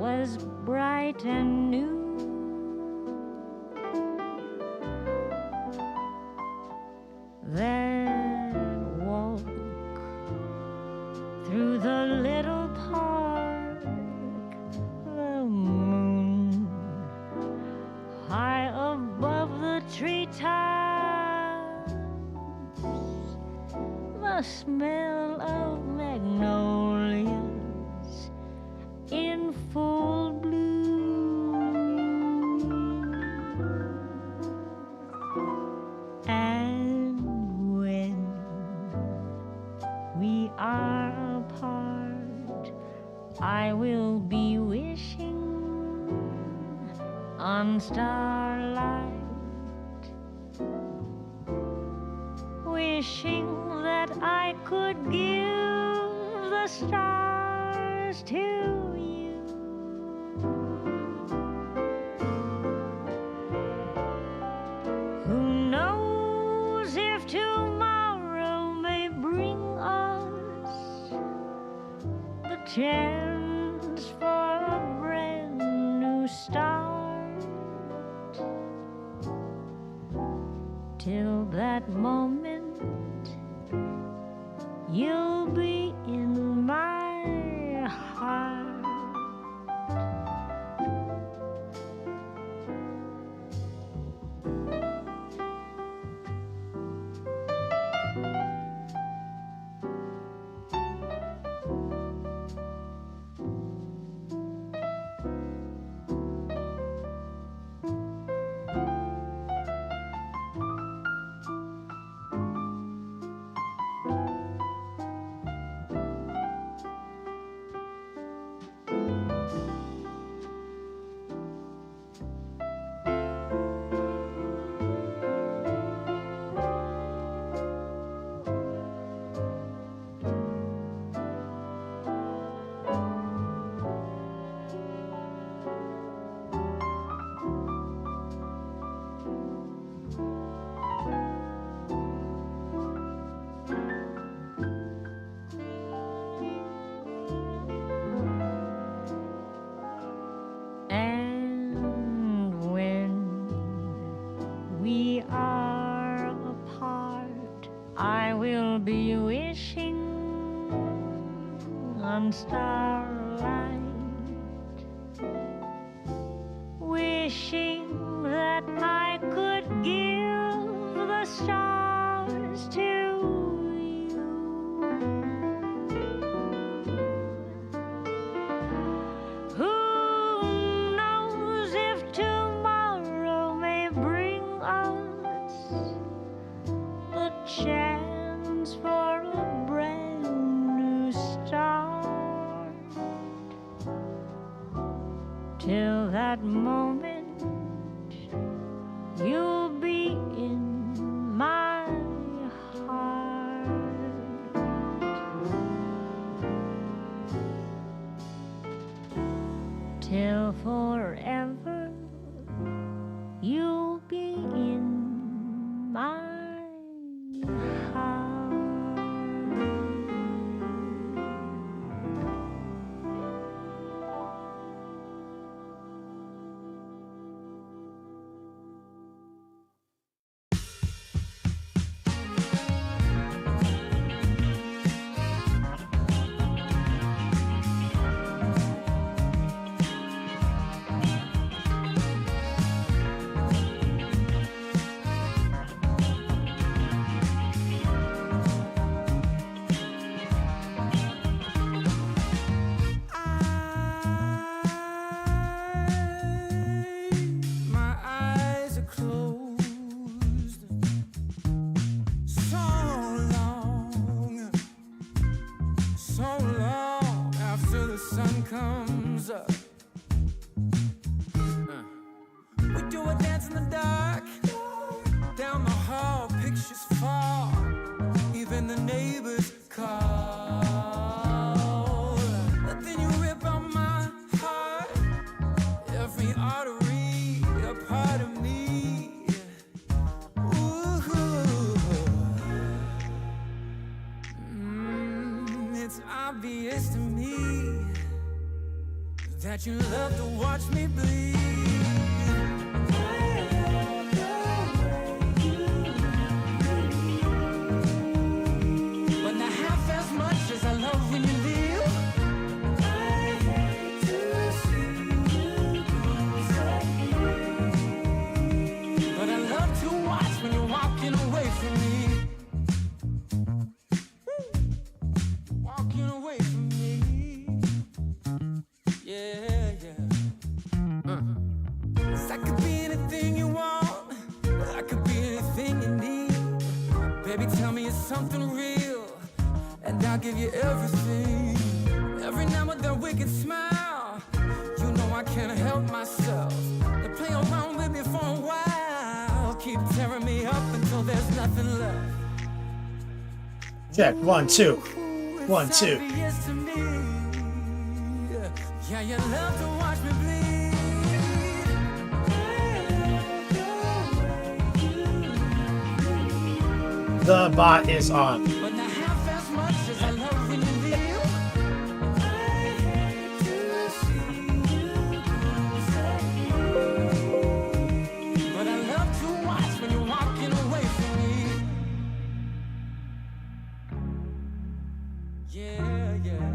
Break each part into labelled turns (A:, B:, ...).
A: was bright and new. There walk through the little park, the moon high above the treetops, the smell of magnolias in full bloom, and when we are apart, I will be wishing on starlight, wishing that I could give the stars to you. Who knows if tomorrow may bring us the chance for a brand new start. Till that moment, you'll be in my heart. We are apart, I will be wishing on starlight, wishing that I could give the stars to you. Who knows if tomorrow may bring us the chance for a brand new start. Till that moment, you'll be in my heart. Till forever, you'll be in my heart.
B: that you love to watch me bleed. But not half as much as I love when you leave. I hate to see you disappear. But I love to watch when you're walking away from me. Walking away from me. Yeah, yeah. I could be anything you want. I could be anything you need. Baby, tell me it's something real, and I'll give you everything. Every now and then wicked smile. You know I can't help myself. They play around with me for a while. Keep tearing me up until there's nothing left.
C: Check 1 2 1 2.
B: Yes to me. Yeah, you love to watch me bleed.
C: The bot is on.
B: But not half as much as I love when you leave. I hate to see you disappear. But I love to watch when you're walking away from me. Yeah, yeah.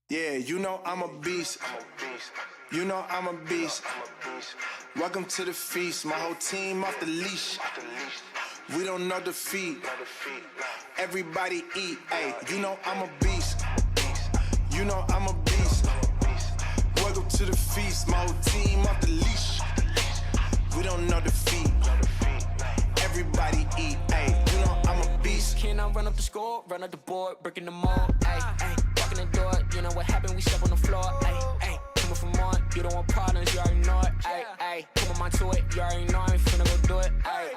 D: Yeah, you know I'm a beast. You know I'm a beast. Welcome to the feast. My whole team off the leash. We don't know defeat. Everybody eat. Hey, you know I'm a beast. You know I'm a beast. Welcome to the feast. My whole team off the leash. We don't know defeat. Everybody eat. Hey, you know I'm a beast.
B: Can I run up the score, run up the board, breaking them all? Hey, hey, walking the door. You know what happened? We step on the floor. Hey, hey, coming from on. You don't want partners, you already know it. Hey, hey, come on my to it. You already know I'm finna go do it. Hey,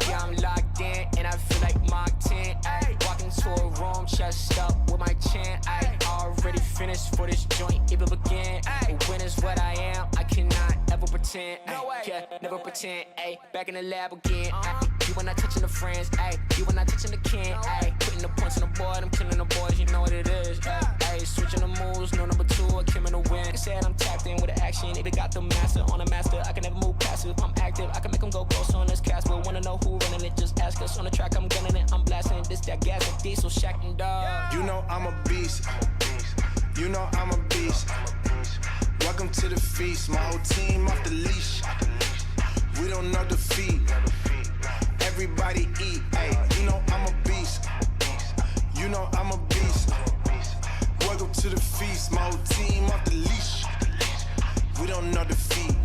B: yeah, I'm locked in and I feel like Mark 10. Hey, walking to a room, chest up with my chin. Hey, already finished for this joint, even begin. Hey, when is what I am, I cannot ever pretend. No way, yeah, never pretend. Hey, back in the lab again. You when not touching the friends. Hey, you when not touching the kin. Hey, putting the points on the board, I'm killing the boys. You know what it is. Hey, switching the moves, no number 2, I came in the win. They said I'm tapped in with the action. They got the master on the master. I can never move passive. I'm active. I can make them go ghost on this cast. But wanna know who running it? Just ask us. On the track, I'm gunning it. I'm blasting this, that gas, and diesel, shack and dog.
D: You know I'm a beast. You know I'm a beast. Welcome to the feast. My whole team off the leash. We don't know defeat. Everybody eat. Hey, you know I'm a beast. You know I'm a beast. Welcome to the feast. My whole team off the leash. We don't know defeat.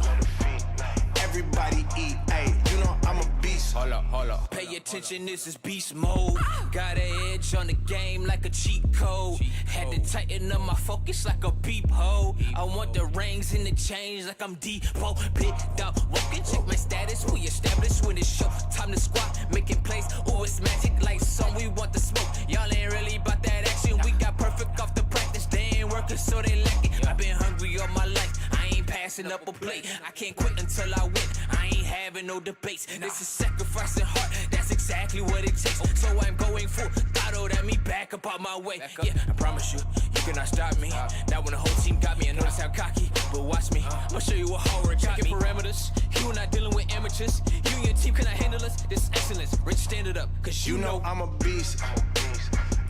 D: Everybody eat. Hey, you know I'm a beast.
B: Hold up. Pay attention, this is beast mode. Got an edge on the game like a cheat code. Had to tighten up my focus like a peephole. I want the rings and the chains like I'm Depot. Picked up, walking, check my status. We established when it's show. Time to squat, making plays. Ooh, it's magic like some. We want the smoke. Y'all ain't really about that action. We got perfect off the practice. They ain't working, so they lack it. I've been hungry all my life. I ain't passing up a plate. I can't quit until I win. I ain't having no debates. This is sacrificing heart. That's exactly what it takes. So I'm going full throttle. That me back up out my way. Yeah, I promise you. You cannot stop me. Now when the whole team got me, I notice how cocky. But watch me, I'ma show you what horror got me. Parameters, you are not dealing with amateurs. You and your team cannot handle us. This is excellence. Rich, stand it up, cause you know
D: I'm a beast.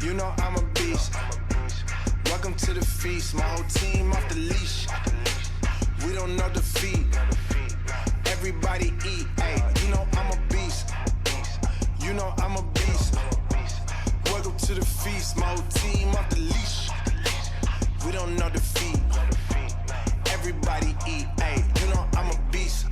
D: You know I'm a beast. Welcome to the feast. My whole team off the leash. We don't know defeat. Everybody eat. Ay, you know I'm a beast. You know I'm a beast. Welcome to the feast. My whole team off the leash. We don't know defeat. Everybody eat. Ay, you know I'm a beast.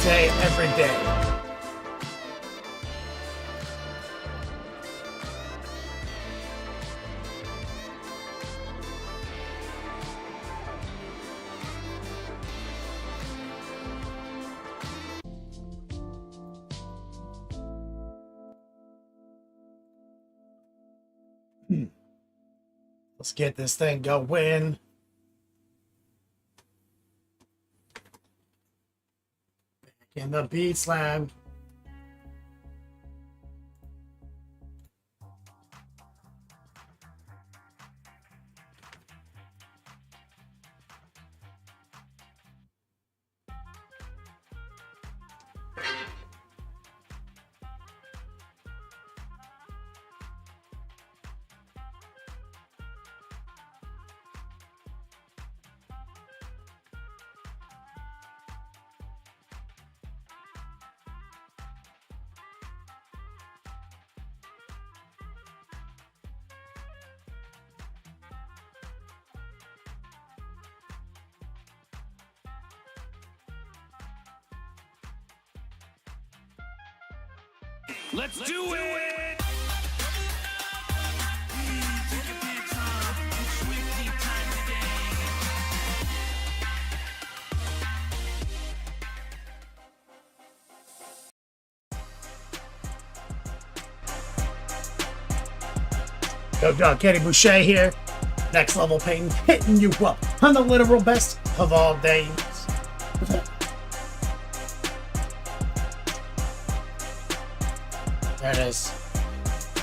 C: day, every day. Let's get this thing going. Back in the beat slam.
B: Let's do it!
C: Yo, dog, Kenny Boucher here. Next level pain, hitting you up on the literal best of all days. There it is.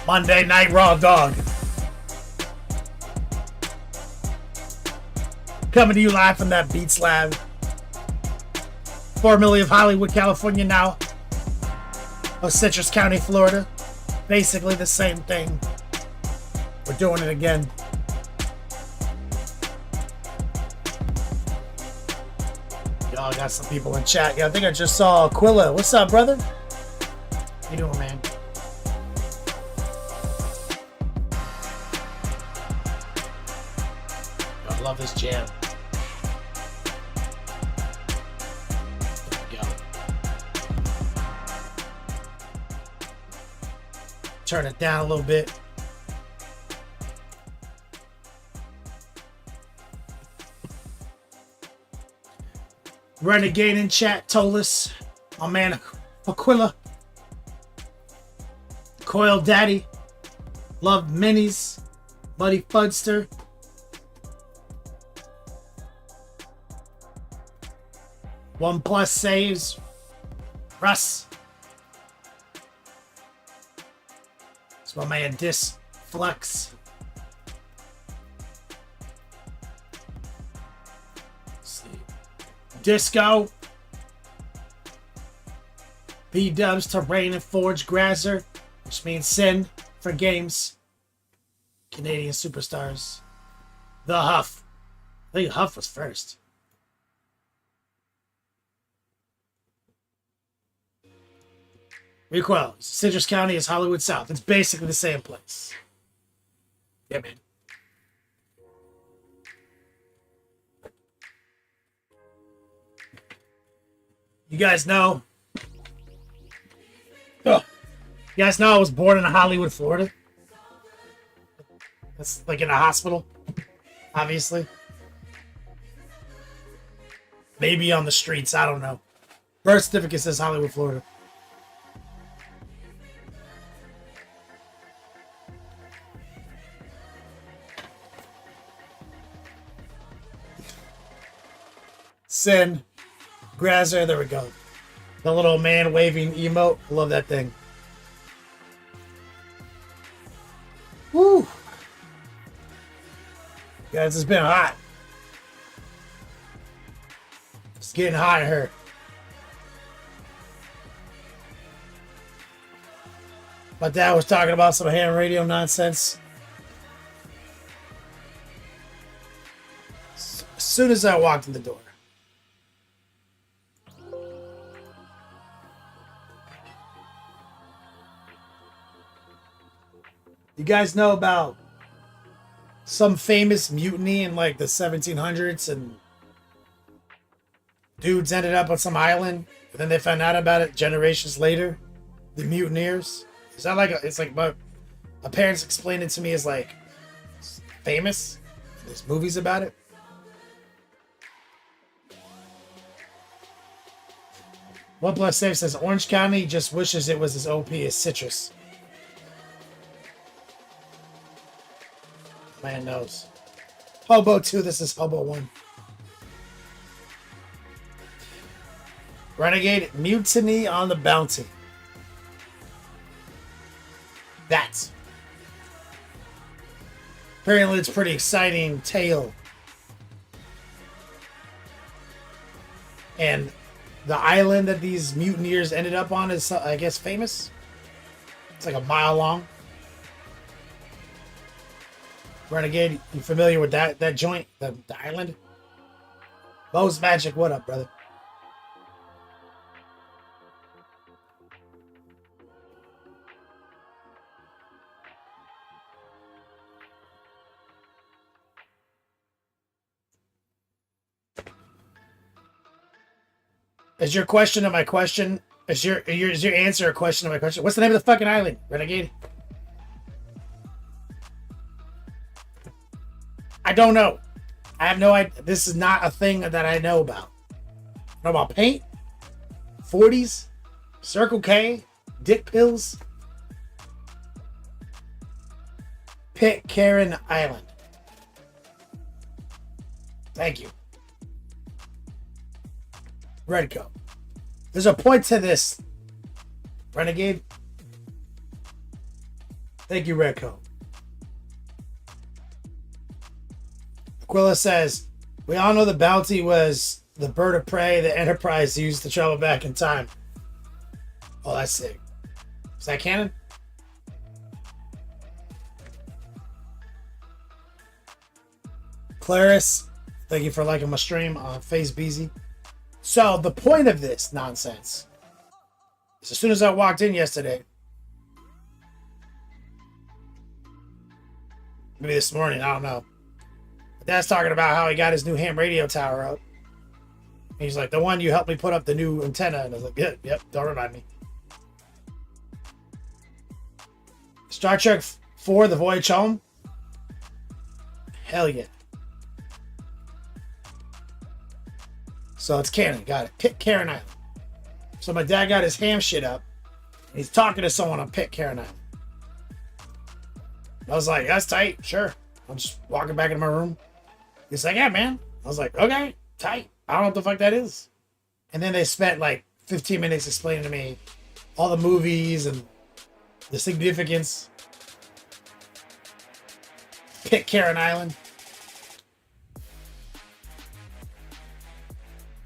C: Monday Night Raw, dog. Coming to you live from that Beat Slab. 4 million of Hollywood, California now. Of Citrus County, Florida. Basically the same thing. We're doing it again. Y'all got some people in chat. Yeah, I think I just saw Aquila. What's up, brother? How you doing, man? I love this jam. There we go. Turn it down a little bit. Renegade in chat told us, my man Aquila, Coil Daddy, Love Minis, Buddy Fudster, OnePlus saves, Russ, it's my man Disflex. Disco, B-Dubs to Rain and Forge Grazer, which means Sin for games. Canadian superstars. The Huff. I think Huff was first. Recoil. Citrus County is Hollywood South. It's basically the same place. Yeah, man. You guys know. Oh, you guys know I was born in Hollywood, Florida. That's like in a hospital, obviously. Maybe on the streets, I don't know. Birth certificate says Hollywood, Florida. Sin. Grazer, there we go. The little man waving emote. Love that thing. Woo! Guys, it's been hot. It's getting hot here. My dad was talking about some ham radio nonsense. As soon as I walked in the door. You guys know about some famous mutiny in like the 1700s and dudes ended up on some island, and then they found out about it generations later. The mutineers. Is that like it's like my parents explained it to me as like famous. There's movies about it. One Plus Save says Orange County just wishes it was as OP as Citrus. Man knows. Hobo 2, this is Hobo 1. Renegade Mutiny on the Bounty. That's. Apparently it's a pretty exciting tale. And the island that these mutineers ended up on is, I guess, famous. It's like a mile long. Renegade, you familiar with that joint? The island? Bo's Magic, what up, brother? Is your question to my question? Is your answer a question to my question? What's the name of the fucking island, Renegade? I don't know. I have no idea. This is not a thing that I know about. I know about paint, 40s, Circle K, dick pills, Pitcairn Island. Thank you. Redco. There's a point to this, Renegade. Thank you, Redco. Aquila says, we all know the bounty was the bird of prey the Enterprise used to travel back in time. Oh, that's sick. Is that canon? Claris, thank you for liking my stream on Face Beezy. So the point of this nonsense is as soon as I walked in yesterday, maybe this morning, I don't know. But Dad's talking about how he got his new ham radio tower up. And he's like, the one you helped me put up the new antenna. And I was like, yep, don't remind me. Star Trek 4, The Voyage Home. Hell yeah. So it's canon. Got it. Pitcairn Island. So my dad got his ham shit up. And he's talking to someone on Pitcairn Island. I was like, that's tight. Sure. I'm just walking back into my room. He's like, yeah, man. I was like, okay, tight. I don't know what the fuck that is. And then they spent like 15 minutes explaining to me all the movies and the significance. Pitcairn Island.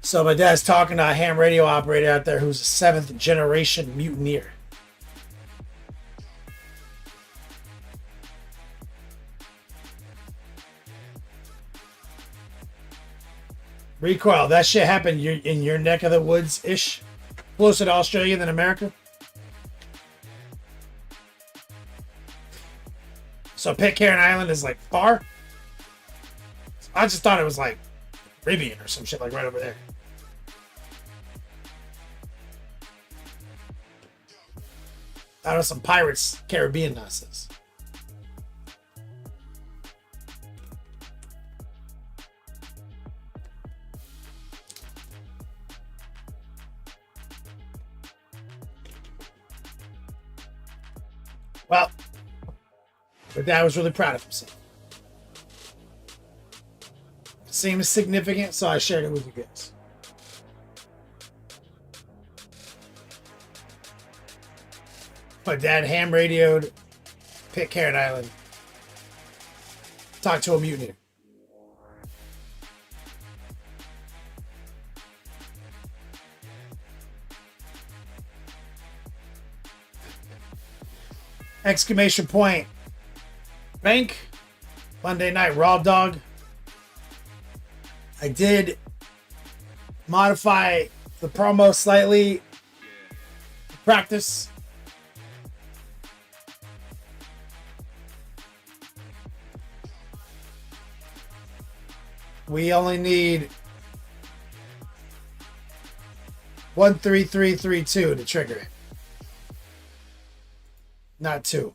C: So my dad's talking to a ham radio operator out there who's a 7th generation mutineer. Recoil, that shit happened in your neck of the woods-ish? Closer to Australia than America? So Pitcairn Island is like far? I just thought it was like Caribbean or some shit like right over there. That was some Pirates Caribbean nonsense. Well, but Dad was really proud of himself. It seems significant, so I shared it with you guys. My dad ham radioed Pitcairn Island. Talked to a mutineer. Exclamation point. Bank. Monday night raw dog. I did modify the promo slightly. Practice. We only need 13332 to trigger it. Not 2.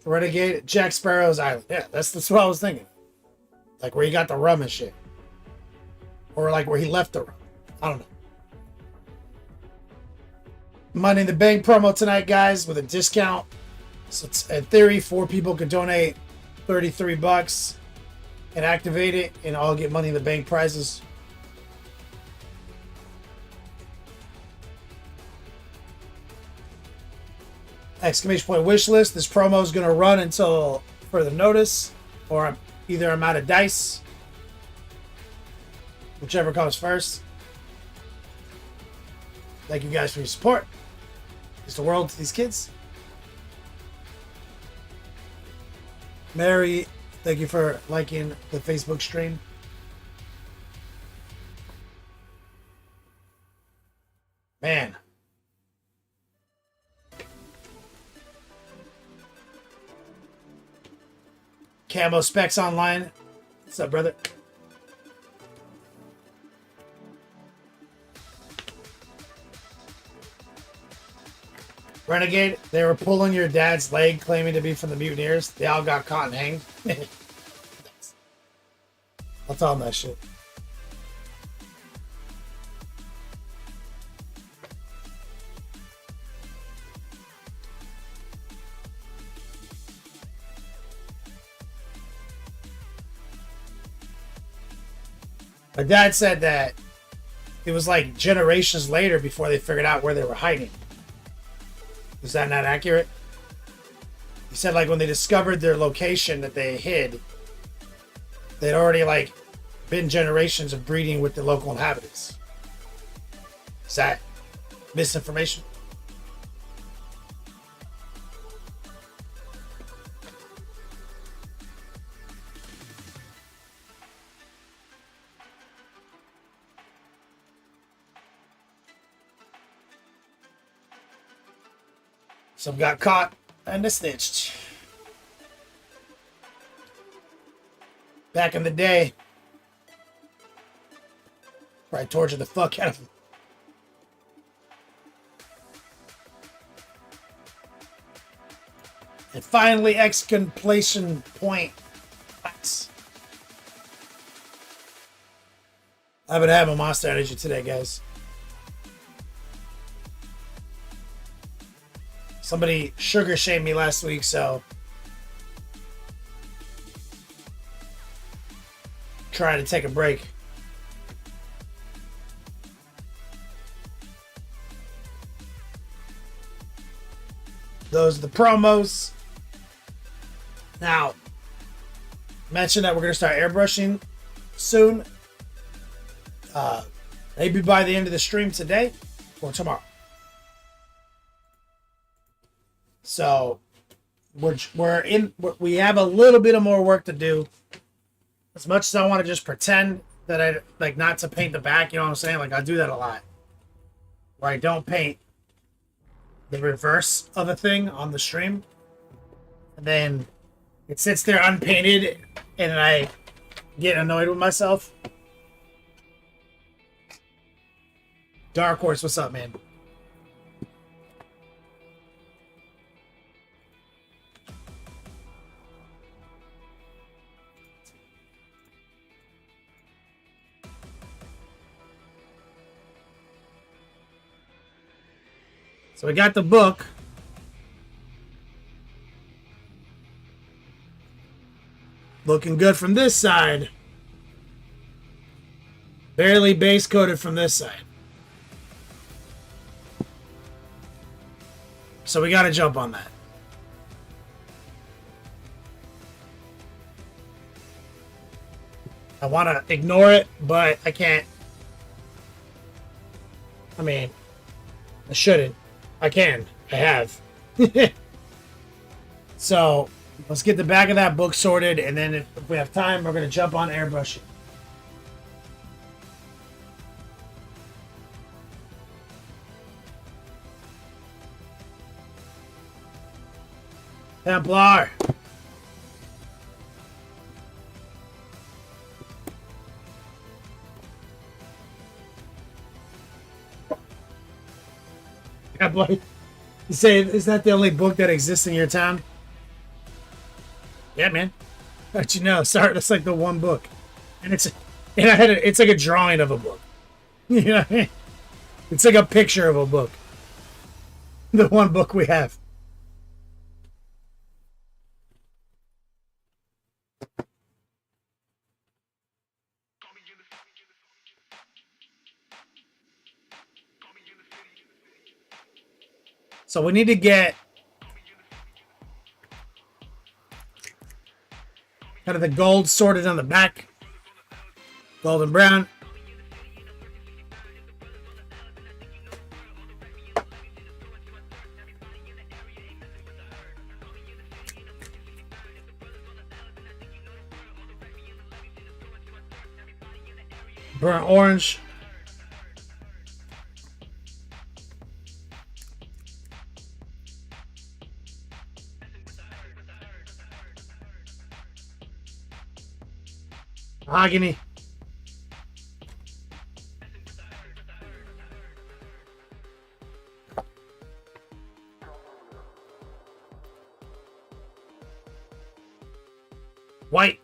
C: Renegade, Jack Sparrow's Island. Yeah, that's what I was thinking. Like where he got the rum and shit. Or like where he left the rum. I don't know. Money in the Bank promo tonight, guys, with a discount. So it's, in theory, 4 people could donate $33 and activate it, and I'll get Money in the Bank prizes. Exclamation point wish list. This promo is going to run until further notice, or either I'm out of dice, whichever comes first. Thank you guys for your support. It's the world to these kids. Mary, thank you for liking the Facebook stream. Man. Camo Specs Online. What's up, brother? Renegade, they were pulling your dad's leg, claiming to be from the Mutineers. They all got caught and hanged. I'll tell them that shit. My dad said that it was like generations later before they figured out where they were hiding. Is that not accurate? He said like when they discovered their location that they hid, they'd already like been generations of breeding with the local inhabitants. Is that misinformation? Some got caught and they snitched. Back in the day, probably tortured the fuck out of them. And finally, exclamation point. Nice. I haven't had my Monster Energy today, guys. Somebody sugar shamed me last week, so trying to take a break. Those are the promos. Now, mention that we're going to start airbrushing soon. Maybe by the end of the stream today or tomorrow. So we have a little bit of more work to do. As much as I want to just pretend that I like not to paint the back, you know what I'm saying? Like I do that a lot. Where I don't paint the reverse of a thing on the stream. And then it sits there unpainted and then I get annoyed with myself. Dark Horse, what's up, man? So we got the book. Looking good from this side. Barely base coated from this side. So we got to jump on that. I want to ignore it, but I can't. I mean, I shouldn't. I can. I have. So, let's get the back of that book sorted, and then if we have time, we're going to jump on airbrushing. Templar. Boy, you say, is that the only book that exists in your town? Yeah, man. How'd you know? Sorry, that's like the one book, and it's like a drawing of a book. You know what I mean? It's like a picture of a book. The one book we have. So we need to get kind of the gold sorted on the back. Gold and brown. Burnt orange. Mahogany. White.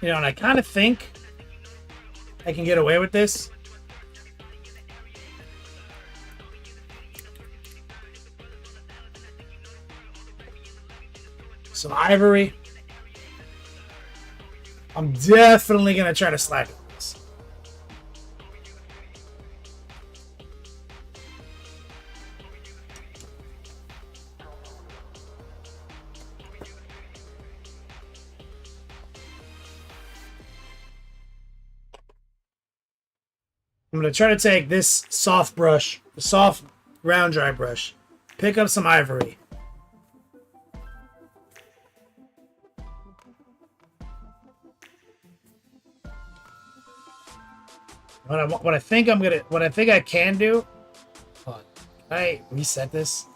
C: You know, and I kind of think I can get away with this. Some ivory. I'm definitely going to try to slack on this. I'm going to try to take this soft brush, the soft round dry brush, pick up some ivory. What I think I can do. Hold on. Can I reset this?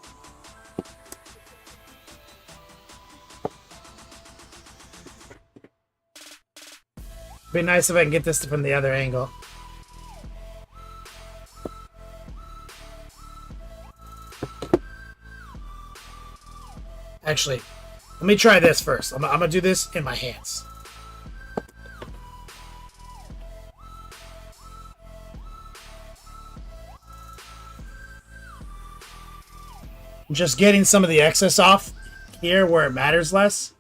C: Be nice if I can get this from the other angle. Actually, let me try this first. I'm gonna do this in my hands. I'm just getting some of the excess off here where it matters less.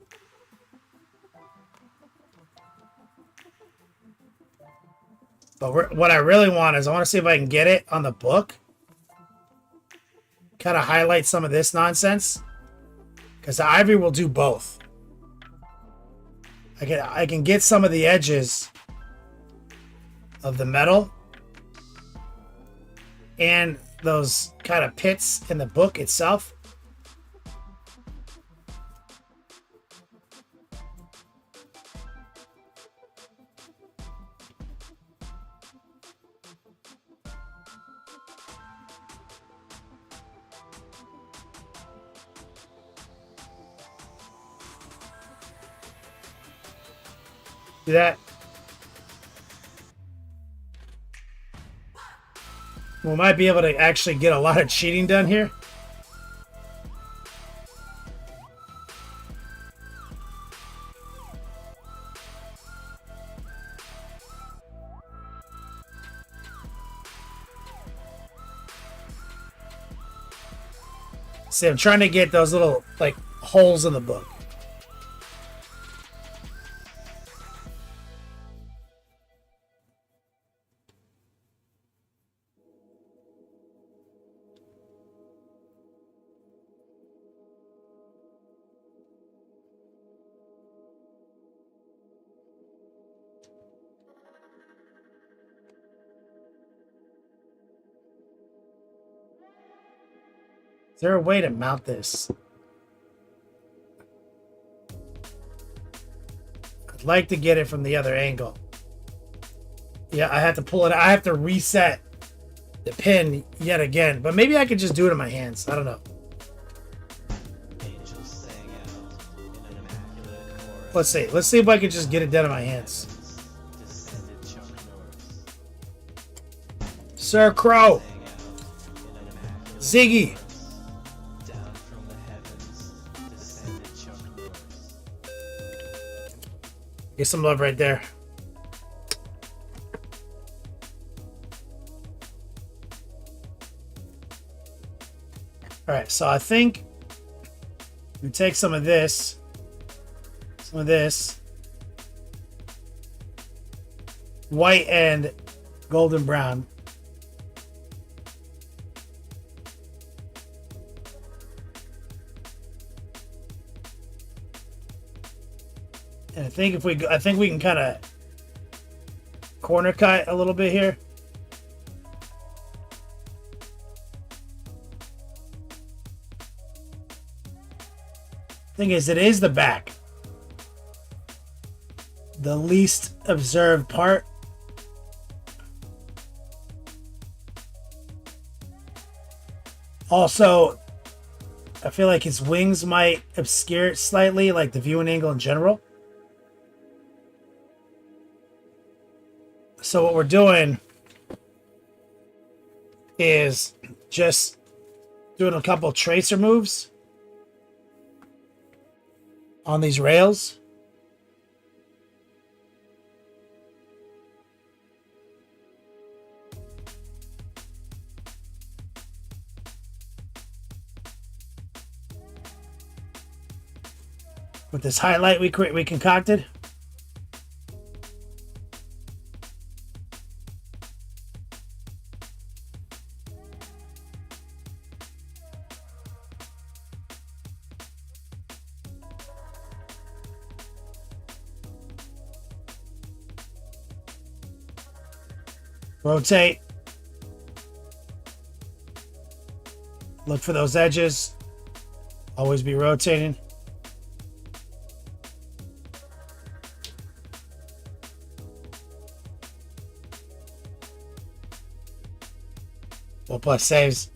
C: But what I really want is I want to see if I can get it on the book. Kind of highlight some of this nonsense. Because the ivory will do both. I can get some of the edges of the metal and those kind of pits in the book itself. See that? We might be able to actually get a lot of cheating done here. See, I'm trying to get those little, like, holes in the book. Is there a way to mount this? I'd like to get it from the other angle. Yeah, I have to pull it. I have to reset the pin yet again. But maybe I could just do it in my hands. I don't know. Let's see. Let's see if I can just get it done in my hands. Sir Crow. Ziggy. Get some love right there. All right, so I think we take some of this, white and golden brown. And I think we can kind of corner cut a little bit here. Thing is, it is the back, the least observed part. Also, I feel like his wings might obscure it slightly, like the viewing angle in general. So what we're doing is just doing a couple tracer moves on these rails. With this highlight we concocted. Rotate. Look for those edges. Always be rotating. Well, plus saves.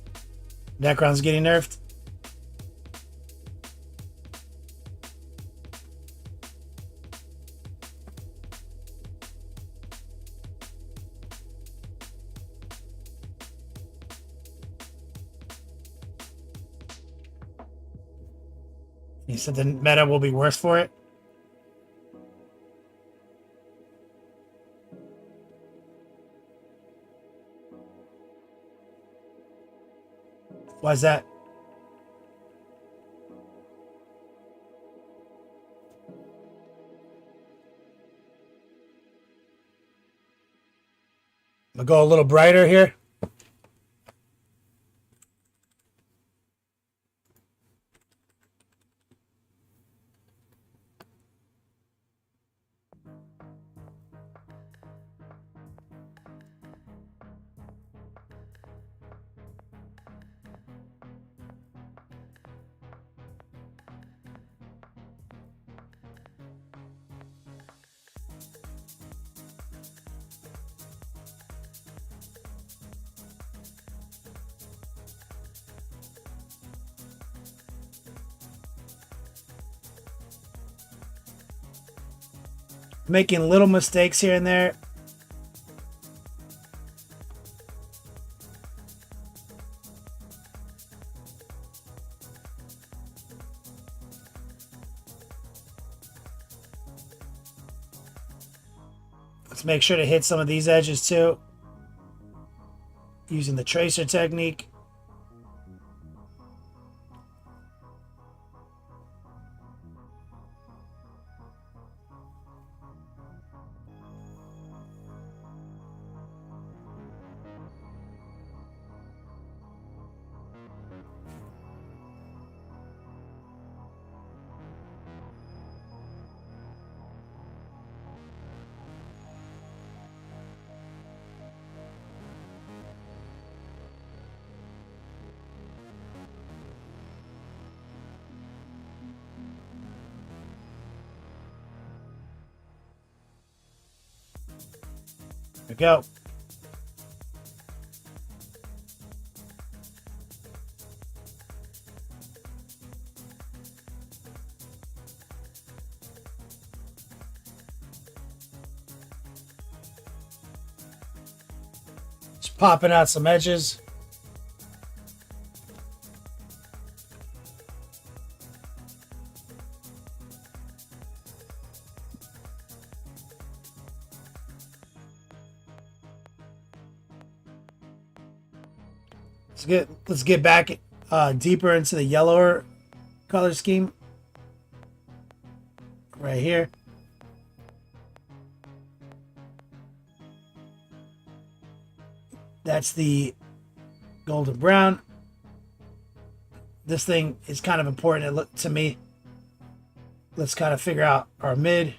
C: Necron's getting nerfed. He said the meta will be worse for it. Why is that? I'm gonna go a little brighter here. Making little mistakes here and there. Let's make sure to hit some of these edges too, using the tracer technique. There we go. popping out some edges. Let's get back deeper into the yellower color scheme right here. That's the golden brown. This thing is kind of important to me. Let's kind of figure out our mid.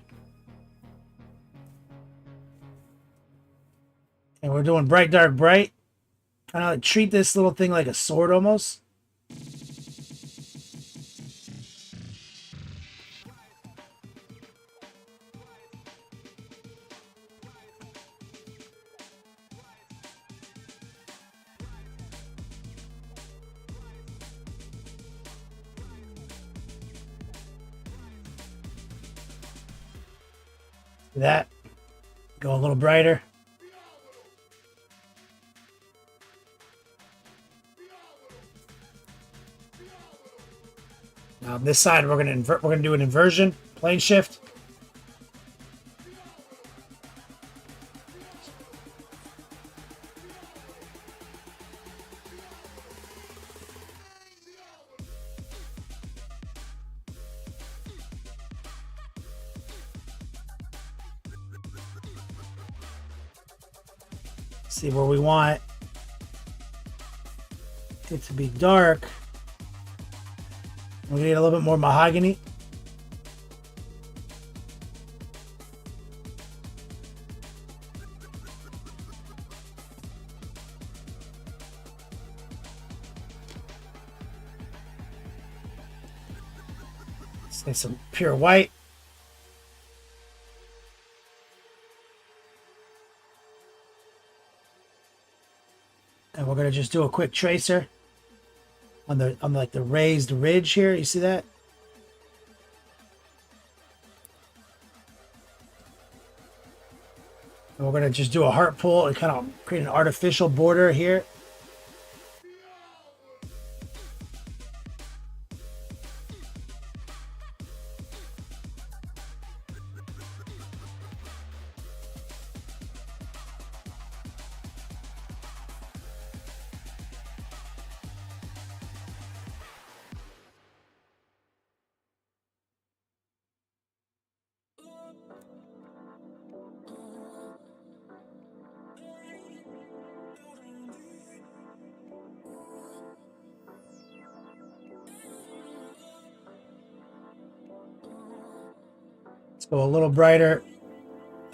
C: And we're doing bright, dark, bright. Kind of like treat this little thing like a sword almost. That. Go a little brighter. Now on this side, we're gonna do an inversion, plane shift. See where we want it to be dark. We need a little bit more mahogany. Let's need some pure white. And we're gonna just do a quick tracer on like the raised ridge here. You see that? And we're gonna just do a heart pull and kind of create an artificial border here. Let's go a little brighter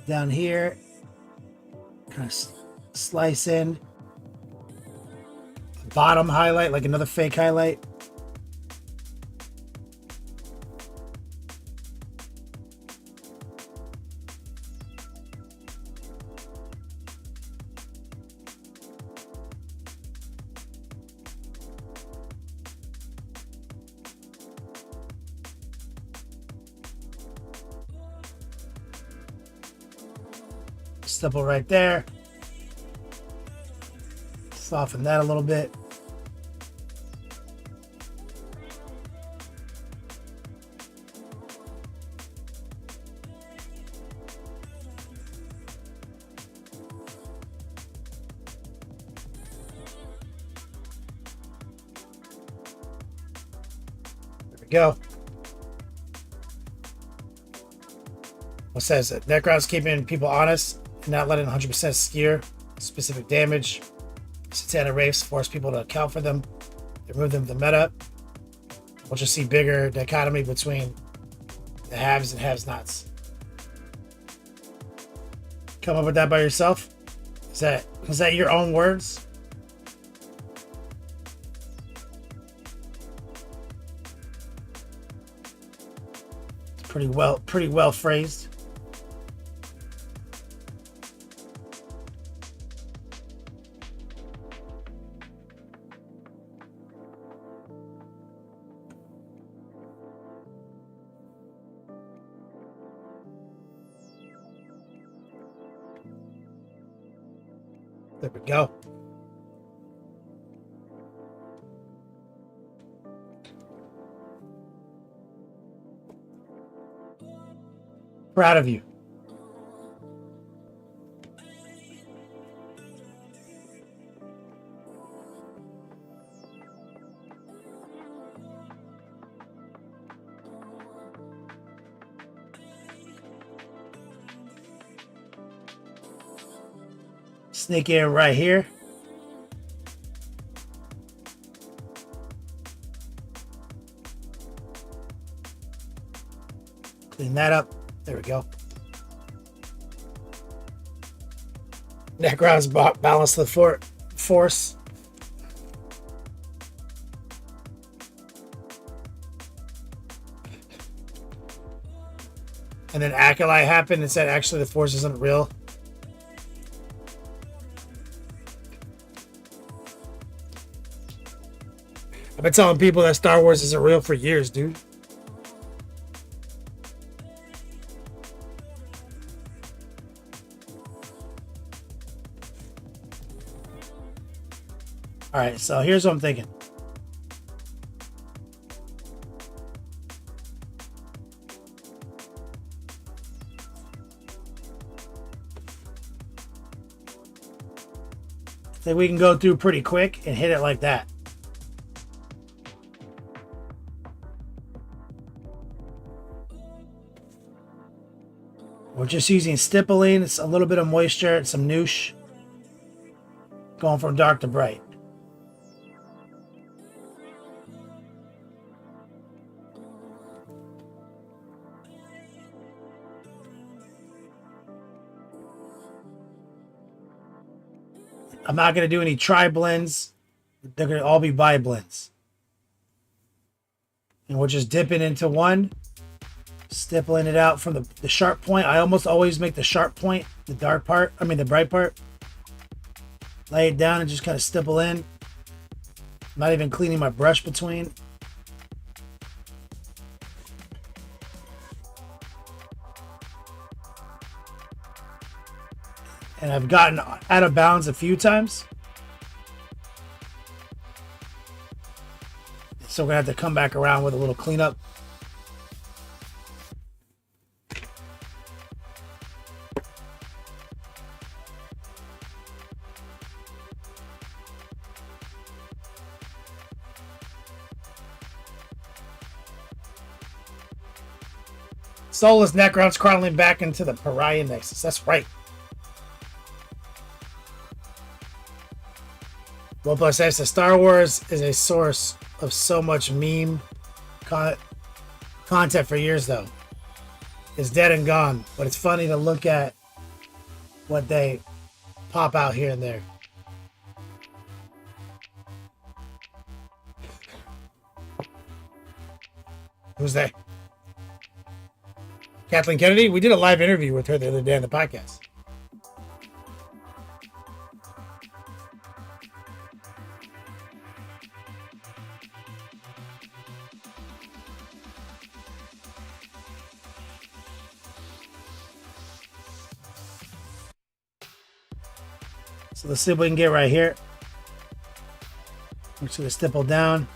C: down here. Kind of slice in. Bottom highlight, like another fake highlight. Stipple right there. Soften that a little bit. There we go. What says it? Necron's keeping people honest and not letting 100% skewer specific damage. Satanic Wraiths force people to account for them. They remove them from the meta. We'll just see bigger dichotomy between the haves and have-nots. Come up with that by yourself? Is that your own words? It's pretty well phrased. There we go. Proud of you. Sneak in right here. Clean that up. There we go. Necron's balance the force. And then Acolyte happened and said actually the force isn't real. I've been telling people that Star Wars isn't real for years, dude. All right, so here's what I'm thinking. I think we can go through pretty quick and hit it like that. We're just using stippling. It's a little bit of moisture and some noosh. Going from dark to bright. I'm not going to do any tri-blends. They're going to all be bi-blends. And we're just dipping into one. Stippling it out from the sharp point. I almost always make the sharp point the dark part. I mean the bright part. Lay it down and just kind of stipple in. I'm not even cleaning my brush between. And I've gotten out of bounds a few times. So we're going to have to come back around with a little cleanup. Soulless Necrons crawling back into the Pariah Nexus. That's right. OnePlus X says Star Wars is a source of so much meme content for years, though. It's dead and gone, but it's funny to look at what they pop out here and there. Who's they? Kathleen Kennedy? We did a live interview with her the other day on the podcast. So let's see what we can get right here. We're just going to stipple down.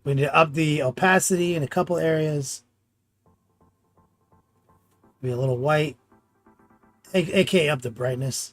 C: We need to up the opacity in a couple areas. Be a little white. aka up the brightness.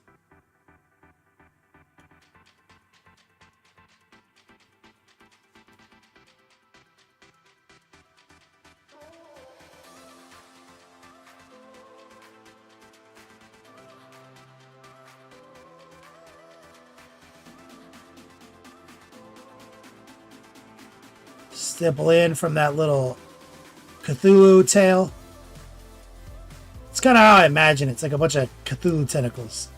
C: Stipple in from that little Cthulhu tail. It's kind of how I imagine it. It's like a bunch of Cthulhu tentacles.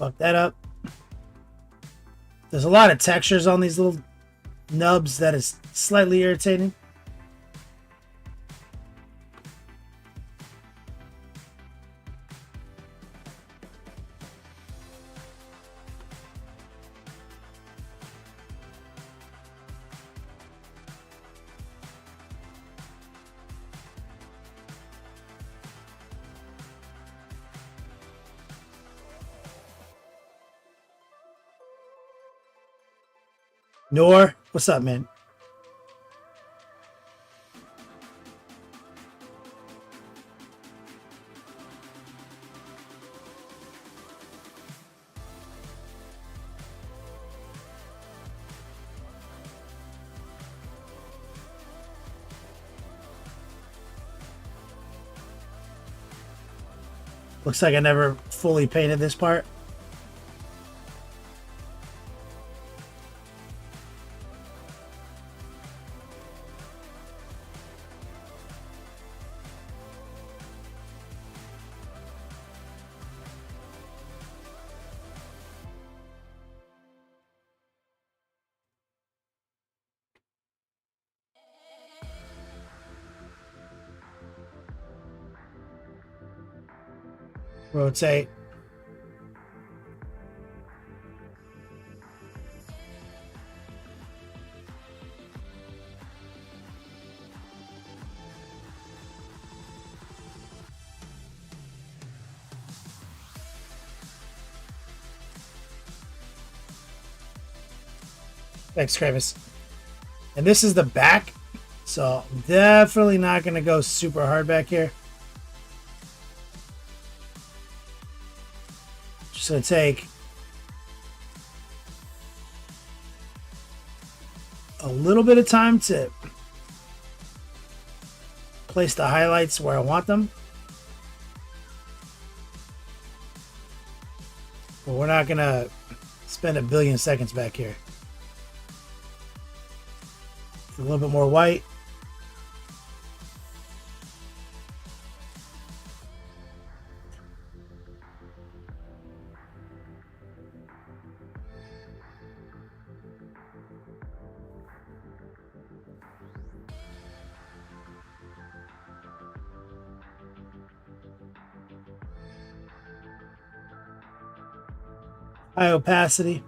C: Fuck that up. There's a lot of textures on these little nubs that is slightly irritating. Nor, what's up, man? Looks like I never fully painted this part. Rotate. Thanks, Kravis. And this is the back, so I'm definitely not going to go super hard back here. Just going to take a little bit of time to place the highlights where I want them. But we're not going to spend a billion seconds back here. A little bit more white. High opacity.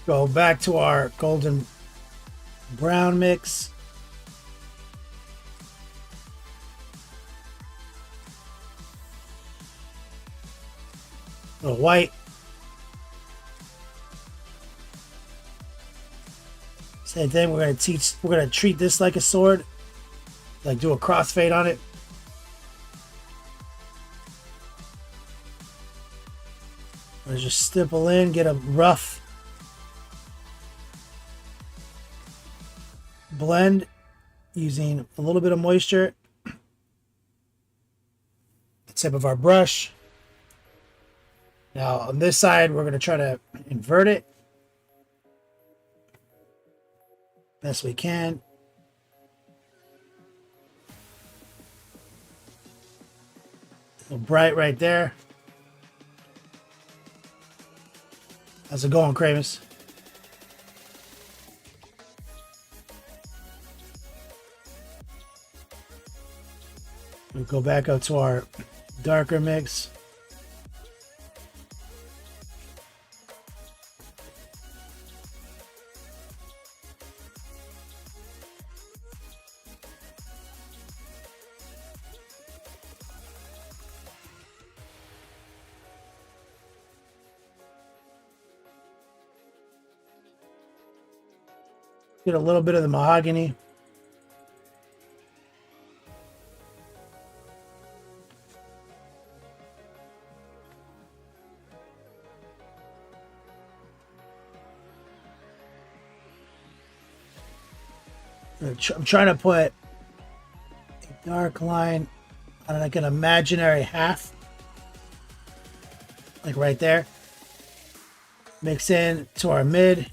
C: Go back to our golden brown mix. A little white. Same thing, we're gonna treat this like a sword. Like do a crossfade on it. Or just stipple in, get a rough blend using a little bit of moisture. The tip of our brush. Now on this side, we're going to try to invert it best we can. A little bright right there. How's it going, Kramus? We'll go back up to our darker mix. Get a little bit of the mahogany. I'm trying to put a dark line on like an imaginary half. Like right there. Mix in to our mid.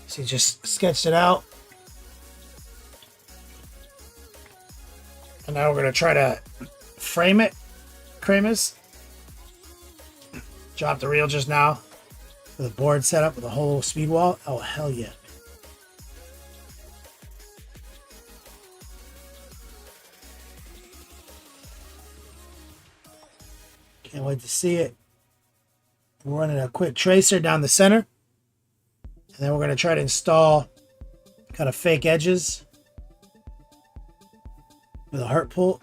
C: So you just sketched it out. And now we're going to try to frame it. Cremas. Dropped the reel just now. With a board set up with a whole speed wall. Oh, hell yeah. Can't wait to see it. We're running a quick tracer down the center. And then we're going to try to install kind of fake edges with a heart pull.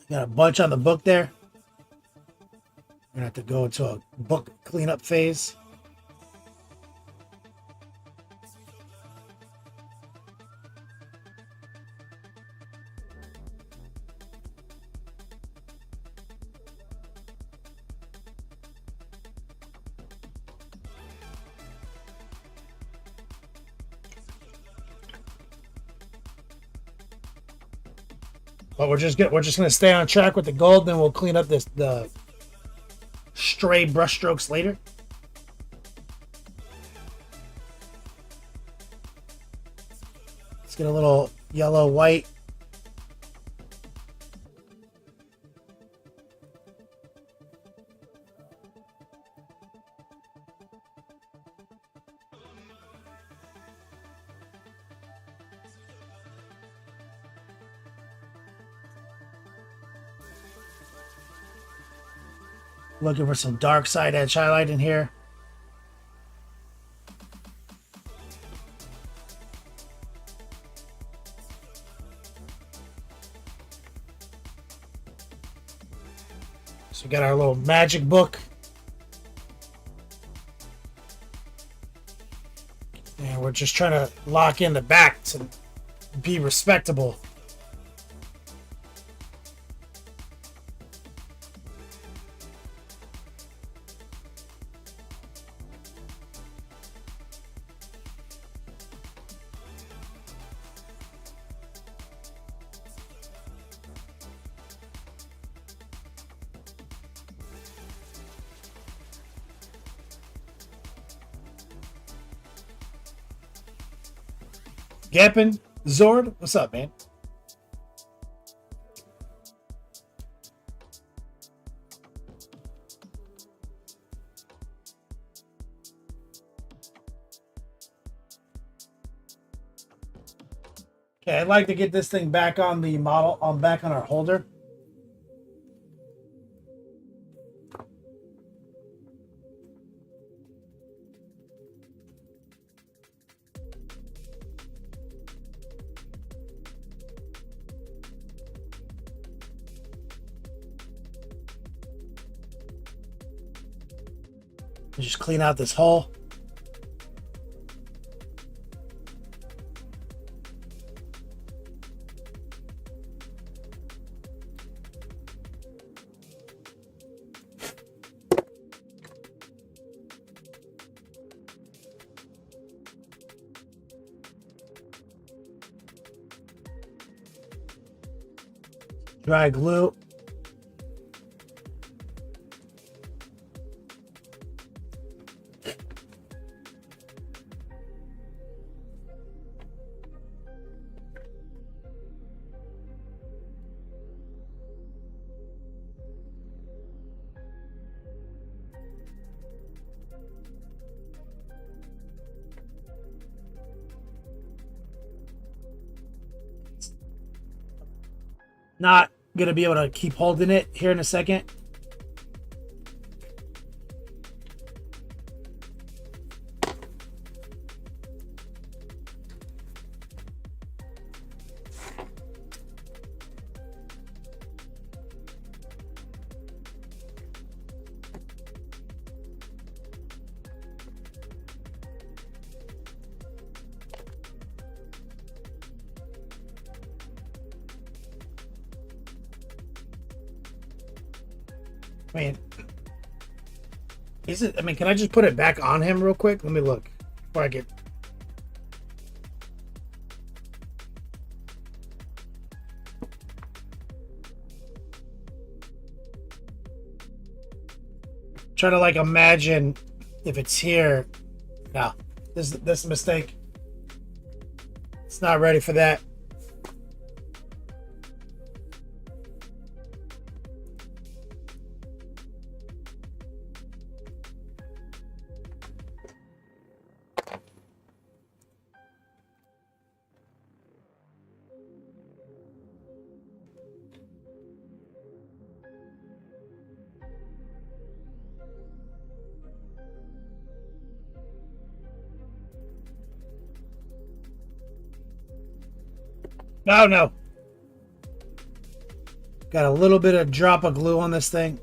C: Got a bunch on the book there. We're going to have to go into a book cleanup phase. But we're just gonna stay on track with the gold, then we'll clean up the stray brush strokes later. Let's get a little yellow, white. Looking for some dark side edge highlight in here. So we got our little magic book. And we're just trying to lock in the back to be respectable. Gappin, Zord, what's up, man? Okay, I'd like to get this thing back on the model, back on our holder. Just clean out this hole. Dry glue. Not gonna be able to keep holding it here in a second. I mean, is it? I mean, can I just put it back on him real quick? Let me look before I get. Try to like imagine if it's here. No, this is a mistake. It's not ready for that. Oh no. Got a little bit of drop of glue on this thing.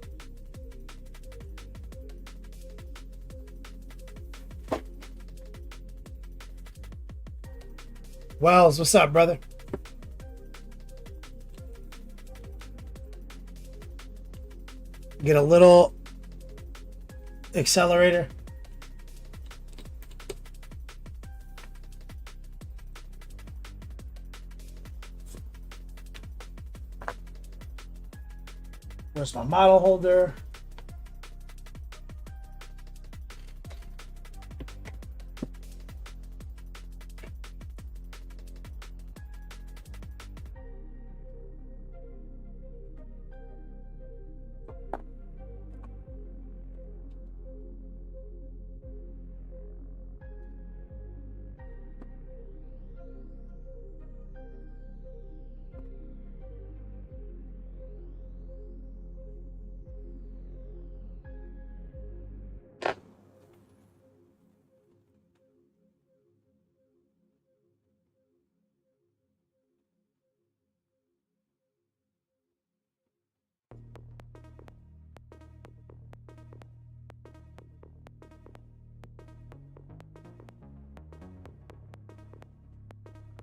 C: Wells, what's up, brother? Get a little accelerator. Where's my model holder?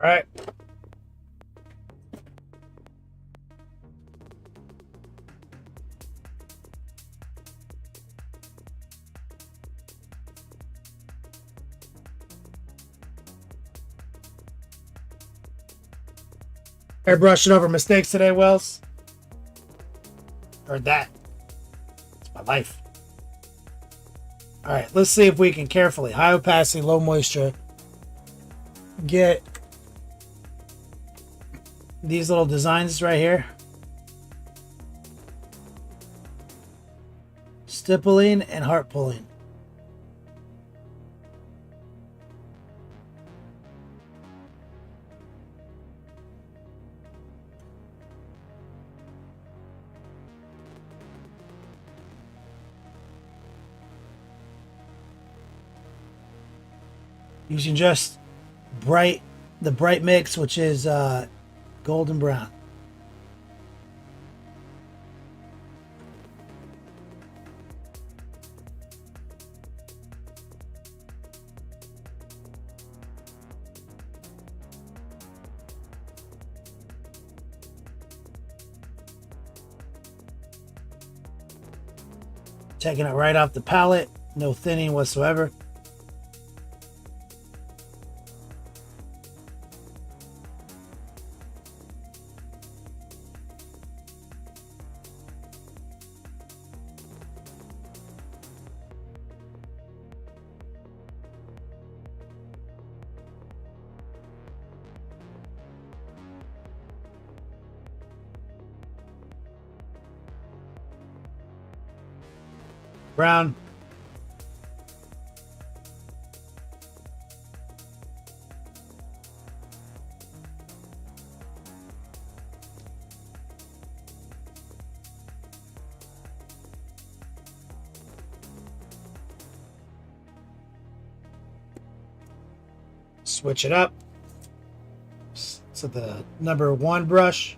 C: All right. Airbrushing over mistakes today, Wells. Heard that. It's my life. All right, let's see if we can carefully, high opacity, low moisture, get these little designs right here. Stippling and heart pulling. Using just the bright mix, which is golden brown. Taking it right off the palette, no thinning whatsoever. Brown. Switch it up. So the number 1 brush.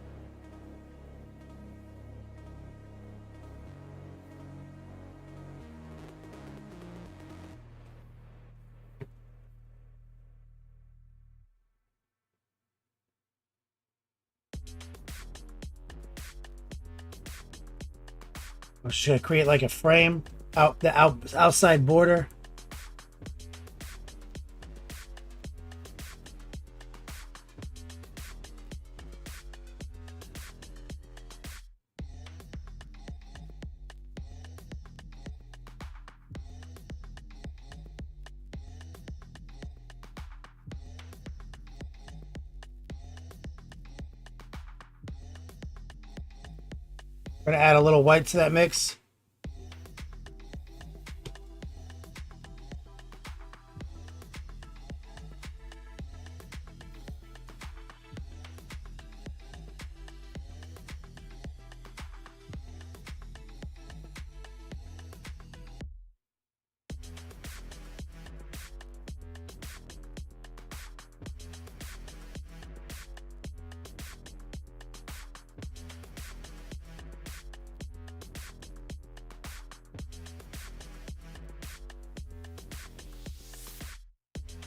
C: I'm just gonna create like a frame out the outside border. We're gonna add a little white to that mix.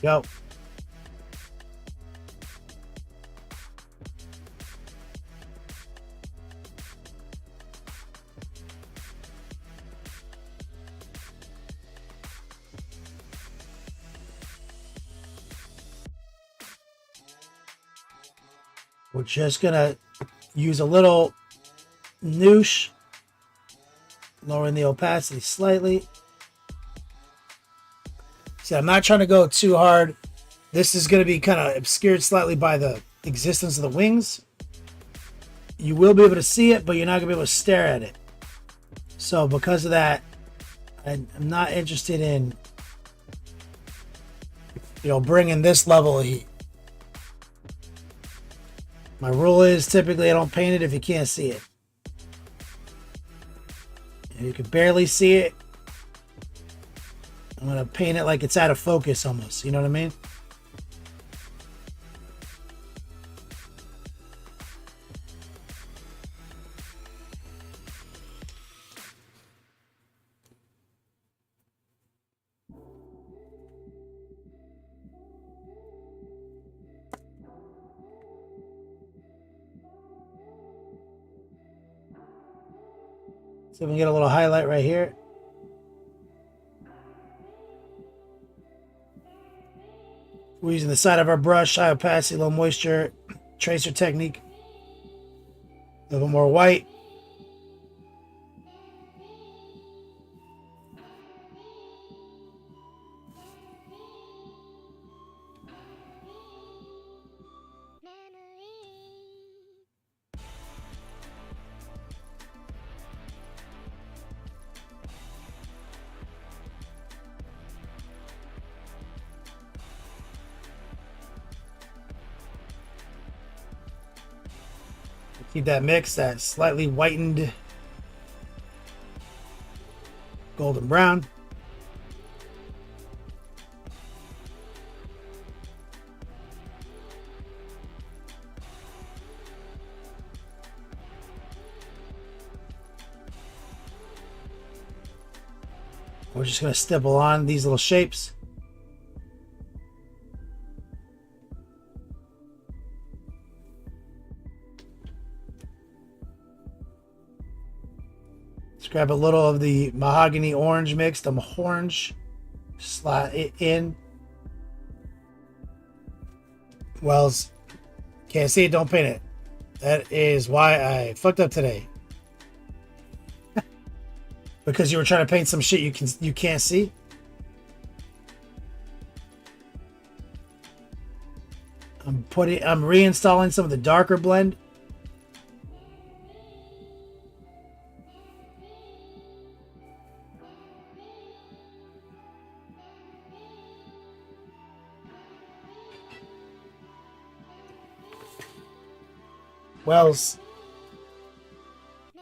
C: Go. We're just gonna use a little noosh, lowering the opacity slightly. See, I'm not trying to go too hard. This is going to be kind of obscured slightly by the existence of the wings. You will be able to see it, but you're not going to be able to stare at it. So because of that, I'm not interested in, bringing this level of heat. My rule is typically I don't paint it if you can't see it. If you can barely see it, I'm going to paint it like it's out of focus almost. You know what I mean? So we can get a little highlight right here. We're using the side of our brush, high opacity, low moisture, tracer technique. A little more white. Keep that mix, that slightly whitened golden brown. We're just going to stipple on these little shapes. Grab a little of the mahogany orange mix, the orange, slide it in. Wells, can't see it, don't paint it. That is why I fucked up today. Because you were trying to paint some shit you can't see. I'm reinstalling some of the darker blend. Wells,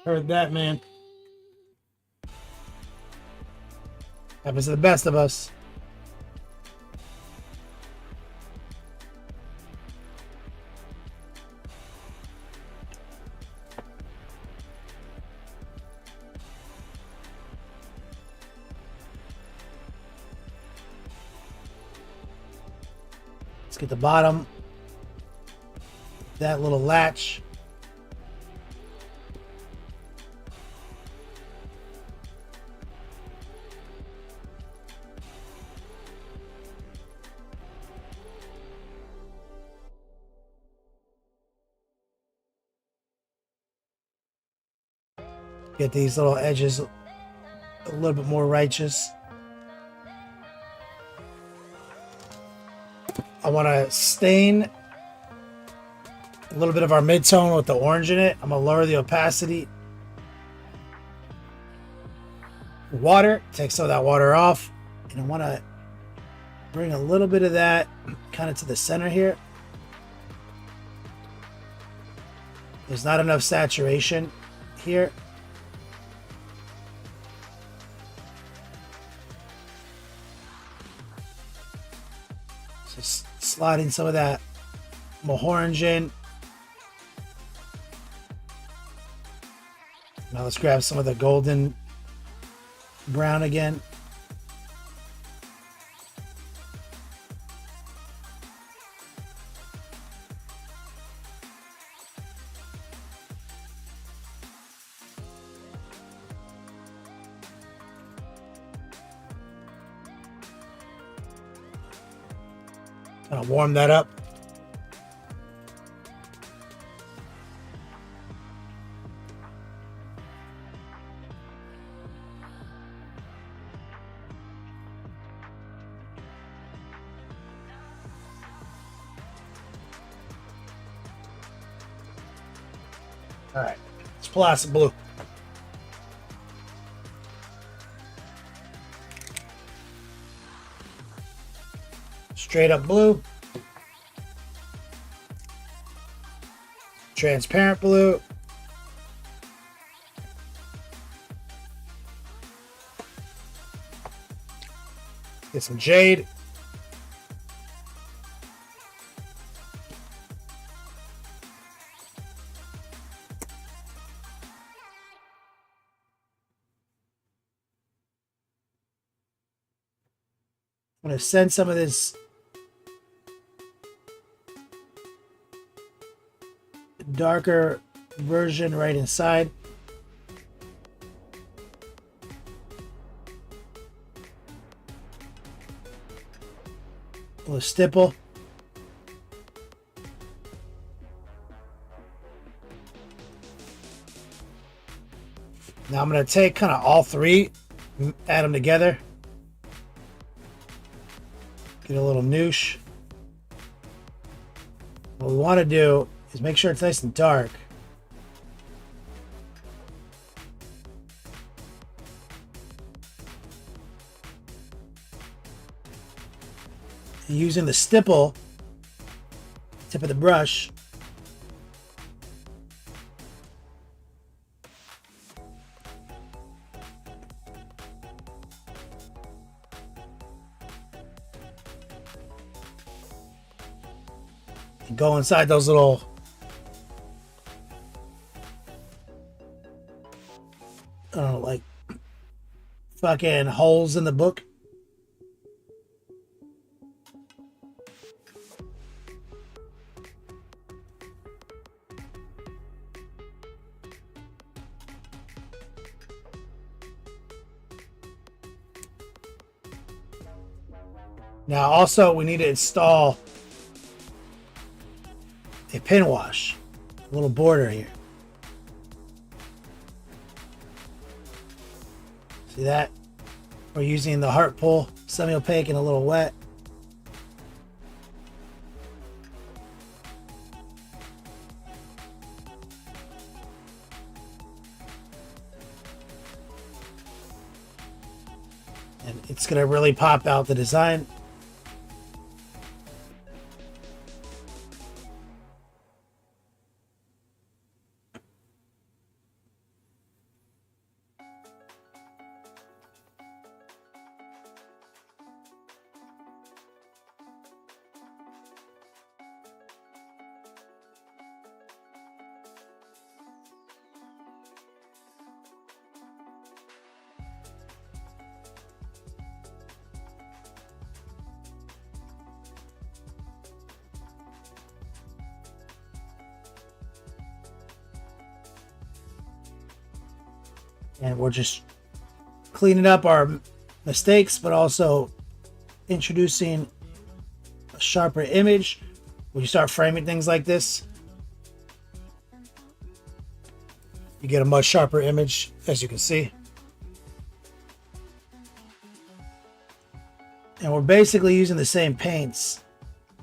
C: heard that, man. Happens to the best of us. Let's get the bottom. That little latch. Get these little edges a little bit more righteous. I want to stain a little bit of our mid-tone with the orange in it. I'm going to lower the opacity. Water, take some of that water off. And I want to bring a little bit of that kind of to the center here. There's not enough saturation here. So sliding some of that orange in. Now let's grab some of the golden brown again. Kind of warm that up. All right, let's pull out some blue. Straight up blue. Transparent blue. Get some jade. I'm going to send some of this darker version right inside. A little stipple. Now I'm going to take kind of all three, add them together. Get a little noosh. What we want to do is make sure it's nice and dark. And using the stipple, tip of the brush, and go inside those little like fucking holes in the book. Now also we need to install a pin wash, a little border here. See that? We're using the heart pull, semi-opaque and a little wet. And it's going to really pop out the design. And we're just cleaning up our mistakes, but also introducing a sharper image. When you start framing things like this, you You get a much sharper image, as you can see. And we're basically using the same paints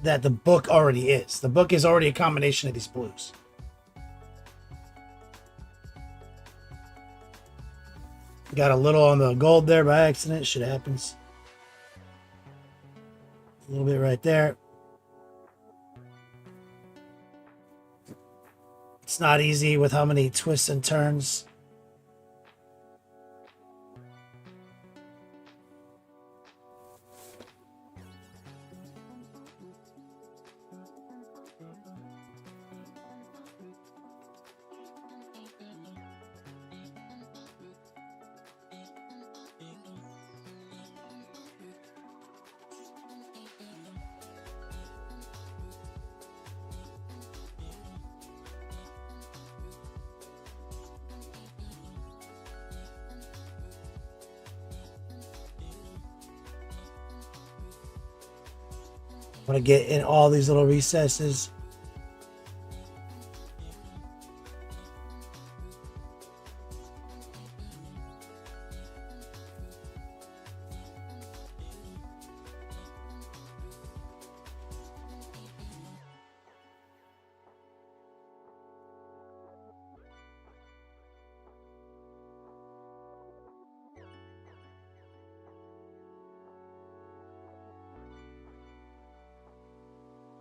C: that the book already is. The book is already a combination of these blues. Got a little on the gold there by accident. Shit happens. A little bit right there. It's not easy with how many twists and turns. I want to get in all these little recesses.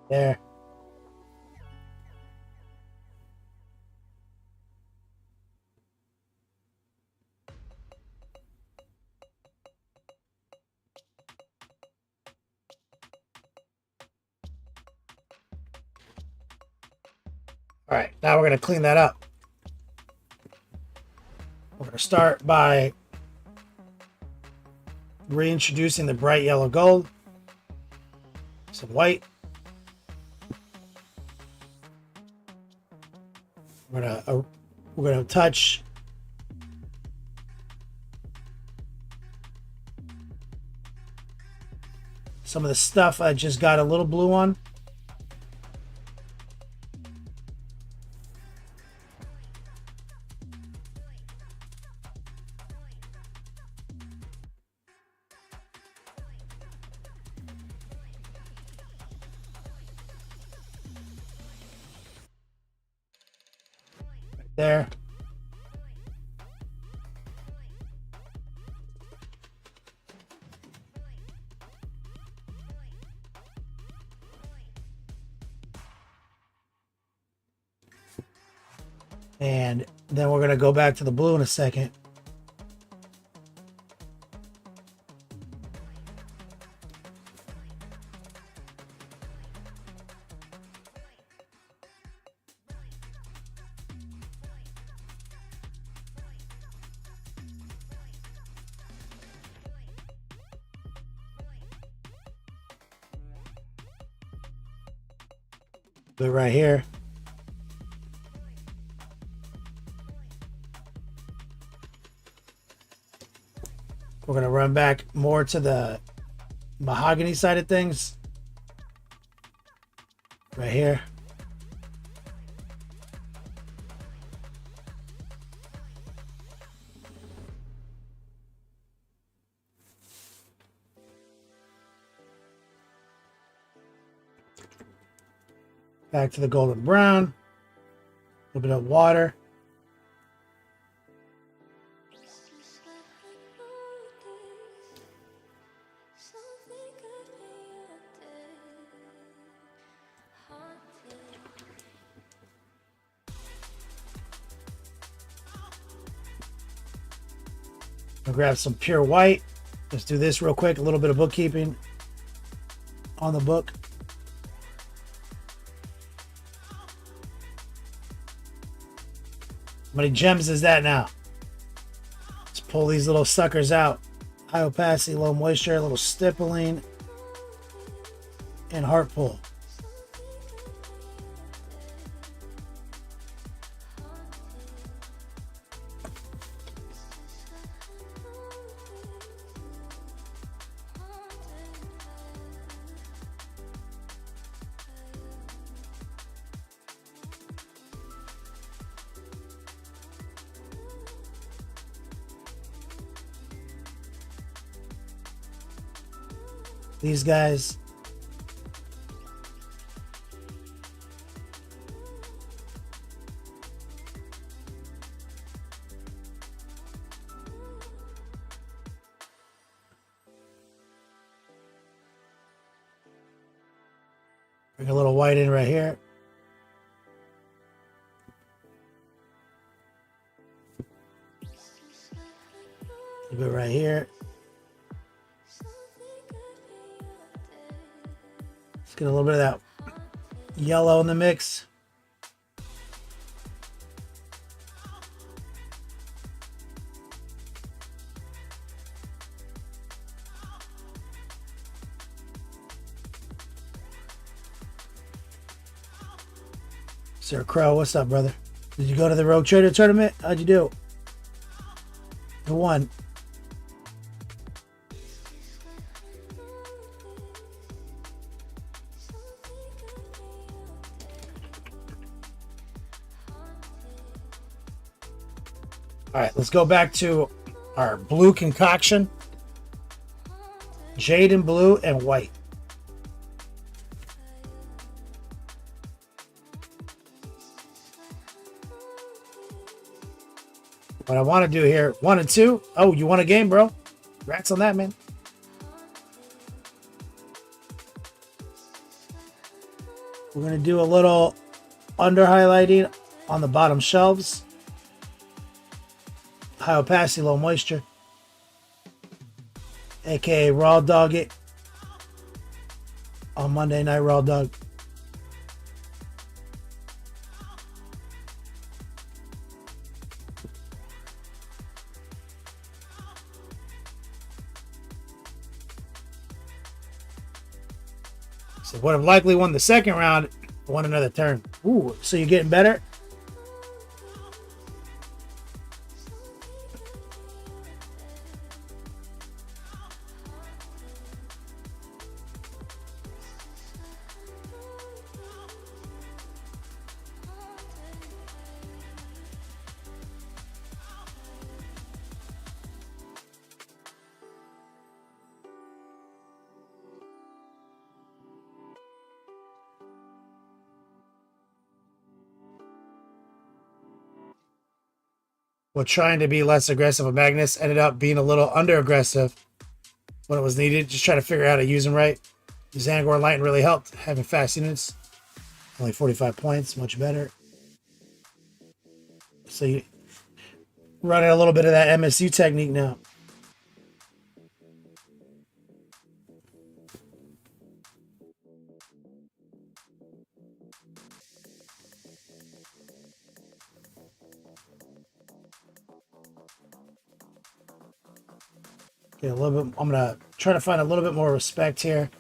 C: There. All right, now we're going to clean that up. We're going to start by reintroducing the bright yellow gold. Some white. We're gonna touch some of the stuff I just got a little blue on. There. And then we're going to go back to the blue in a second. But right here. We're going to run back more to the mahogany side of things. Right here. Back to the golden brown. A little bit of water. I'll grab some pure white. Let's do this real quick. A little bit of bookkeeping on the book. How many gems is that now? Let's pull these little suckers out. High opacity, low moisture, a little stippling, and heart pull. these guys. Bring a little white in right here. A bit right here. Let's get a little bit of that yellow in the mix. Sir Crow, what's up, brother? Did you go to the Rogue Trader tournament? How'd you do? Who won? All right, let's go back to our blue concoction. Jade in blue and white. What I want to do here, 1 and 2. Oh, you won a game, bro. Congrats on that, man. We're going to do a little under highlighting on the bottom shelves. High opacity, low moisture. AKA raw dog it on Monday night raw dog. So would have likely won the second round, won another turn. Ooh, so you're getting better? Well, trying to be less aggressive with Magnus ended up being a little under aggressive when it was needed. Just trying to figure out how to use them right. Xangor Light really helped having fast units. Only 45 points, much better. So you running a little bit of that MSU technique now. Get a little bit. I'm gonna try to find a little bit more respect here.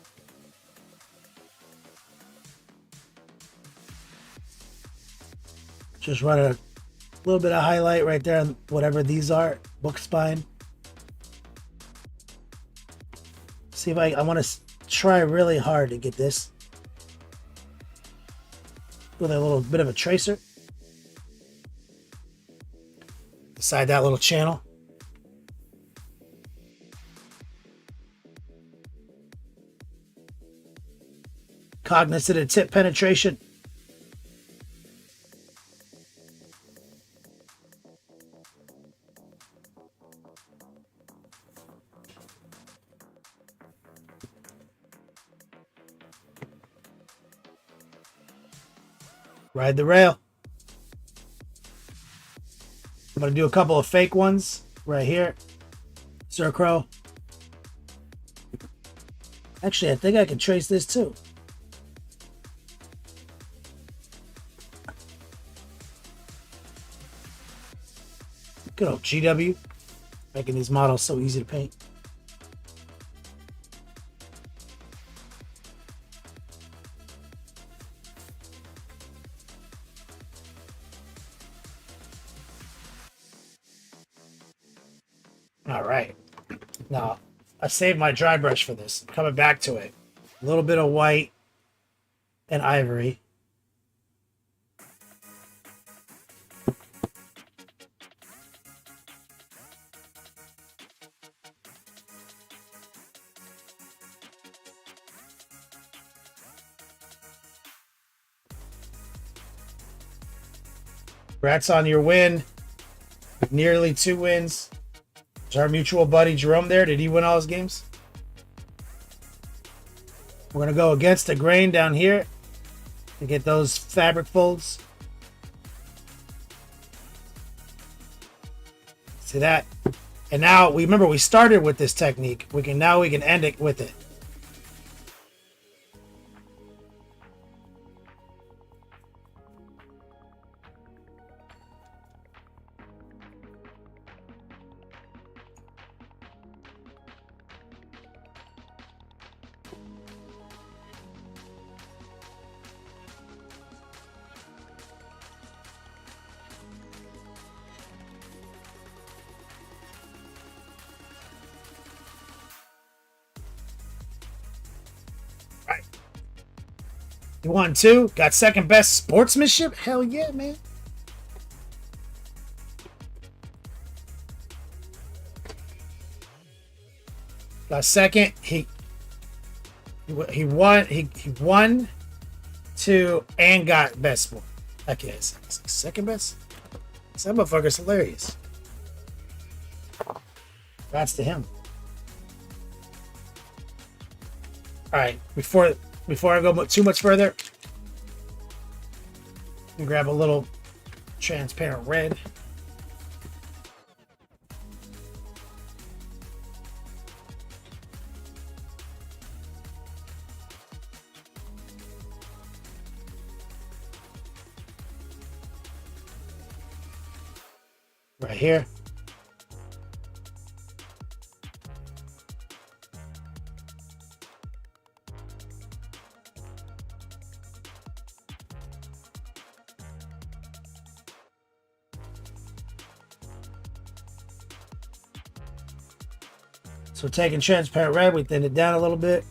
C: Just run a little bit of highlight right there on whatever these are. Book spine. See if I want to try really hard to get this with a little bit of a tracer beside that little channel. Cognizant of tip penetration. Ride the rail. I'm going to do a couple of fake ones right here. Sir Crow. Actually, I think I can trace this too. Good old GW. Making these models so easy to paint. All right. Now, I saved my dry brush for this. I'm coming back to it. A little bit of white and ivory. Congrats on your win. Nearly 2 wins. Is our mutual buddy Jerome there? Did he win all his games? We're going to go against the grain down here to get those fabric folds. See that? And now we remember we started with this technique. We can end it with it. You won 2. Got second best sportsmanship? Hell yeah, man. Got second. He won 2 and got best sport. Okay, second best. That motherfucker's hilarious. That's to him. All right, before I go too much further, you grab a little transparent red. Right here. So taking transparent red, we thin it down a little bit.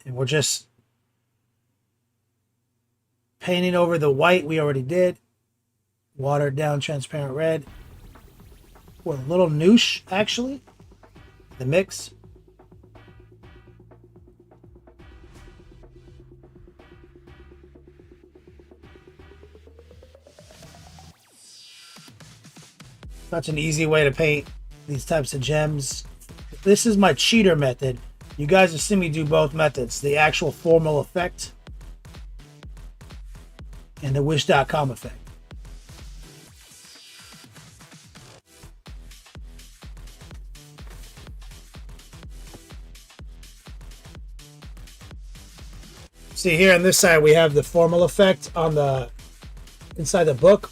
C: And we're just painting over the white we already did. Watered down transparent red. With a little noosh, actually. The mix. Such an easy way to paint these types of gems. This is my cheater method. You guys have seen me do both methods. The actual formal effect and the wish.com effect. See here on this side, we have the formal effect on the inside the book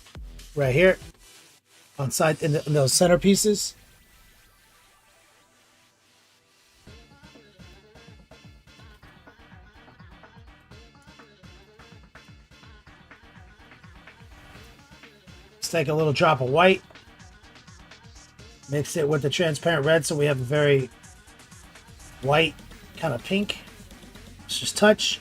C: right here. On side in those centerpieces. Let's take a little drop of white, mix it with the transparent red so we have a very white kind of pink. Let's just touch.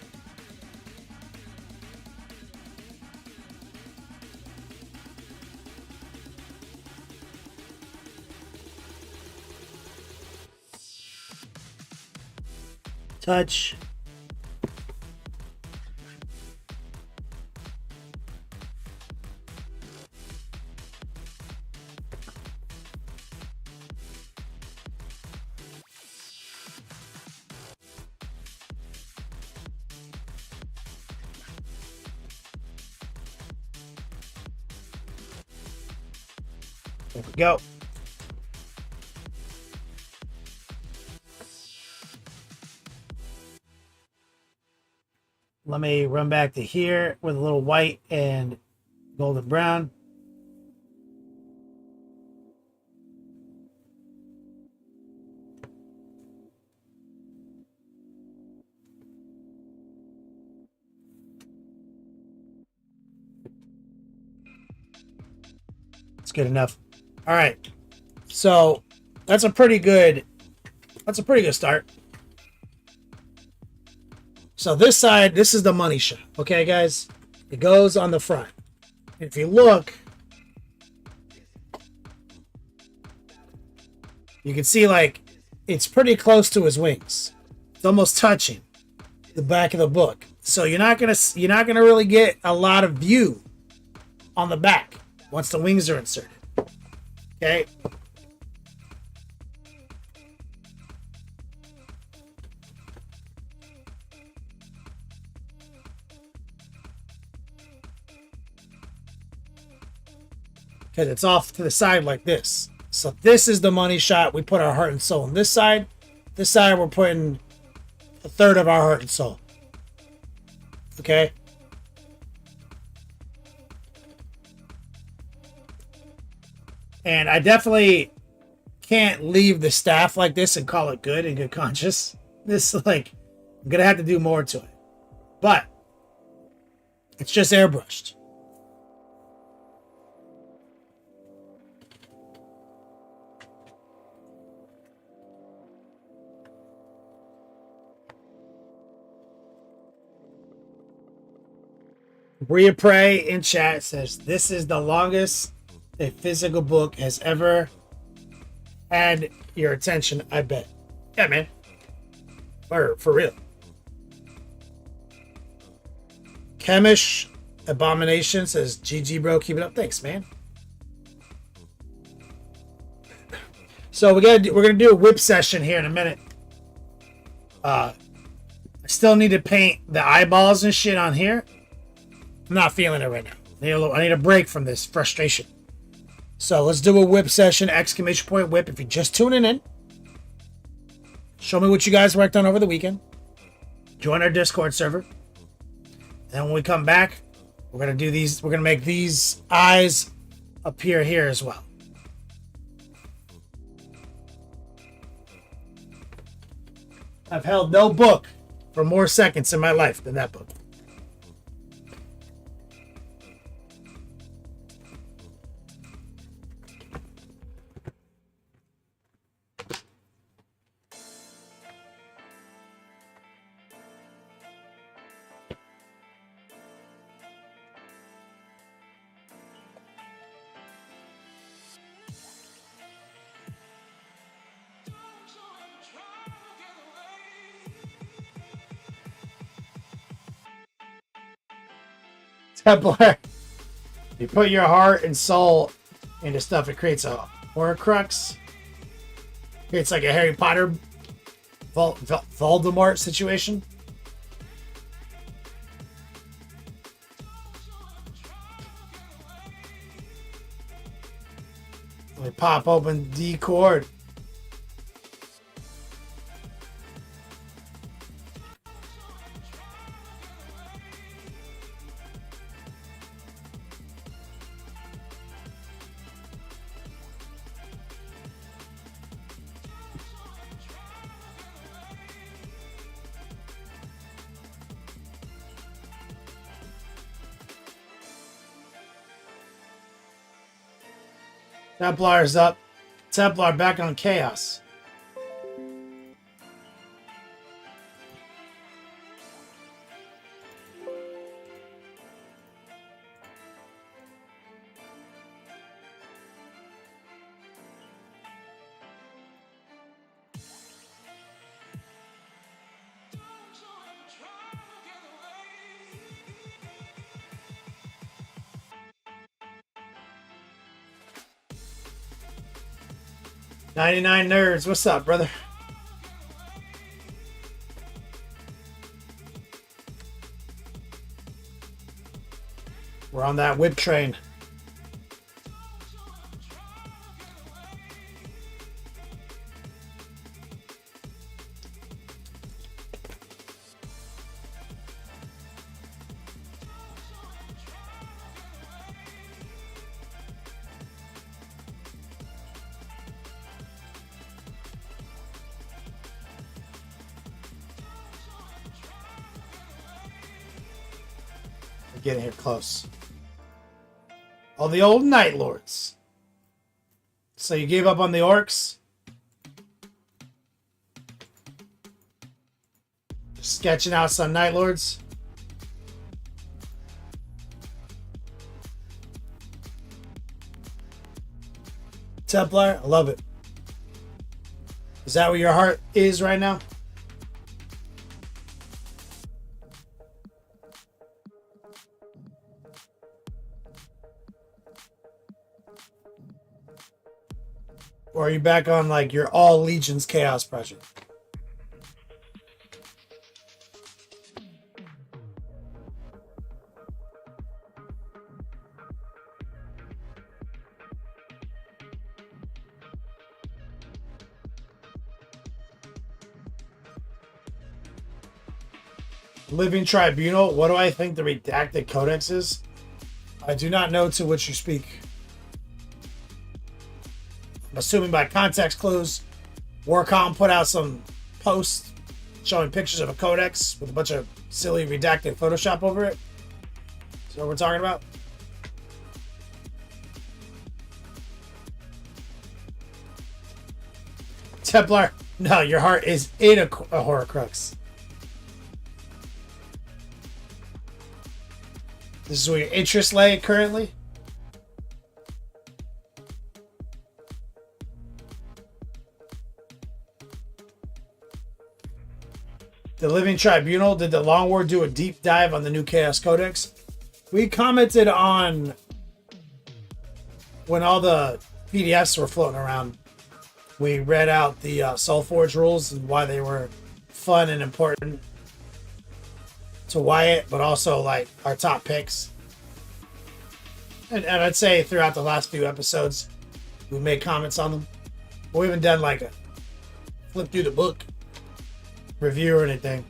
C: Touch. There we go. Let me run back to here with a little white and golden brown. It's good enough. All right. So that's a pretty good start. So this side, this is the money shot. Okay, guys? It goes on the front. If you look, You can see like it's pretty close to his wings. It's almost touching the back of the book. So you're not gonna really get a lot of view on the back once the wings are inserted. Okay. Because it's off to the side like this. So this is the money shot. We put our heart and soul on this side. This side we're putting a third of our heart and soul. Okay? And I definitely can't leave the staff like this and call it good and good conscious. This, like, I'm going to have to do more to it. But it's just airbrushed. Bria Prey in chat says, this is the longest a physical book has ever had your attention, I bet. Yeah, man. For real. Chemish Abomination says, GG, bro. Keep it up. Thanks, man. So we're gonna do a whip session here in a minute. I still need to paint the eyeballs and shit on here. I'm not feeling it right now. I need a break from this frustration. So let's do a whip session, exclamation point whip. If you're just tuning in, show me what you guys worked on over the weekend. Join our Discord server. And when we come back, we're gonna do these. We're gonna make these eyes appear here as well. I've held no book for more seconds in my life than that book. Templar. You put your heart and soul into stuff, it creates a Horcrux. Creates like a Harry Potter Voldemort situation. Let me pop open D chord. Templar's up. Templar back on chaos. $99 nerds, what's up, brother? We're on that whip train. Getting here close. Oh, the old Night Lords. So you gave up on the orcs? Just sketching out some Night Lords? Templar, I love it. Is that where your heart is right now? Or are you back on like your all Legions Chaos project? Living Tribunal, what do I think the redacted codex is? I do not know to which you speak. I'm assuming by context clues, Warcom put out some posts showing pictures of a codex with a bunch of silly redacted Photoshop over it. Is that what we're talking about? Templar, no, your heart is in a Horcrux. This is where your interest lay currently? The Living Tribunal, did the Long War do a deep dive on the new Chaos Codex? We commented on when all the PDFs were floating around. We read out the Soulforge rules and why they were fun and important to Wyatt, but also like our top picks. And I'd say throughout the last few episodes, we made comments on them. But we haven't done like a flip through the book review or anything.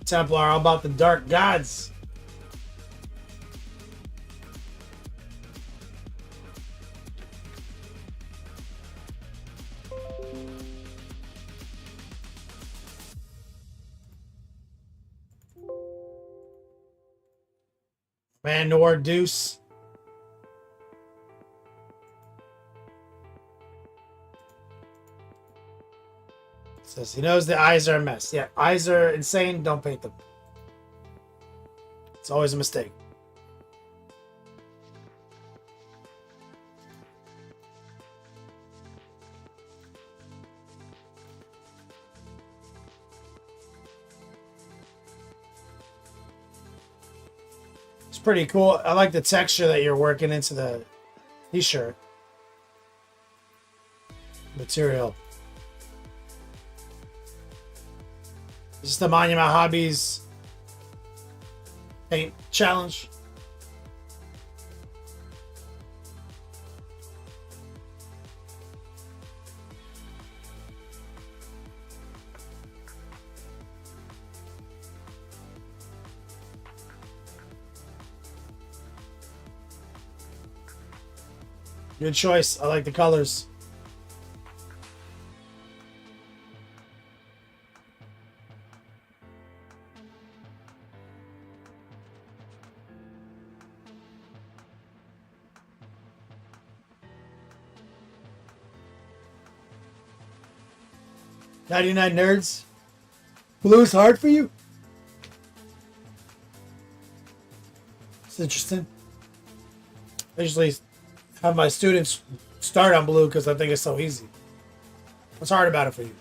C: Templar, all about the dark gods. Manor Deuce. Says he knows the eyes are a mess. Yeah, eyes are insane. Don't paint them. It's always a mistake. It's pretty cool. I like the texture that you're working into the t-shirt material. This is the Monument Hobbies paint challenge. Good choice. I like the colors. $99 nerds. Blue's hard for you? It's interesting. I usually have my students start on blue because I think it's so easy. What's hard about it for you?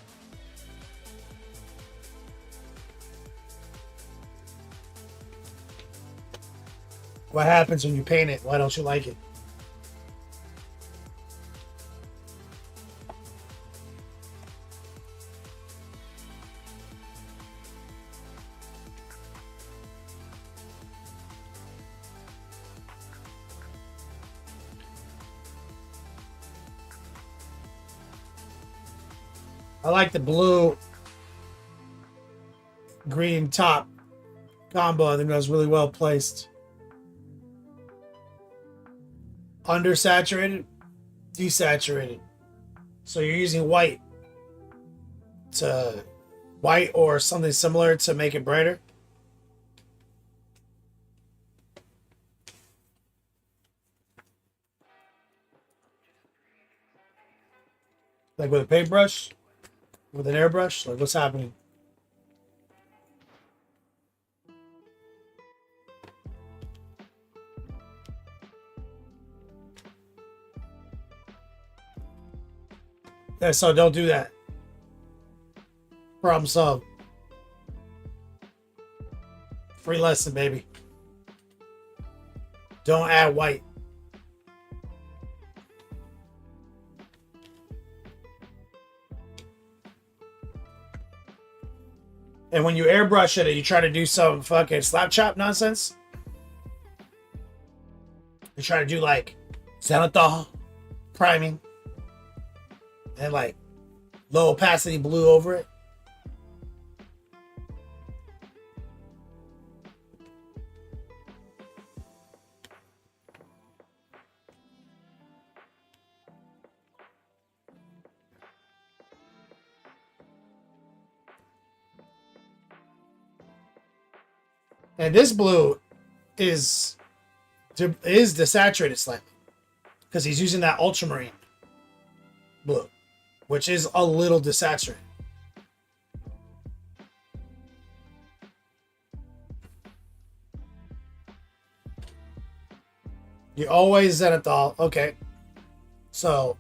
C: What happens when you paint it? Why don't you like it? I like the blue green top combo. I think that was really well placed. Undersaturated, desaturated. So you're using white or something similar to make it brighter. Like with a paintbrush? With an airbrush? Like what's happening? So don't do that. Problem solved. Free lesson, baby. Don't add white. And when you airbrush it and you try to do some fucking slap chop nonsense, you try to do like zenithal priming and like low opacity blue over it. And this blue is desaturated slightly because he's using that ultramarine blue, which is a little desaturated. You always zenithal. Okay, so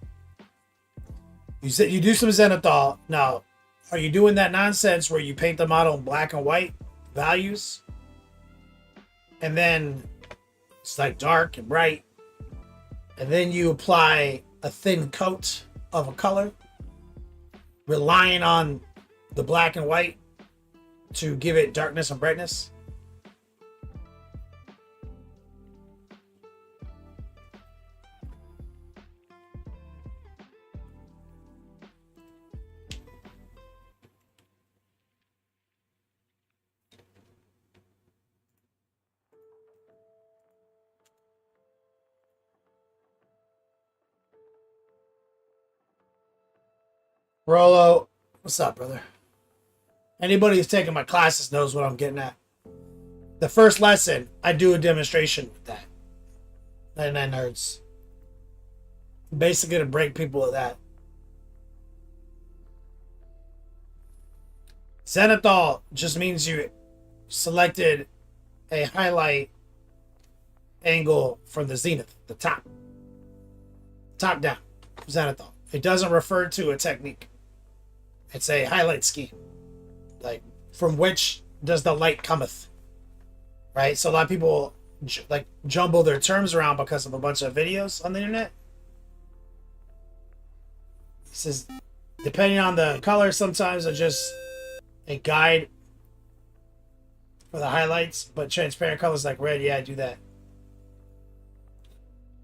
C: you do some zenithal. Now, are you doing that nonsense where you paint the model in black and white values? And then it's like dark and bright. And then you apply a thin coat of a color, relying on the black and white to give it darkness and brightness. Rolo, what's up, brother? Anybody who's taking my classes knows what I'm getting at. The first lesson, I do a demonstration with that. 99 nerds. Basically to break people of that. Zenithal just means you selected a highlight angle from the zenith, the top. Top down. Zenithal. It doesn't refer to a technique. It's a highlight scheme. Like, from which does the light cometh? Right? So a lot of people like jumble their terms around because of a bunch of videos on the internet. It says, depending on the color, sometimes it's just a guide for the highlights, but transparent colors like red, yeah, I do that.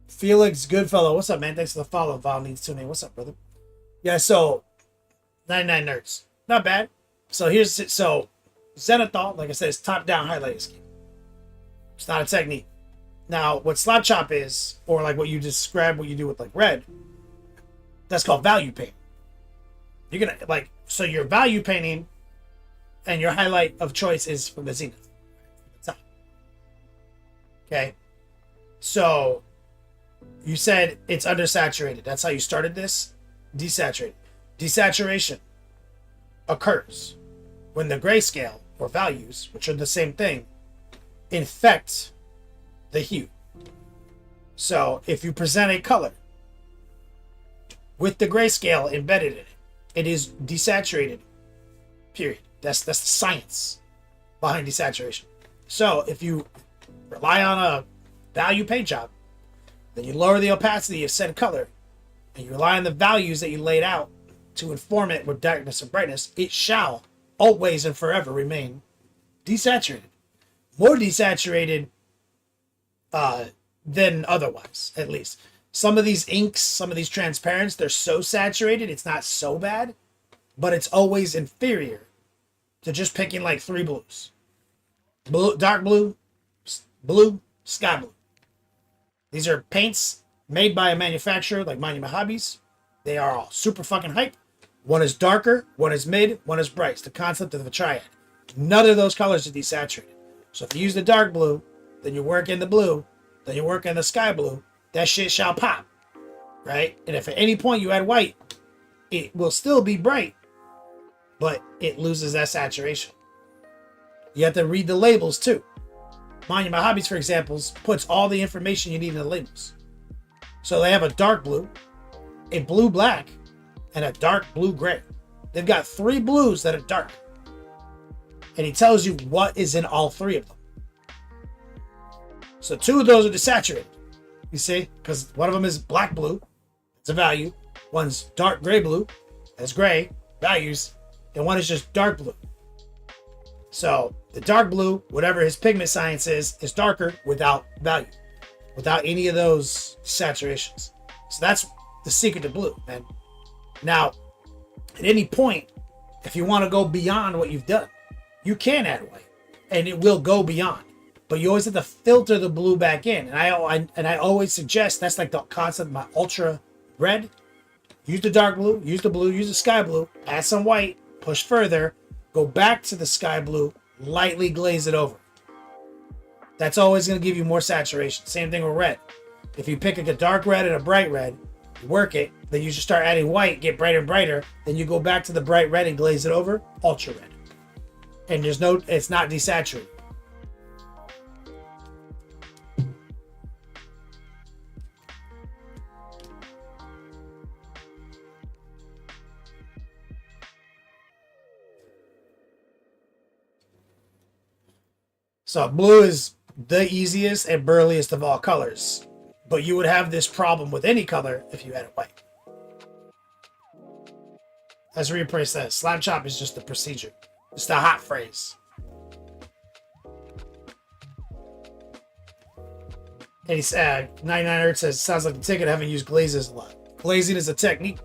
C: Felix Goodfellow, what's up, man? Thanks for the follow. Val needs tuning. What's up, brother? Yeah, so 99 nerds, not bad. So zenithal, like I said, is top-down highlighting scheme. It's not a technique. Now, what slap chop is, or like what you described, what you do with like red, that's called value paint. You're gonna so your value painting and your highlight of choice is from the zenith, the top. Okay, so you said it's undersaturated. That's how you started this. Desaturated. Desaturation occurs when the grayscale or values, which are the same thing, infect the hue. So if you present a color with the grayscale embedded in it, it is desaturated. Period. That's the science behind desaturation. So if you rely on a value paint job, then you lower the opacity of said color, and you rely on the values that you laid out to inform it with darkness and brightness, it shall always and forever remain desaturated. More desaturated than otherwise, at least. Some of these inks, some of these transparents, they're so saturated, it's not so bad, but it's always inferior to just picking like 3 blues. Blue, dark blue, blue, sky blue. These are paints made by a manufacturer like Monument Hobbies. They are all super fucking hype. One is darker, one is mid, one is bright. It's the concept of a triad. None of those colors are desaturated. So if you use the dark blue, then you work in the blue, then you work in the sky blue, that shit shall pop, right? And if at any point you add white, it will still be bright, but it loses that saturation. You have to read the labels too. Monument Hobbies, for example, puts all the information you need in the labels. So they have a dark blue, a blue black, and a dark blue-gray. They've got 3 blues that are dark. And he tells you what is in all 3 of them. So 2 of those are desaturated. You see? Because one of them is black blue. It's a value. One's dark gray blue. That's gray. Values. And one is just dark blue. So the dark blue, whatever his pigment science is darker without value. Without any of those saturations. So that's the secret to blue, man. Now, at any point, if you want to go beyond what you've done, you can add white, and it will go beyond. But you always have to filter the blue back in. And I always suggest, that's like the concept of my ultra red. Use the dark blue, use the blue, use the sky blue, add some white, push further, go back to the sky blue, lightly glaze it over. That's always going to give you more saturation. Same thing with red. If you pick a dark red and a bright red, work it, then you should start adding white, get brighter and brighter, then you go back to the bright red and glaze it over, ultra red. And it's not desaturated. So blue is the easiest and burliest of all colors. But you would have this problem with any color if you added white. As Replay says, slap chop is just the procedure. It's the hot phrase. And he said, 99 Hertz says, sounds like the ticket, I haven't used glazes a lot. Glazing is a technique.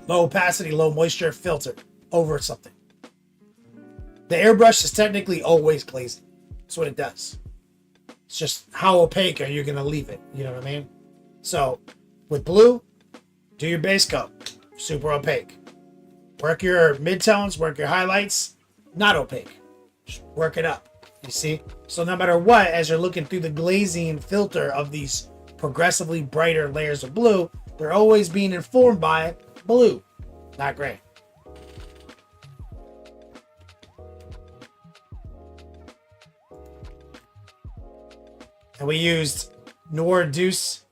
C: Low opacity, low moisture filter over something. The airbrush is technically always glazing. That's what it does. It's just how opaque are you going to leave it? You know what I mean? So with blue, do your base coat. Super opaque. Work your midtones, work your highlights. Not opaque. Just work it up. You see? So no matter what, as you're looking through the glazing filter of these progressively brighter layers of blue, they're always being informed by blue, not gray. And we used Noir Deuce.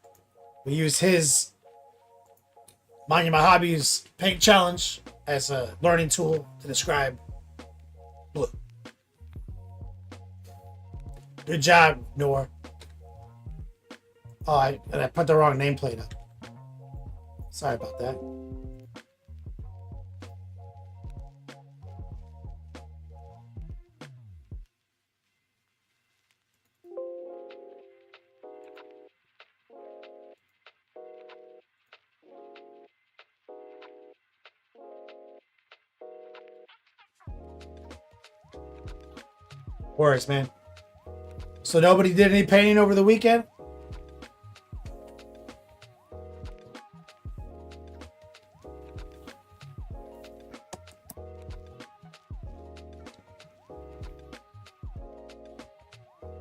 C: We used his Mind My Hobbies paint challenge as a learning tool to describe blue. Good job, Noir. Oh, I put the wrong nameplate up. Sorry about that. Words, man. So nobody did any painting over the weekend?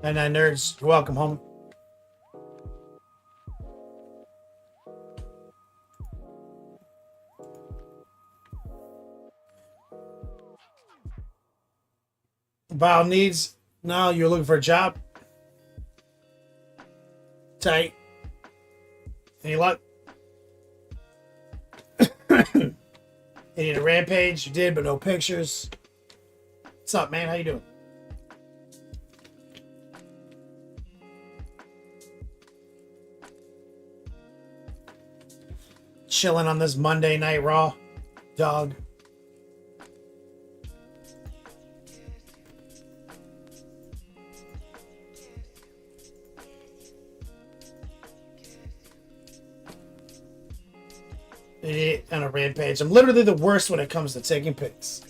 C: And nerds, you're welcome home. Val needs. No, you're looking for a job. Tight. Any luck? You need a rampage? You did, but no pictures. What's up, man? How you doing? Chilling on this Monday Night Raw, dog. Idiot on a rampage. I'm literally the worst when it comes to taking pics.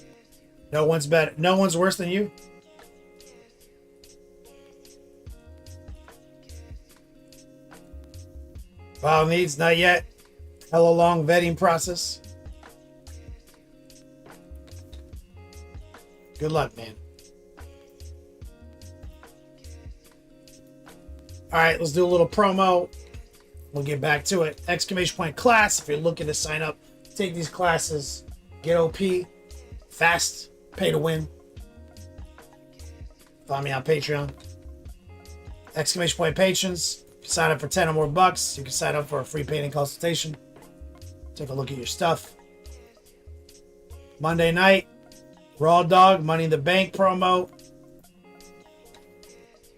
C: No one's better. No one's worse than you. File needs not yet. Hella long vetting process. Good luck, man. All right, let's do a little promo. We'll get back to it. Exclamation point class. If you're looking to sign up, take these classes, get OP, fast, pay to win. Find me on Patreon. Exclamation point patrons. If you sign up for 10 or more bucks, you can sign up for a free painting consultation. Take a look at your stuff. Monday night, Raw Dog, Money in the Bank promo.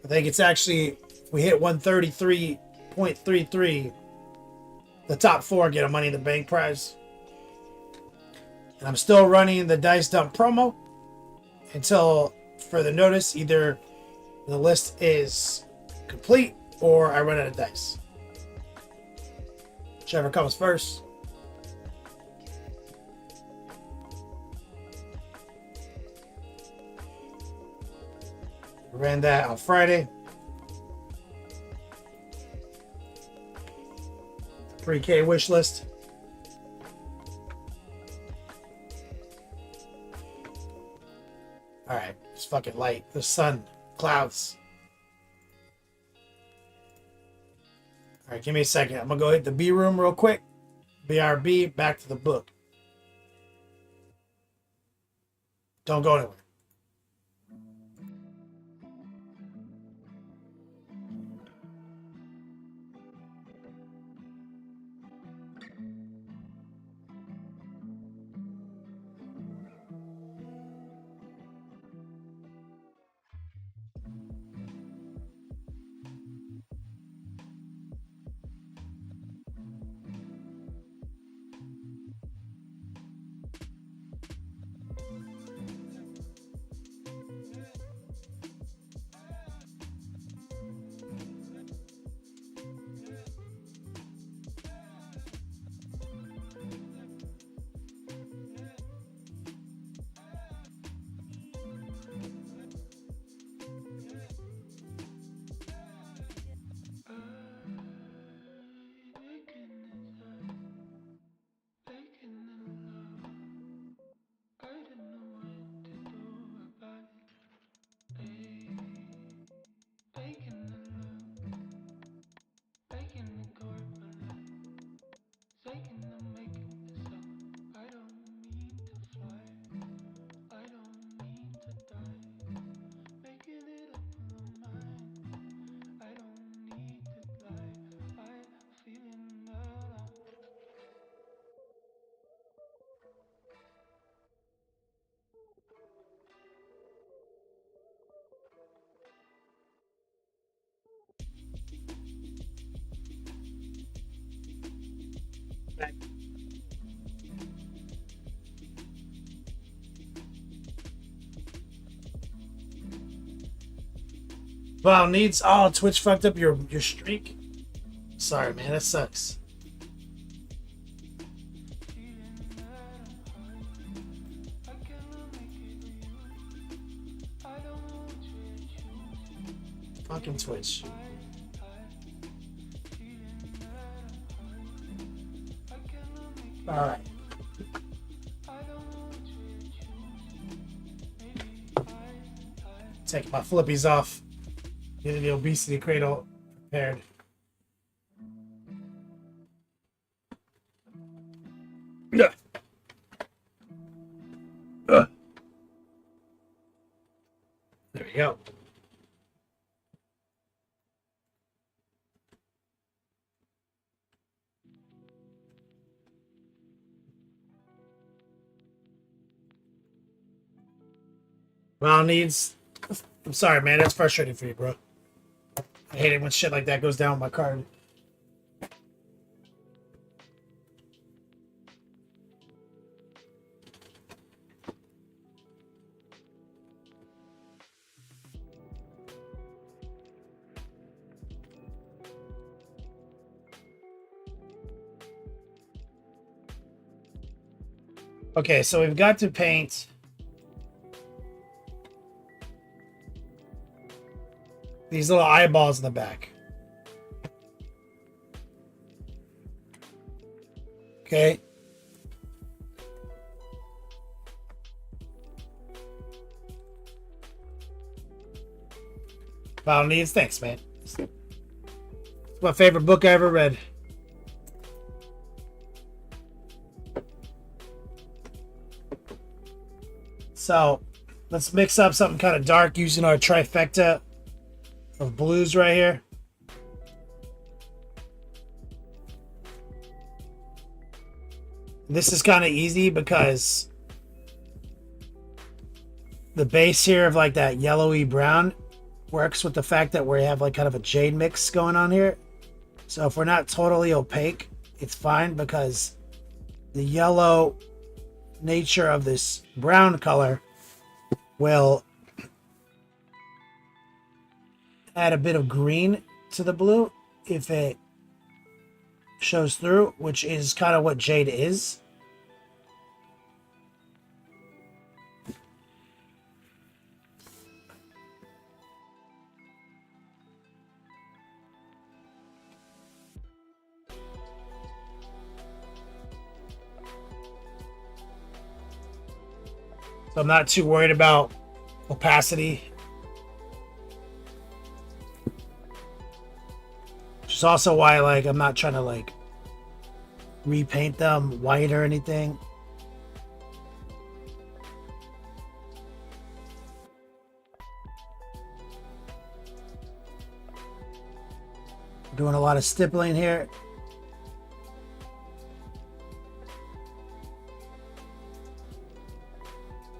C: I think it's actually, if we hit 133.33, the top 4 get a Money in the Bank prize. And I'm still running the Dice Dump promo until further notice. Either the list is complete or I run out of dice. Whichever comes first. Ran that on Friday. Pre-K wish list. Alright, it's fucking light. The sun, clouds. Alright, give me a second. I'm gonna go hit the B room real quick. BRB, back to the book. Don't go anywhere. Back. Wow, needs. Oh, Twitch fucked up your streak. Sorry, man, that sucks. Fucking Twitch. All right. Take my flippies off. Get the obesity cradle prepared. There we go. Well, needs. I'm sorry, man. That's frustrating for you, bro. I hate it when shit like that goes down my card. Okay, so we've got to paint these little eyeballs in the back. Okay. Wow, needs. Thanks, man. It's my favorite book I ever read. So let's mix up something kind of dark using our trifecta of blues right here. This is kind of easy because the base here of like that yellowy brown works with the fact that we have like kind of a jade mix going on here. So if we're not totally opaque, it's fine because the yellow nature of this brown color will add a bit of green to the blue if it shows through, which is kind of what jade is. So I'm not too worried about opacity. Which is also why like I'm not trying to like repaint them white or anything. Doing a lot of stippling here.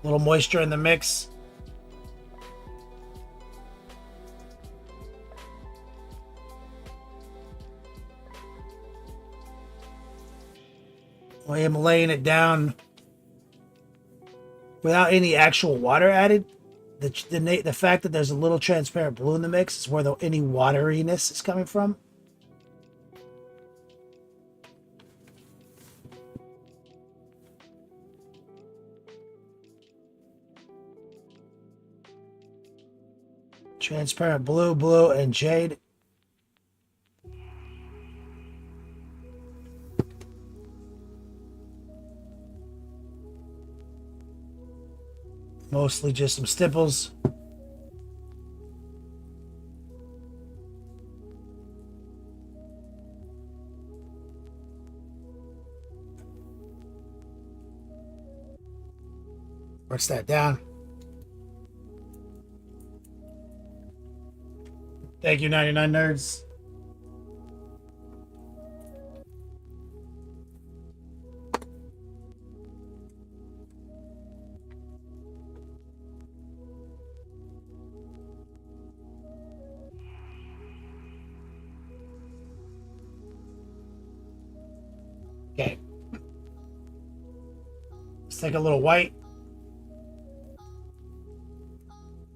C: A little moisture in the mix. I am laying it down without any actual water added. The fact that there's a little transparent blue in the mix is where any wateriness is coming from. Transparent blue, blue, and jade. Mostly just some stipples. Press that down. Thank you, 99 Nerds. Okay. Let's take a little white.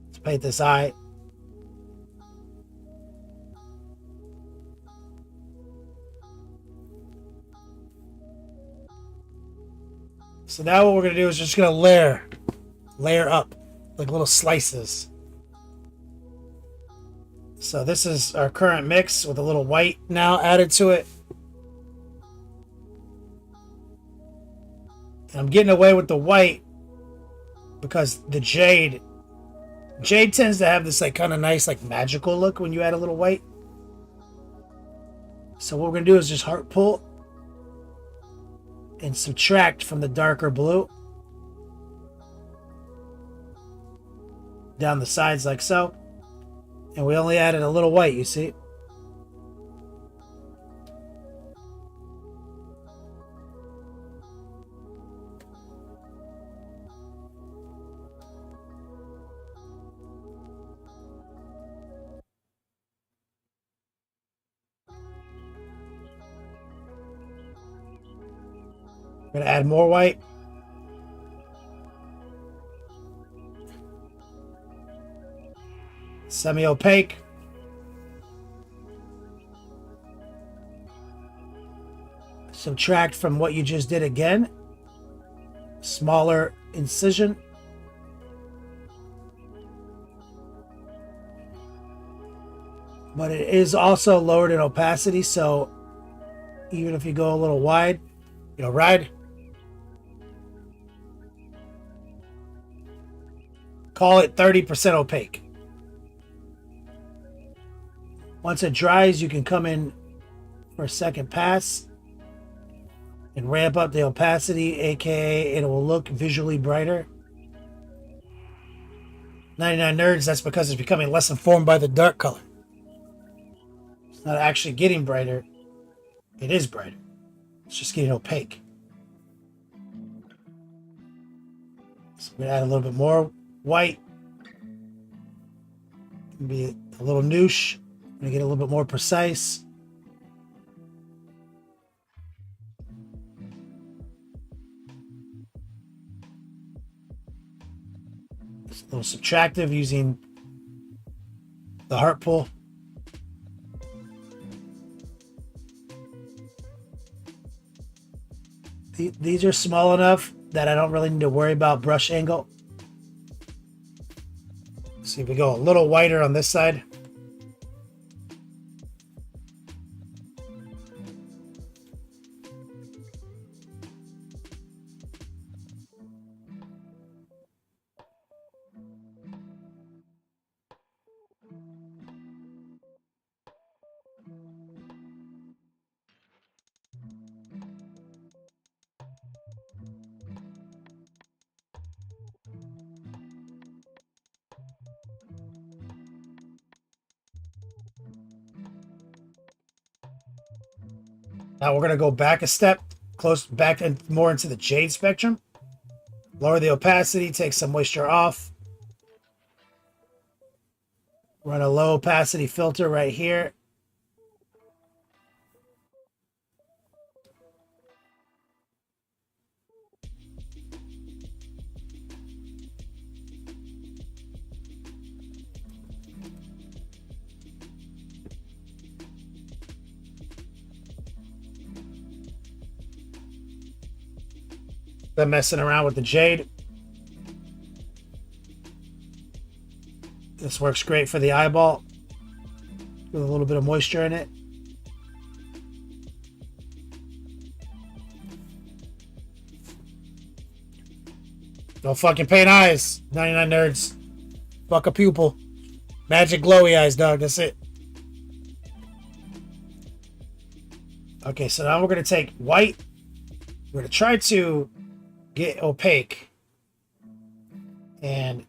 C: Let's paint this eye. So now what we're going to do is just going to layer up like little slices. So this is our current mix with a little white now added to it. And I'm getting away with the white because the jade tends to have this like kind of nice like magical look when you add a little white. So what we're going to do is just heart pull and subtract from the darker blue down the sides like so. And we only added a little white, you see. I'm going to add more white. Semi-opaque. Subtract from what you just did again. Smaller incision. But it is also lowered in opacity, so even if you go a little wide, ride. Call it 30% opaque. Once it dries, you can come in for a second pass and ramp up the opacity, aka it will look visually brighter. 99 Nerds, that's because it's becoming less informed by the dark color. It's not actually getting brighter. It is brighter. It's just getting opaque. So we're gonna add a little bit more white. Be a little noosh. I'm gonna get a little bit more precise. It's a little subtractive using the heart pull. These are small enough that I don't really need to worry about brush angle. See if we go a little whiter on this side. Now we're going to go back a step, close back and more into the jade spectrum. Lower the opacity, take some moisture off. Run a low opacity filter right here. Then messing around with the jade. This works great for the eyeball with a little bit of moisture in it. Don't fucking paint eyes, 99 nerds. Fuck a pupil. Magic glowy eyes, dog. That's it. Okay, so now we're going to take white. We're going to try to get opaque and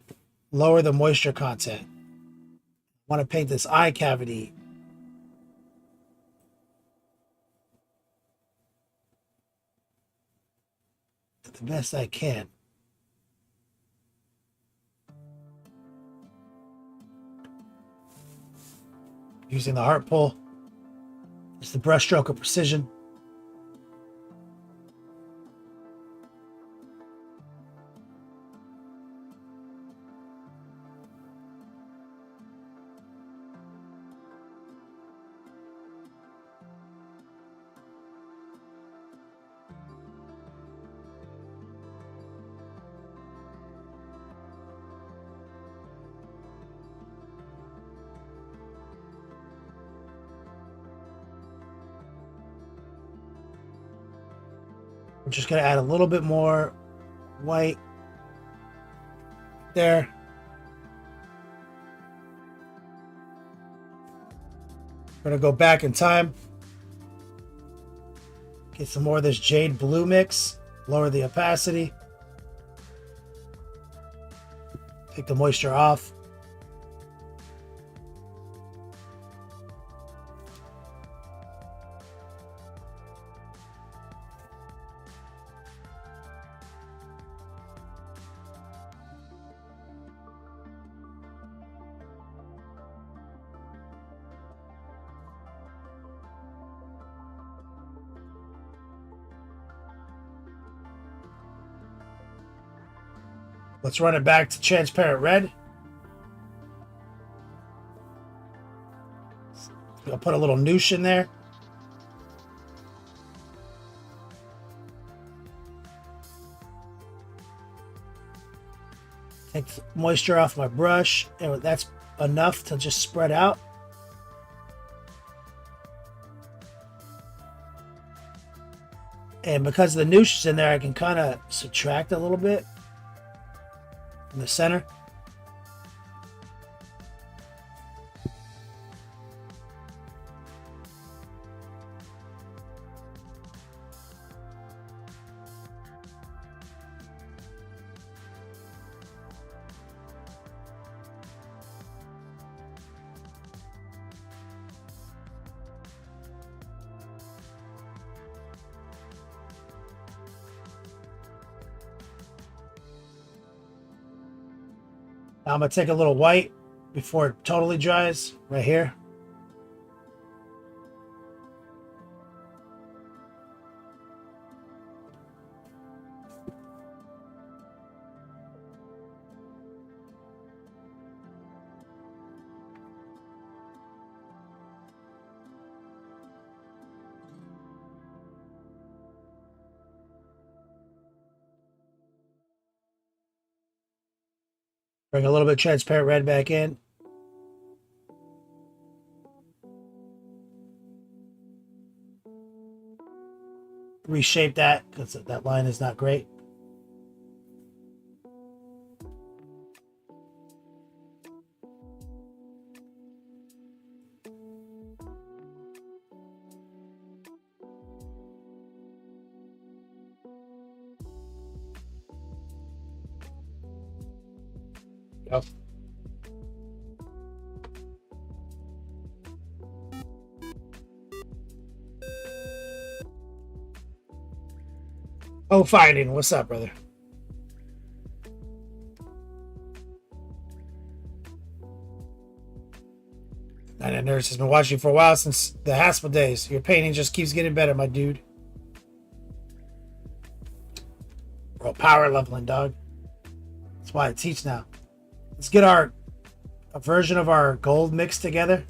C: lower the moisture content. I want to paint this eye cavity. The best I can. Using the heart pull. It's the brush stroke of precision. We're just going to add a little bit more white there. We're going to go back in time. Get some more of this jade blue mix. Lower the opacity. Take the moisture off. Let's run it back to transparent red. I'll put a little noosh in there. Take the moisture off my brush, and that's enough to just spread out. And because the noosh is in there, I can kind of subtract a little bit in the center. I'm gonna take a little white before it totally dries right here. Bring a little bit of transparent red back in. Reshape that because that line is not great. Go. Oh, fighting. What's up, brother? Night Nurse has been watching for a while since the Haspel days. Your painting just keeps getting better, my dude. Bro, power leveling, dog. That's why I teach now. Let's get a version of our gold mix together.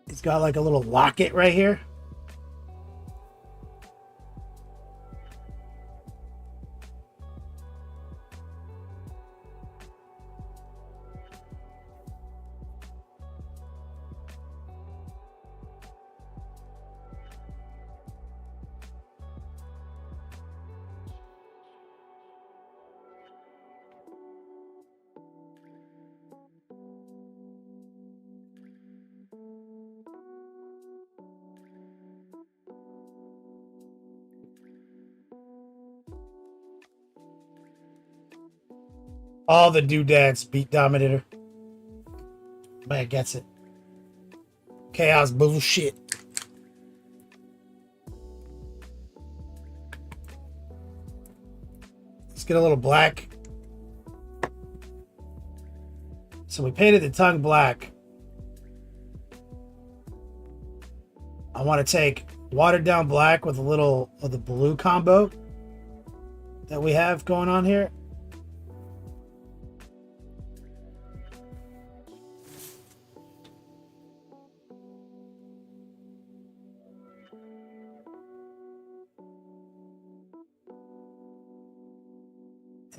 C: It's got like a little locket right here. All the doodads beat Dominator. Man gets it. Chaos bullshit. Let's get a little black. So we painted the tongue black. I want to take watered down black with a little of the blue combo that we have going on here.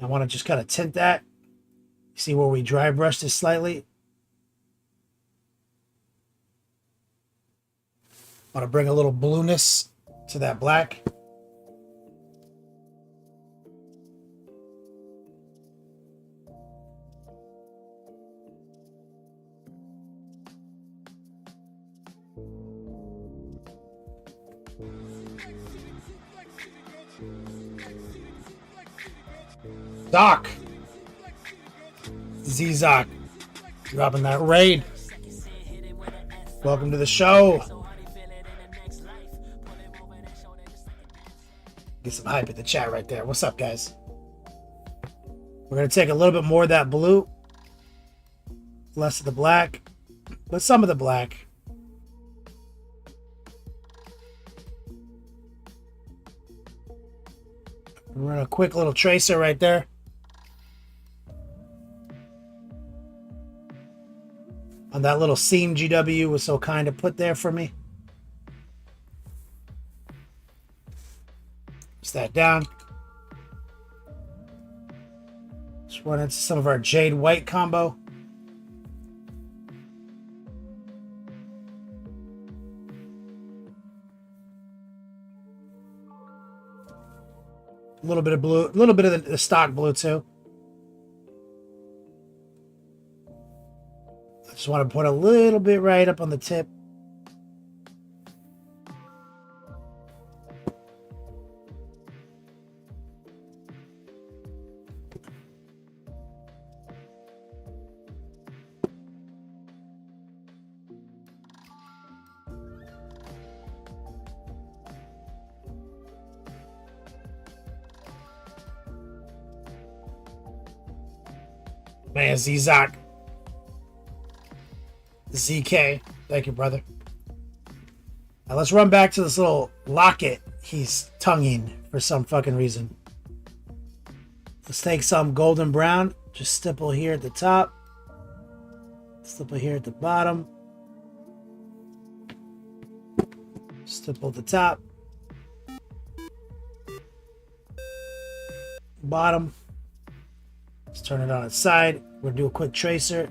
C: I want to just kind of tint that. See where we dry brushed this slightly. I want to bring a little blueness to that black. Doc. Z-Zoc. Dropping that raid. Welcome to the show. Get some hype in the chat right there. What's up, guys? We're going to take a little bit more of that blue. Less of the black. But some of the black. We're in a quick little tracer right there. On that little seam GW was so kind to put there for me. Press that down. Just run into some of our jade white combo. A little bit of blue, a little bit of the stock blue too. I just want to put a little bit right up on the tip. Man, Zizak. ZK. Thank you, brother. Now let's run back to this little locket he's tonguing for some fucking reason. Let's take some golden brown. Just stipple here at the top. Stipple here at the bottom. Stipple at the top. Bottom. Let's turn it on its side. We're gonna do a quick tracer.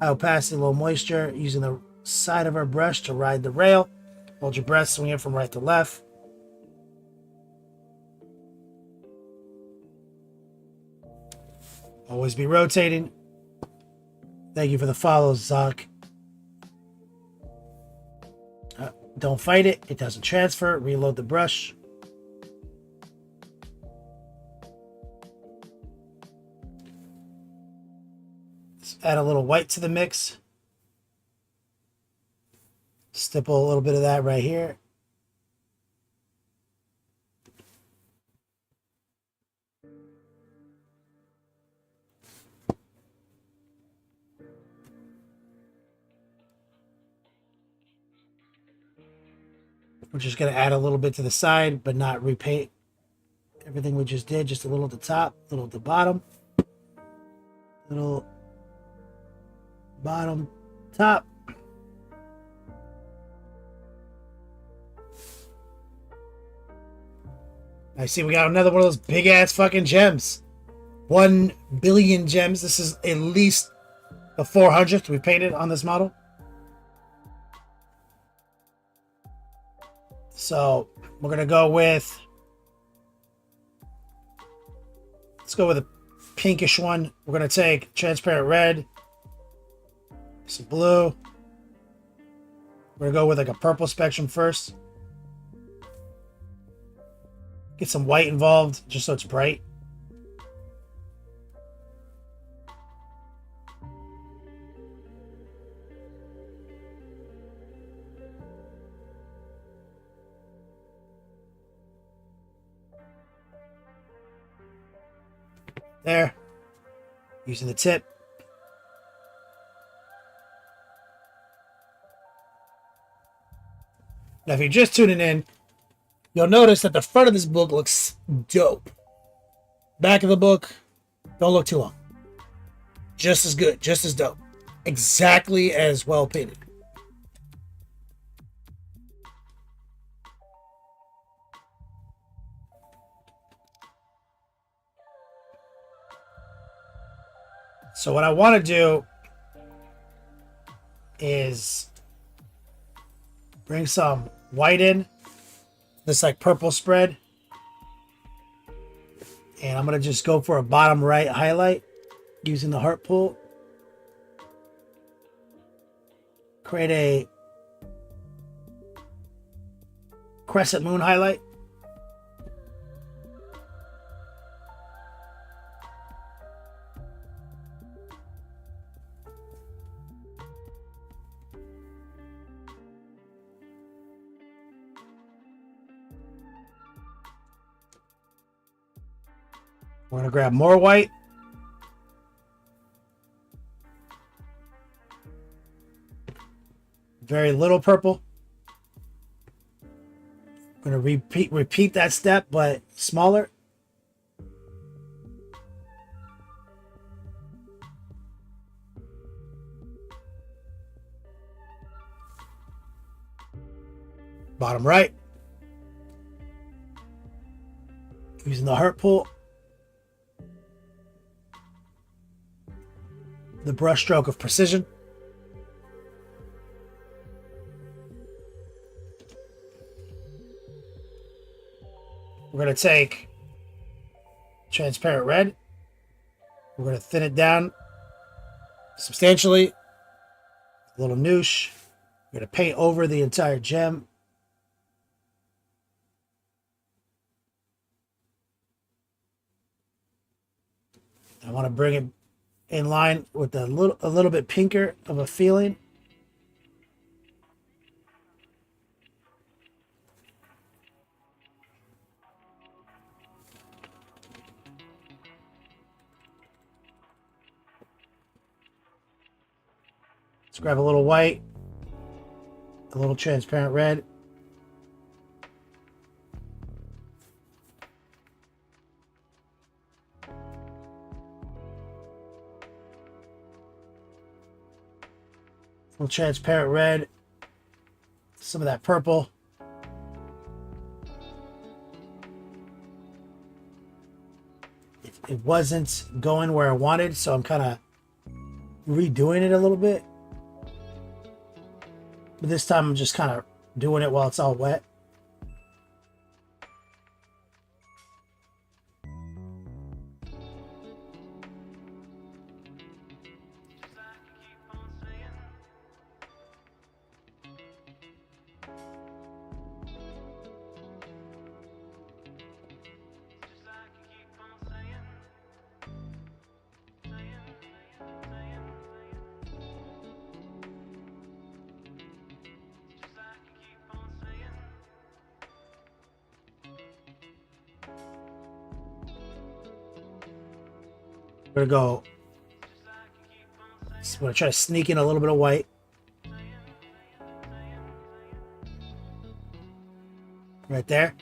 C: High opacity, low moisture, using the side of our brush to ride the rail. Hold your breath, swing it from right to left. Always be rotating. Thank you for the follow, Zach. Don't fight it. It doesn't transfer. Reload the brush. Let's add a little white to the mix. Stipple a little bit of that right here. We're just going to add a little bit to the side, but not repaint everything we just did. Just a little at the top, a little at the bottom. Little bottom, top. I see we got another one of those big ass fucking gems. 1 billion gems. This is at least the 400th we painted on this model. So we're going to go with, let's go with a pinkish one. We're going to take transparent red, some blue. We're going to go with like a purple spectrum first. Get some white involved just so it's bright. There. Using the tip. Now, if you're just tuning in, you'll notice that the front of this book looks dope. Back of the book, don't look too long. Just as good, just as dope. Exactly as well painted. So what I want to do is bring some white in, this like purple spread, and I'm going to just go for a bottom right highlight using the heart pull. Create a crescent moon highlight. We're going to grab more white. Very little purple. I'm going to repeat that step, but smaller. Bottom right. Using the heart pull. The brush stroke of precision. We're going to take transparent red. We're going to thin it down substantially. A little noosh. We're going to paint over the entire gem. I want to bring it in line with a little bit pinker of a feeling. Let's grab a little white, a little transparent red. A little transparent red, some of that purple. It wasn't going where I wanted, so I'm kind of redoing it a little bit. But this time I'm just kind of doing it while it's all wet. We're gonna go. So I'm gonna try to sneak in a little bit of white. Right there.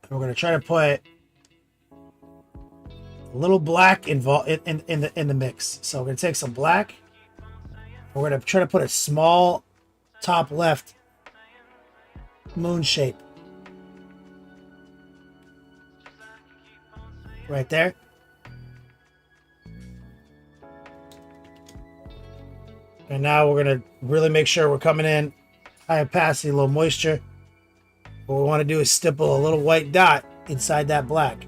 C: And we're gonna try to put a little black in the mix. So we're gonna take some black. We're gonna try to put a small top left moon shape. Right there. And now we're going to really make sure we're coming in high opacity, low moisture. What we want to do is stipple a little white dot inside that black.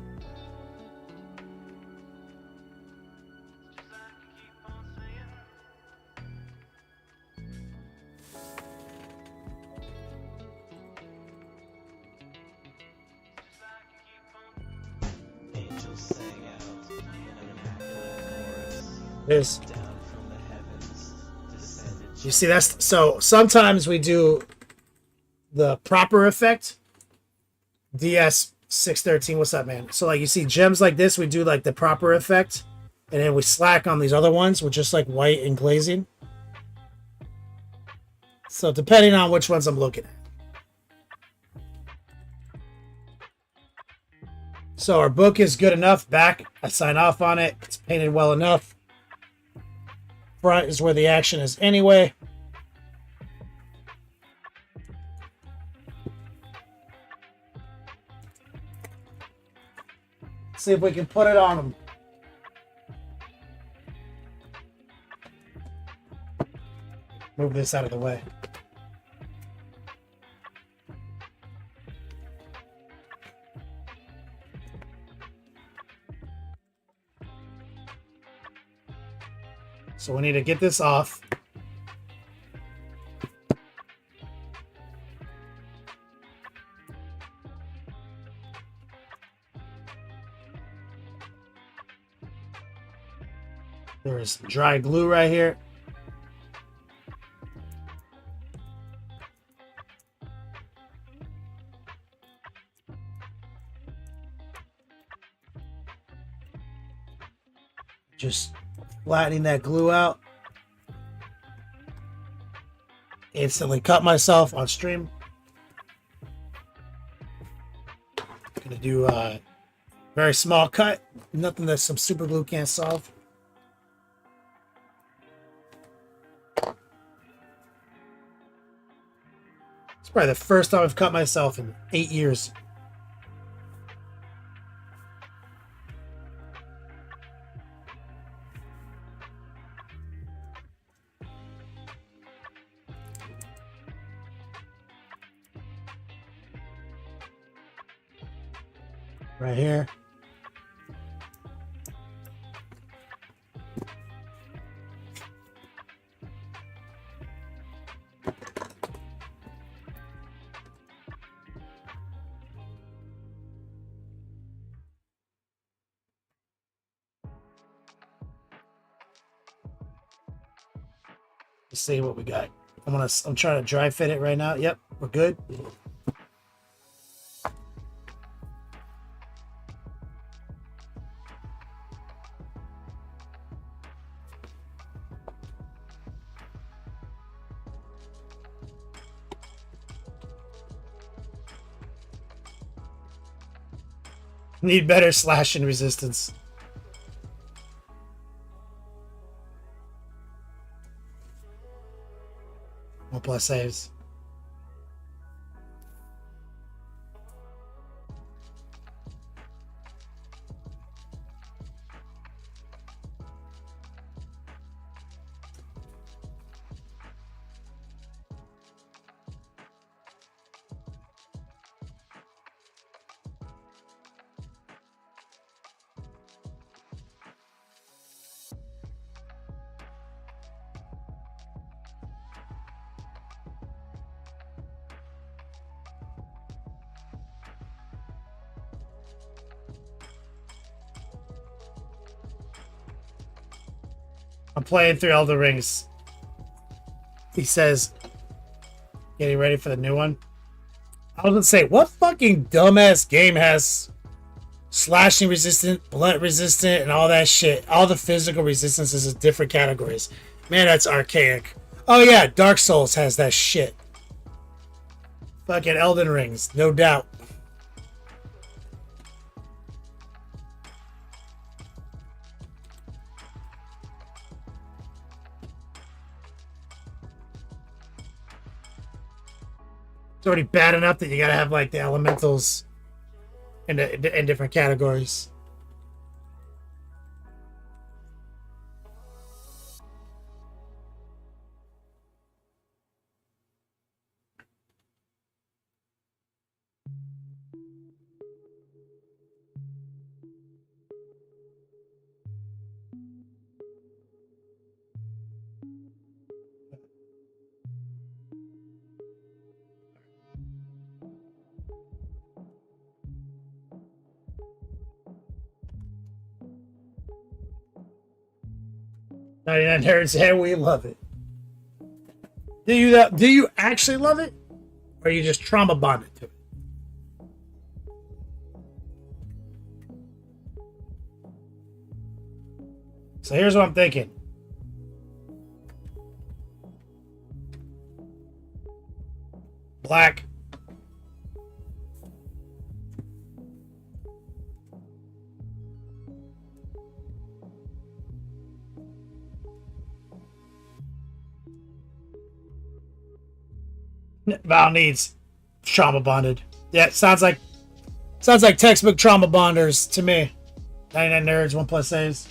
C: There's, you see, that's so sometimes we do the proper effect. DS613, what's up, man? So like you see gems like this, we do like the proper effect, and then we slack on these other ones with just like white and glazing. So depending on which ones I'm looking at. So our book is good enough. Back, I sign off on it. It's painted well enough. Front is where the action is anyway. See if we can put it on them. Move this out of the way. So we need to get this off. There's dry glue right here. Just flattening that glue out. Instantly cut myself on stream. Gonna do a very small cut. Nothing that some super glue can't solve. It's probably the first time I've cut myself in 8 years. Right here. Let's see what we got. I'm trying to dry fit it right now. Yep, we're good. Need better slashing resistance. One plus saves. I'm playing through Elden Rings. He says, getting ready for the new one. I was gonna say, what fucking dumbass game has slashing resistant, blunt resistant, and all that shit? All the physical resistances is different categories. Man, that's archaic. Oh yeah, Dark Souls has that shit. Fucking Elden Rings, no doubt. It's already bad enough that you gotta have like the elementals in different categories. Nerds, and we love it. Do you actually love it, or are you just trauma bonded to it? So here's what I'm thinking. Black. Val needs trauma bonded. Yeah, it sounds like textbook trauma bonders to me. 99 nerds, 1 plus saves.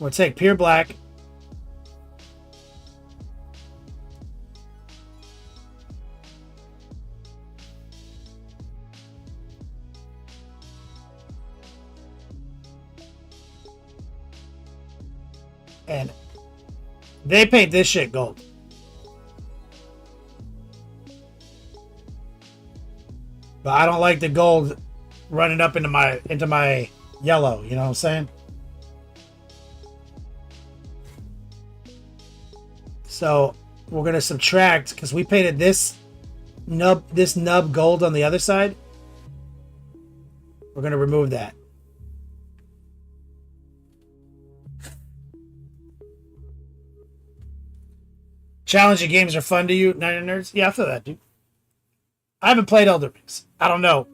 C: We'll take pure black. And they paint this shit gold. But I don't like the gold running up into my yellow, you know what I'm saying? So we're gonna subtract, because we painted this nub gold on the other side. We're gonna remove that. Challenging games are fun to you, Niner Nerds? Yeah, I feel that, dude. I haven't played Elden Rings. I don't know.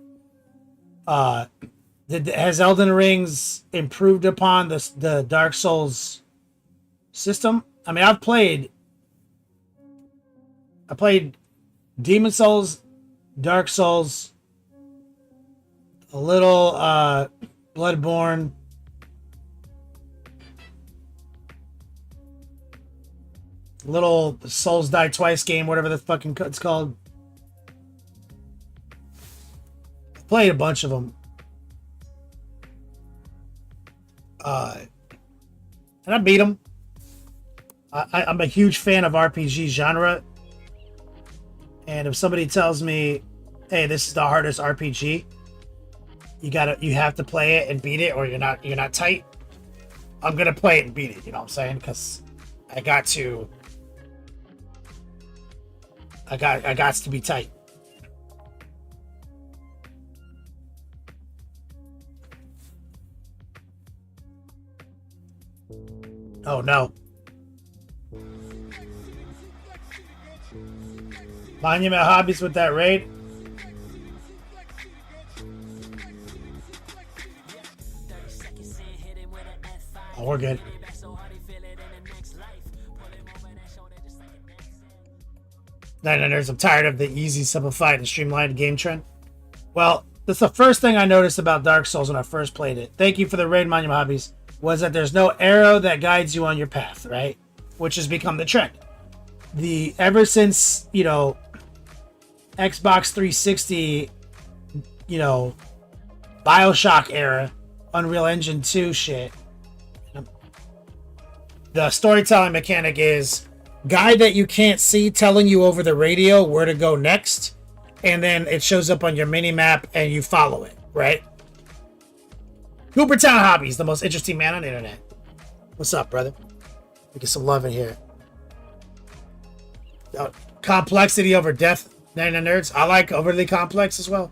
C: Has Elden Rings improved upon the Dark Souls system? I mean, I played Demon Souls, Dark Souls, a little Bloodborne. Little Souls Die Twice game, whatever the fucking it's called. Played a bunch of them. And I beat them. I'm a huge fan of RPG genre. And if somebody tells me, hey, this is the hardest RPG, you have to play it and beat it, or you're not tight, I'm gonna play it and beat it, you know what I'm saying? Because I got to be tight. Oh no. Monument Hobbies with that raid. Oh, we're good. I'm tired of the easy, simplified, and streamlined game trend. Well, that's the first thing I noticed about Dark Souls when I first played it. Thank you for the raid, Monument Hobbies. Was that there's no arrow that guides you on your path, right? Which has become the trend. Ever since, Xbox 360, BioShock era, Unreal Engine 2 shit. The storytelling mechanic is guide that you can't see telling you over the radio where to go next, and then it shows up on your mini map and you follow it, right? Coopertown Hobbies, the most interesting man on the internet. What's up, brother? We get some love in here. Complexity over depth, 99 nerds. I like overly complex as well.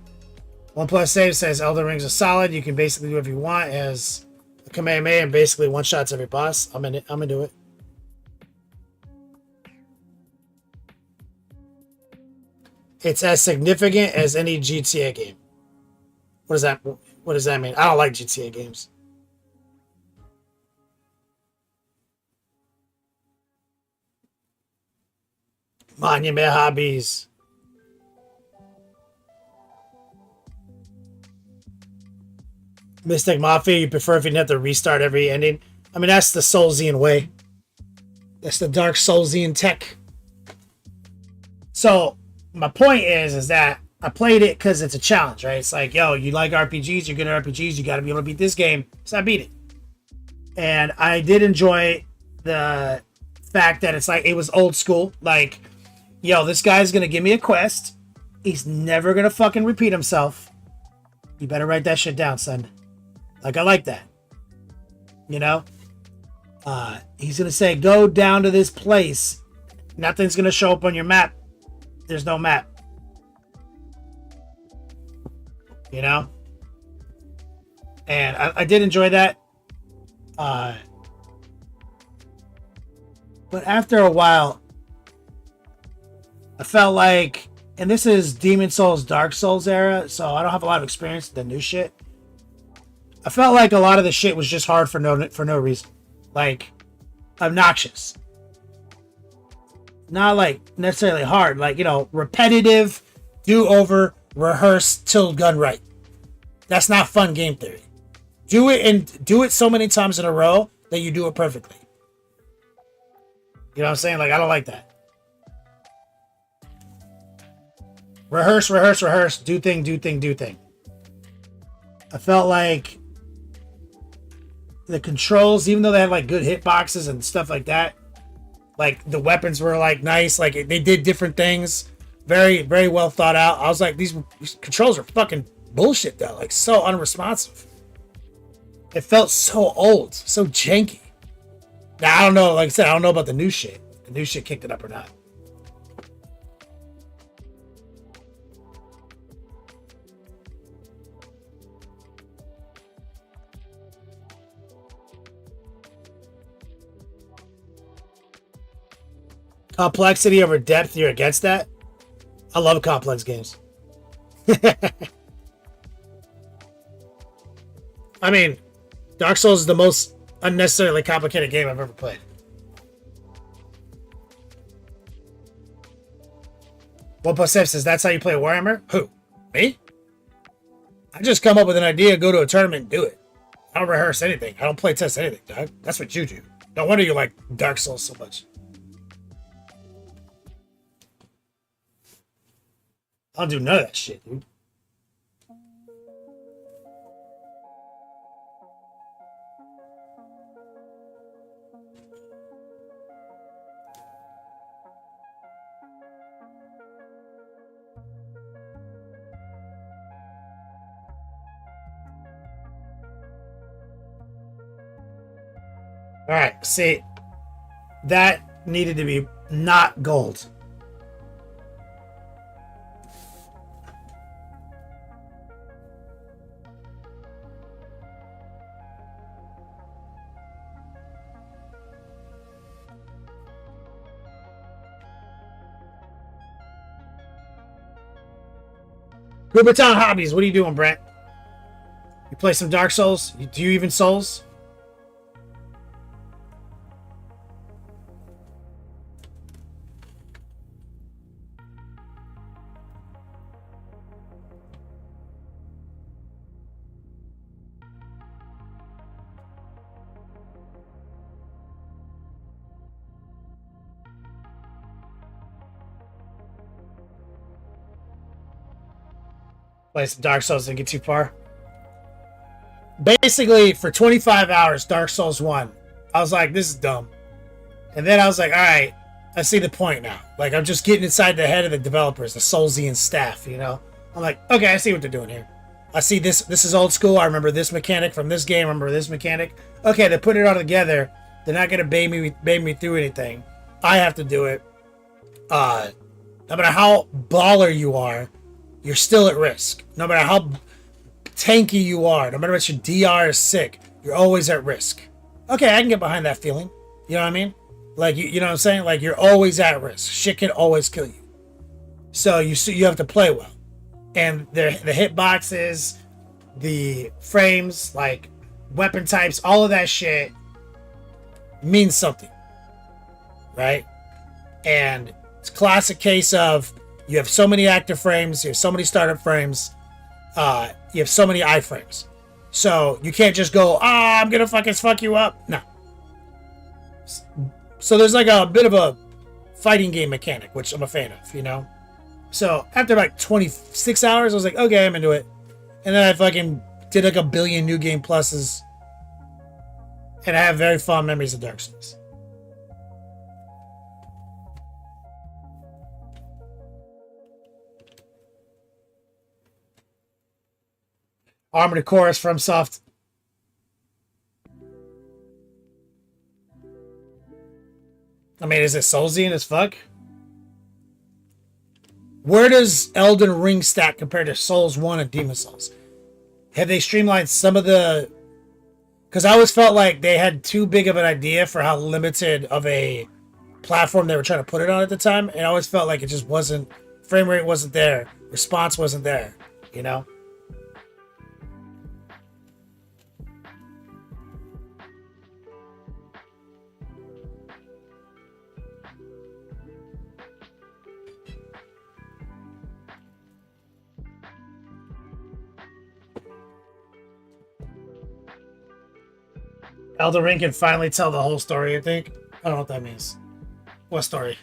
C: OnePlus Save says Elden Rings are solid. You can basically do whatever you want as a Kamehameha and basically one shots every boss. I'm gonna do it. It's as significant as any GTA game. What does that mean? I don't like GTA games. Monument Hobbies. Mystic Mafia, you prefer if you didn't have to restart every ending? I mean, that's the Soulsian way. That's the Dark Soulsian tech. So, my point is that I played it because it's a challenge, right? It's like, yo, you like RPGs, you're good at RPGs, you got to be able to beat this game. So I beat it. And I did enjoy the fact that it's like, it was old school. Like, yo, this guy's going to give me a quest. He's never going to fucking repeat himself. You better write that shit down, son. Like, I like that. He's going to say, go down to this place. Nothing's going to show up on your map. There's no map. And I did enjoy that. But after a while, I felt like, and this is Demon Souls, Dark Souls era, so I don't have a lot of experience with the new shit. I felt like a lot of the shit was just hard for no reason. Like, obnoxious. Not like necessarily hard, like, repetitive, do over, rehearse till done right. That's not fun game theory. Do it so many times in a row that you do it perfectly. You know what I'm saying? Like, I don't like that. Rehearse, rehearse, rehearse. Do thing, do thing, do thing. I felt like the controls, even though they had like good hitboxes and stuff like that, like the weapons were like nice, like they did different things, very, very well thought out. I was like, these controls are fucking bullshit though, like so unresponsive. It felt so old, so janky. Now I don't know, like I said, I don't know about the new shit. The new shit kicked it up or not. Complexity over depth, you're against that? I love complex games. I mean, Dark Souls is the most unnecessarily complicated game I've ever played. One says, that's how you play Warhammer? Who? Me? I just come up with an idea, go to a tournament, and do it. I don't rehearse anything. I don't play test anything, dog. That's what you do. No wonder you like Dark Souls so much. I don't do none of that shit, dude. All right, see, that needed to be not gold. Goobertown hobbies. What are you doing, Brent? You play some Dark Souls? Do you even Souls? Play some Dark Souls, didn't get too far. Basically, for 25 hours, Dark Souls 1, I was like, this is dumb. And then I was like, all right, I see the point now. Like, I'm just getting inside the head of the developers, the Soulsian staff, you know? I'm like, okay, I see what they're doing here. I see this. This is old school. I remember this mechanic from this game. I remember this mechanic. Okay, they put it all together. They're not going to bait me through anything. I have to do it. No matter how baller you are, you're still at risk. No matter how tanky you are, no matter what your DR is sick, you're always at risk. Okay, I can get behind that feeling. You know what I mean? Like, you know what I'm saying? Like, you're always at risk. Shit can always kill you. So you have to play well. And the hitboxes, the frames, like weapon types, all of that shit means something. Right? And it's a classic case of you have so many active frames, you have so many startup frames, you have so many iframes. So you can't just go, I'm gonna fuck you up. No. So there's like a bit of a fighting game mechanic, which I'm a fan of, you know? So after like 26 hours, I was like, okay, I'm into it. And then I fucking did like a billion new game pluses. And I have very fond memories of Dark Souls. Armored Chorus from Soft. I mean, is it Soulsian as fuck? Where does Elden Ring stack compared to Souls 1 and Demon Souls? Have they streamlined some of the... Because I always felt like they had too big of an idea for how limited of a platform they were trying to put it on at the time. And I always felt like it just wasn't... Frame rate wasn't there. Response wasn't there. You know? Elden Ring can finally tell the whole story, I think. I don't know what that means. What story?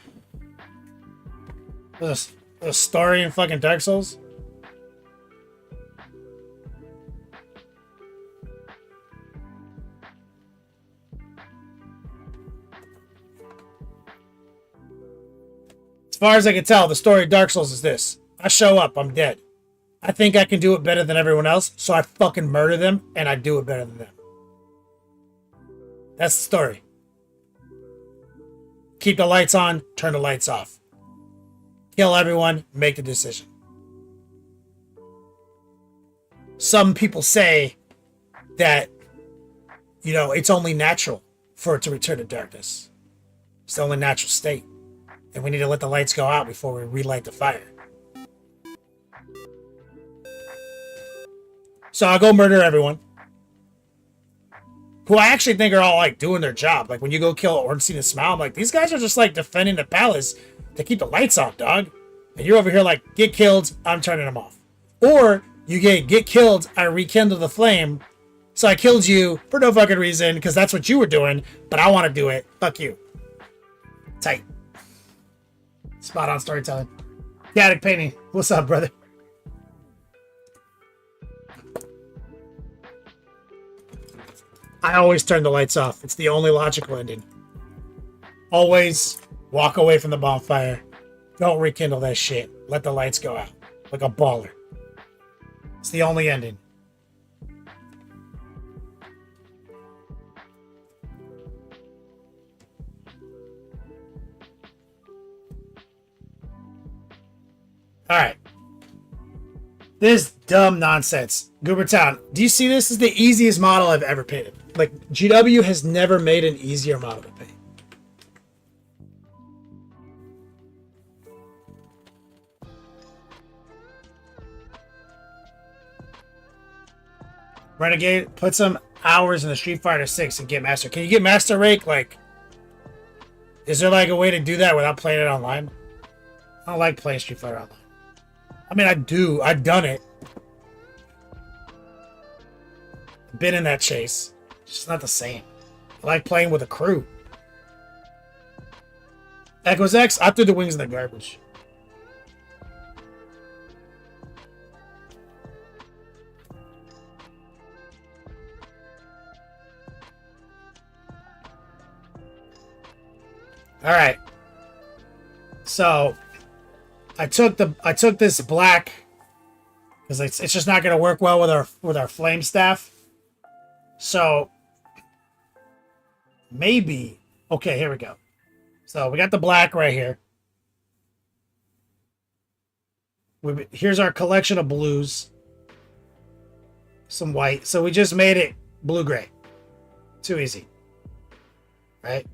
C: There's a story in fucking Dark Souls? As far as I can tell, the story of Dark Souls is this. I show up, I'm dead. I think I can do it better than everyone else, so I fucking murder them, and I do it better than them. That's the story. Keep the lights on, turn the lights off. Kill everyone, make the decision. Some people say that, you know, it's only natural for it to return to darkness. It's the only natural state. And we need to let the lights go out before we relight the fire. So I'll go murder everyone. Who I actually think are all like doing their job. Like when you go kill Ornstein and Smile, I'm like, these guys are just like defending the palace to keep the lights off, dog. And you're over here like, get killed, I'm turning them off. Or you get killed, I rekindle the flame. So I killed you for no fucking reason, because that's what you were doing, but I want to do it. Fuck you. Tight. Spot on storytelling. Chaotic Painting. What's up, brother? I always turn the lights off. It's the only logical ending. Always walk away from the bonfire. Don't rekindle that shit. Let the lights go out. Like a baller. It's the only ending. Alright. This dumb nonsense. Goobertown, do you see this? This is the easiest model I've ever painted. Like, GW has never made an easier model to paint. Renegade, put some hours in the Street Fighter 6 and get Master. Can you get Master Rank? Like, is there like a way to do that without playing it online? I don't like playing Street Fighter online. I mean, I do. I've done it. Been in that chase. It's just not the same. I like playing with a crew. Echoes X, I threw the wings in the garbage. All right. So I took this black because it's just not going to work well with our flame staff. So maybe okay, here we go. So we got the black right here. Here's our collection of blues. Some white. So we just made it blue-gray. Too easy. Right?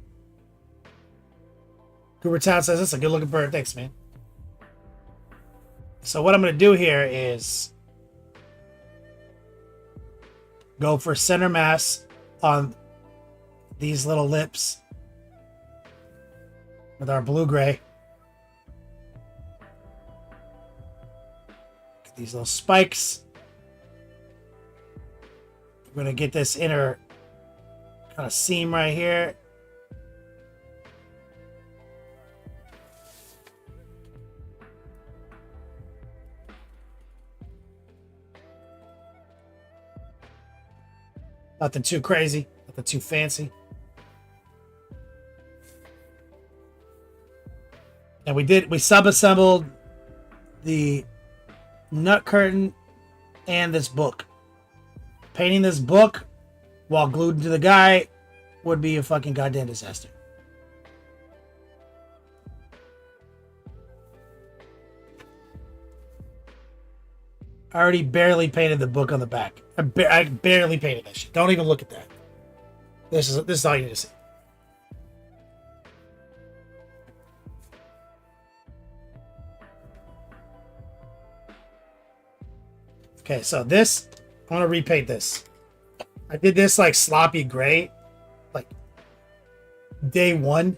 C: Cooper Town says, that's a good-looking bird. Thanks, man. So what I'm going to do here is go for center mass on these little lips with our blue-gray. These little spikes. We're going to get this inner kind of seam right here. Nothing too crazy, nothing too fancy. And we sub-assembled the nut curtain and this book. Painting this book while glued to the guy would be a fucking goddamn disaster. I already barely painted the book on the back. I barely painted that shit. Don't even look at that. This is all you need to see. Okay, so this, I want to repaint this. I did this like sloppy gray, like day one.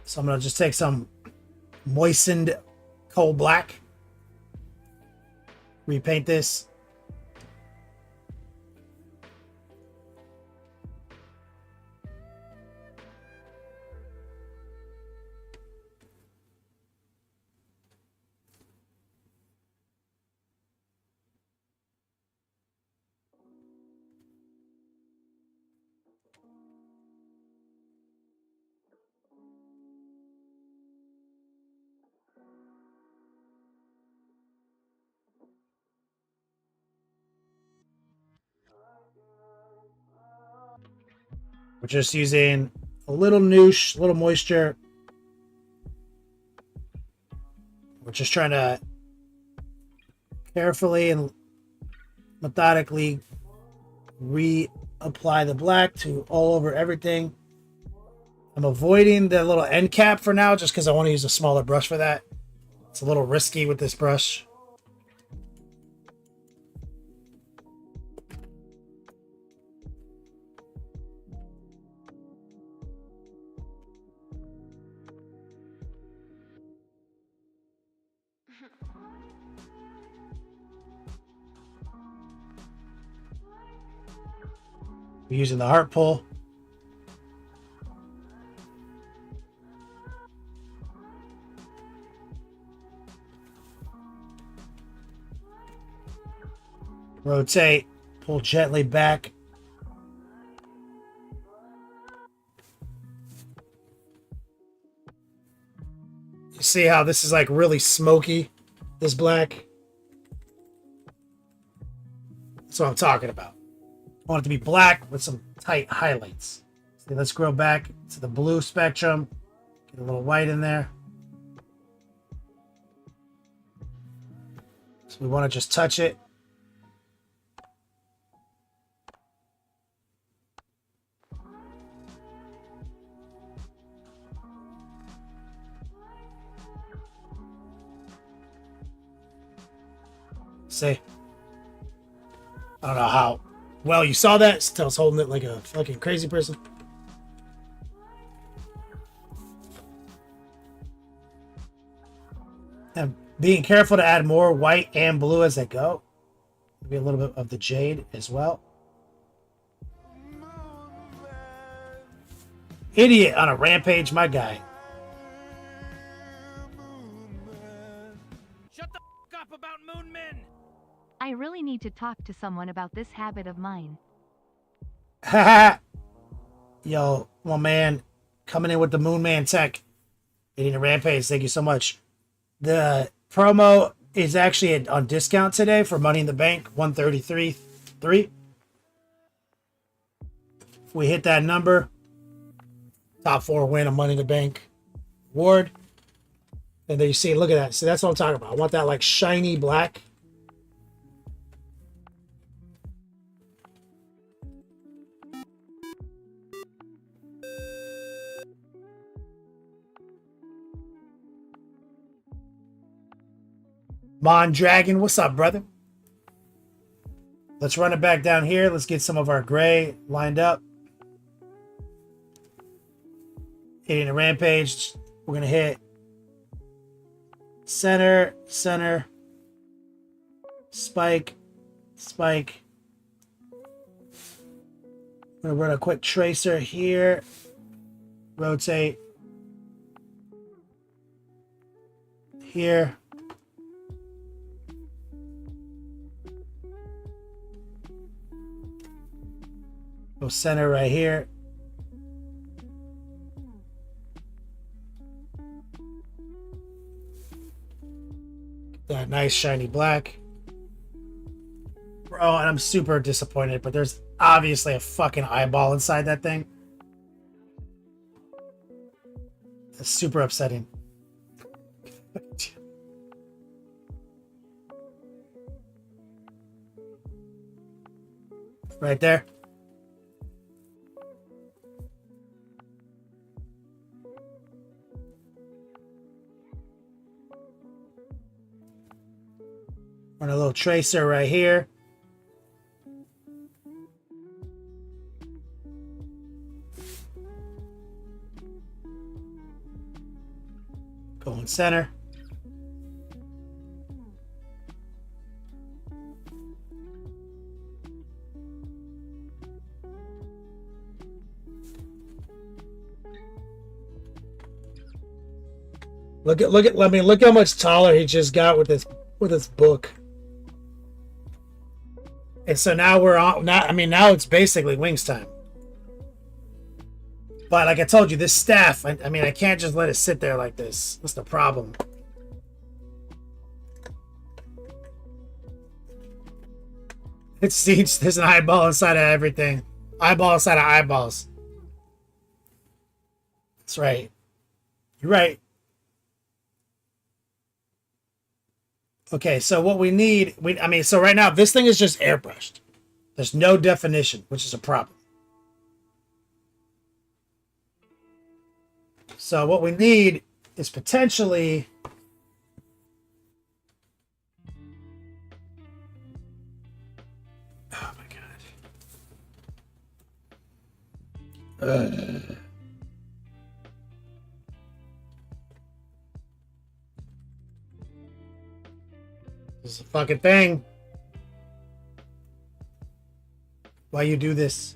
C: So I'm going to just take some moistened coal black, repaint this. We're just using a little noosh, a little moisture. We're just trying to carefully and methodically reapply the black to all over everything. I'm avoiding the little end cap for now just because I want to use a smaller brush for that. It's a little risky with this brush. We're using the heart pull. Rotate, pull gently back. You see how this is like really smoky, this black? That's what I'm talking about. I want it to be black with some tight highlights. So let's go back to the blue spectrum. Get a little white in there. So we want to just touch it. See? I don't know how well you saw that. Still's holding it like a fucking crazy person. And being careful to add more white and blue as I go. Maybe a little bit of the jade as well. Idiot on a rampage, my guy.
E: Shut the f up about moon men!
F: I really need to talk to someone about this habit of mine.
C: Haha. Yo, my man, coming in with the Moon Man tech. Eating a rampage, thank you so much. The promo is actually on discount today for Money in the Bank, 133.3. If we hit that number, top 4 win a Money in the Bank award. And there you see, look at that. See, that's what I'm talking about. I want that like shiny black. Mon Dragon, what's up, brother? Let's run it back down here. Let's get some of our gray lined up. Hitting a rampage. We're going to hit center, center, spike, spike. I'm going to run a quick tracer here. Rotate. Here. Go center right here. Get that nice shiny black. Bro, and I'm super disappointed, but there's obviously a fucking eyeball inside that thing. That's super upsetting. Right there. Run a little tracer right here. Go in center. Look how much taller he just got with this book. And so now we're on. Now it's basically wings time. But like I told you, this staff. I can't just let it sit there like this. What's the problem? There's an eyeball inside of everything. Eyeball inside of eyeballs. That's right. You're right. Okay, so what we need, so right now, this thing is just airbrushed. There's no definition, which is a problem. So what we need is potentially... Oh my God. This is a fucking thing. Why you do this?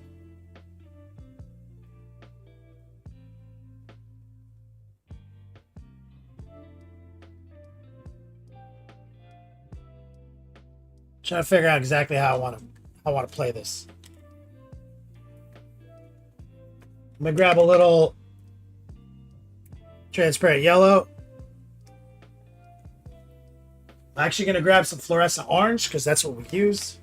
C: Trying to figure out exactly how I want to play this. I'm gonna grab a little transparent yellow. I'm actually going to grab some fluorescent orange because that's what we use.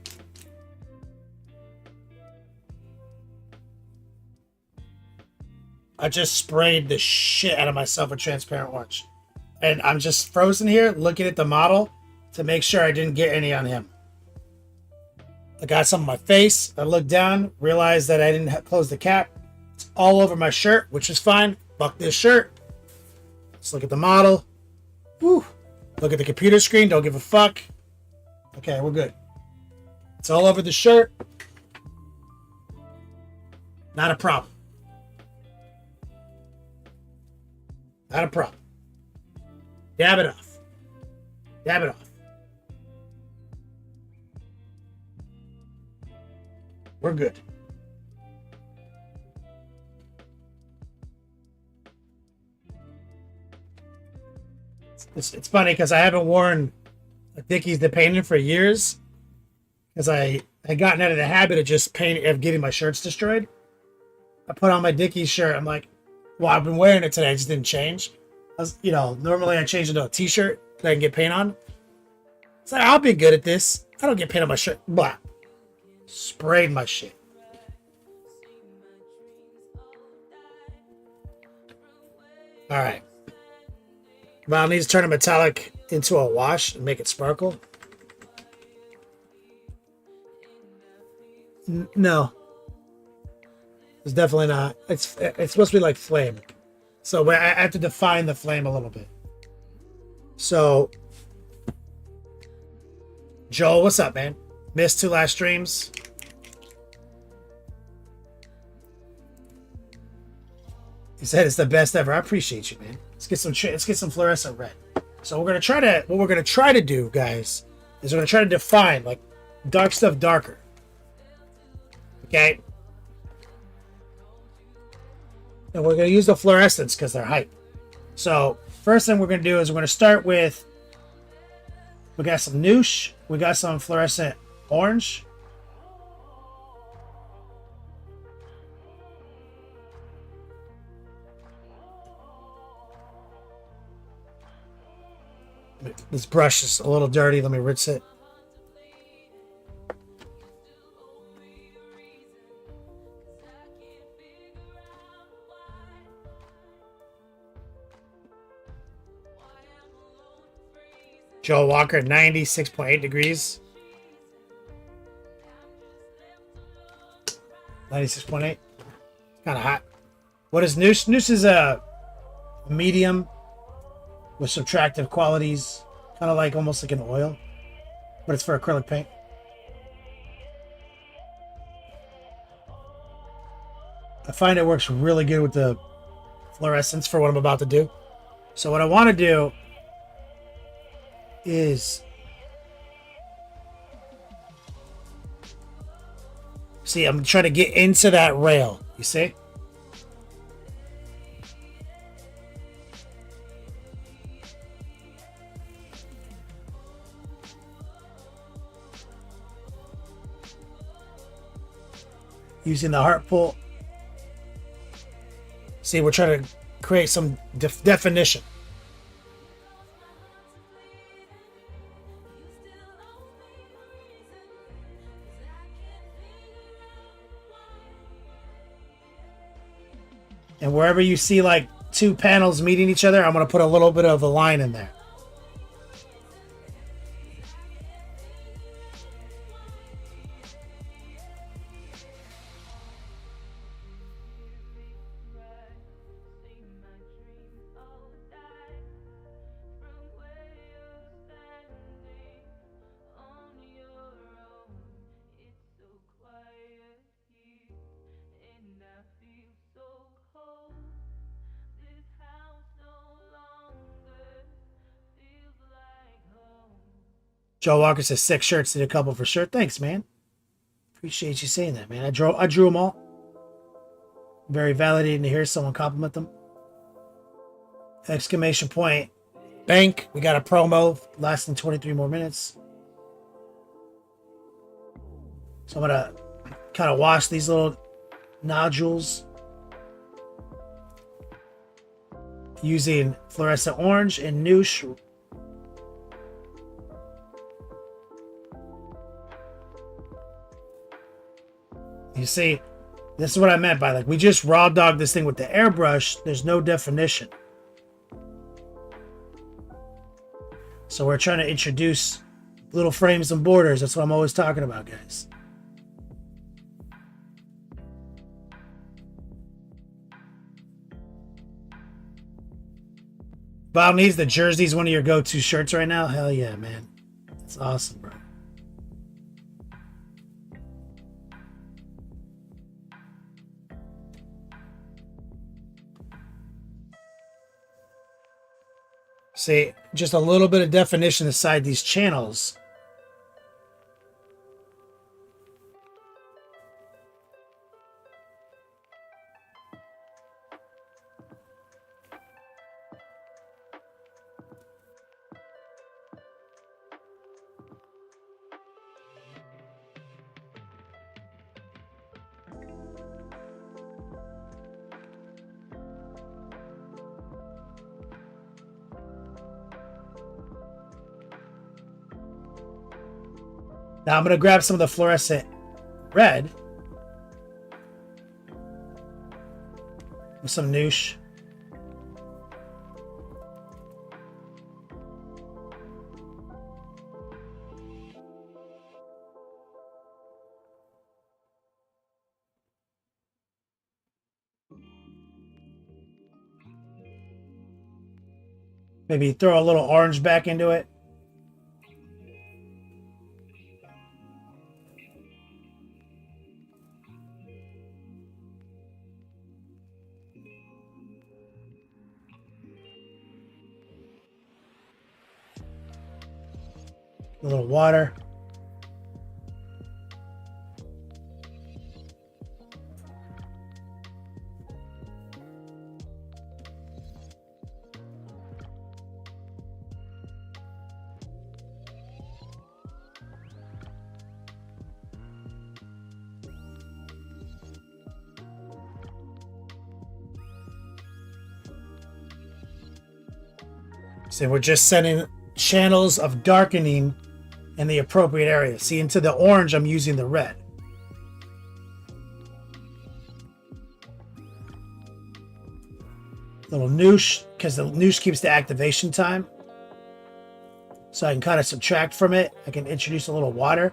C: I just sprayed the shit out of myself with transparent orange. And I'm just frozen here looking at the model to make sure I didn't get any on him. I got some on my face. I looked down, realized that I didn't close the cap. It's all over my shirt, which is fine. Fuck this shirt. Let's look at the model. Whew. Look at the computer screen. Don't give a fuck. Okay, we're good. It's all over the shirt. Not a problem. Not a problem. Dab it off. Dab it off. We're good. It's funny because I haven't worn a Dickies the painted for years because I gotten out of the habit of just getting my shirts destroyed. I put on my Dickies shirt. I'm like, well, I've been wearing it today. I just didn't change. Normally I change into a t-shirt that I can get paint on. It's like, I'll be good at this. I don't get paint on my shirt. Blah. Sprayed my shit. All right. Well, I need to turn a metallic into a wash and make it sparkle. No. It's definitely not. It's supposed to be like flame. So I have to define the flame a little bit. So, Joel, what's up, man? Missed 2 last streams. He said it's the best ever. I appreciate you, man. Let's get some fluorescent red. So what we're gonna try to do, guys, is we're gonna try to define like dark stuff darker. Okay. And we're gonna use the fluorescents because they're hype. So first thing we're gonna do is we're gonna start with. We got some noosh. We got some fluorescent orange. This brush is a little dirty. Let me rinse it. Joe Walker, 96.8 degrees. 96.8. Kind of hot. What is Noosh? Noosh is a medium with subtractive qualities. Kind of like almost like an oil. But it's for acrylic paint. I find it works really good with the fluorescence for what I'm about to do. So what I want to do is see, I'm trying to get into that rail. You see? Using the heart pull. See, we're trying to create some definition. And wherever you see like 2 panels meeting each other, I'm going to put a little bit of a line in there. Joe Walker says 6 shirts, need a couple for sure. Thanks, man. Appreciate you saying that, man. I drew them all. Very validating to hear someone compliment them. Exclamation point. Bank. We got a promo lasting 23 more minutes. So I'm going to kind of wash these little nodules using fluorescent orange and noosh. You see, this is what I meant by like, we just raw dogged this thing with the airbrush. There's no definition. So we're trying to introduce little frames and borders. That's what I'm always talking about, guys. Bob needs the jersey's one of your go-to shirts right now. Hell yeah, man. That's awesome, bro. See, just a little bit of definition inside these channels. Now I'm going to grab some of the fluorescent red with some noosh. Maybe throw a little orange back into it. A little water. So we're just setting channels of darkening in the appropriate area. See, into the orange, I'm using the red. Little noosh, because the noosh keeps the activation time. So I can kind of subtract from it. I can introduce a little water.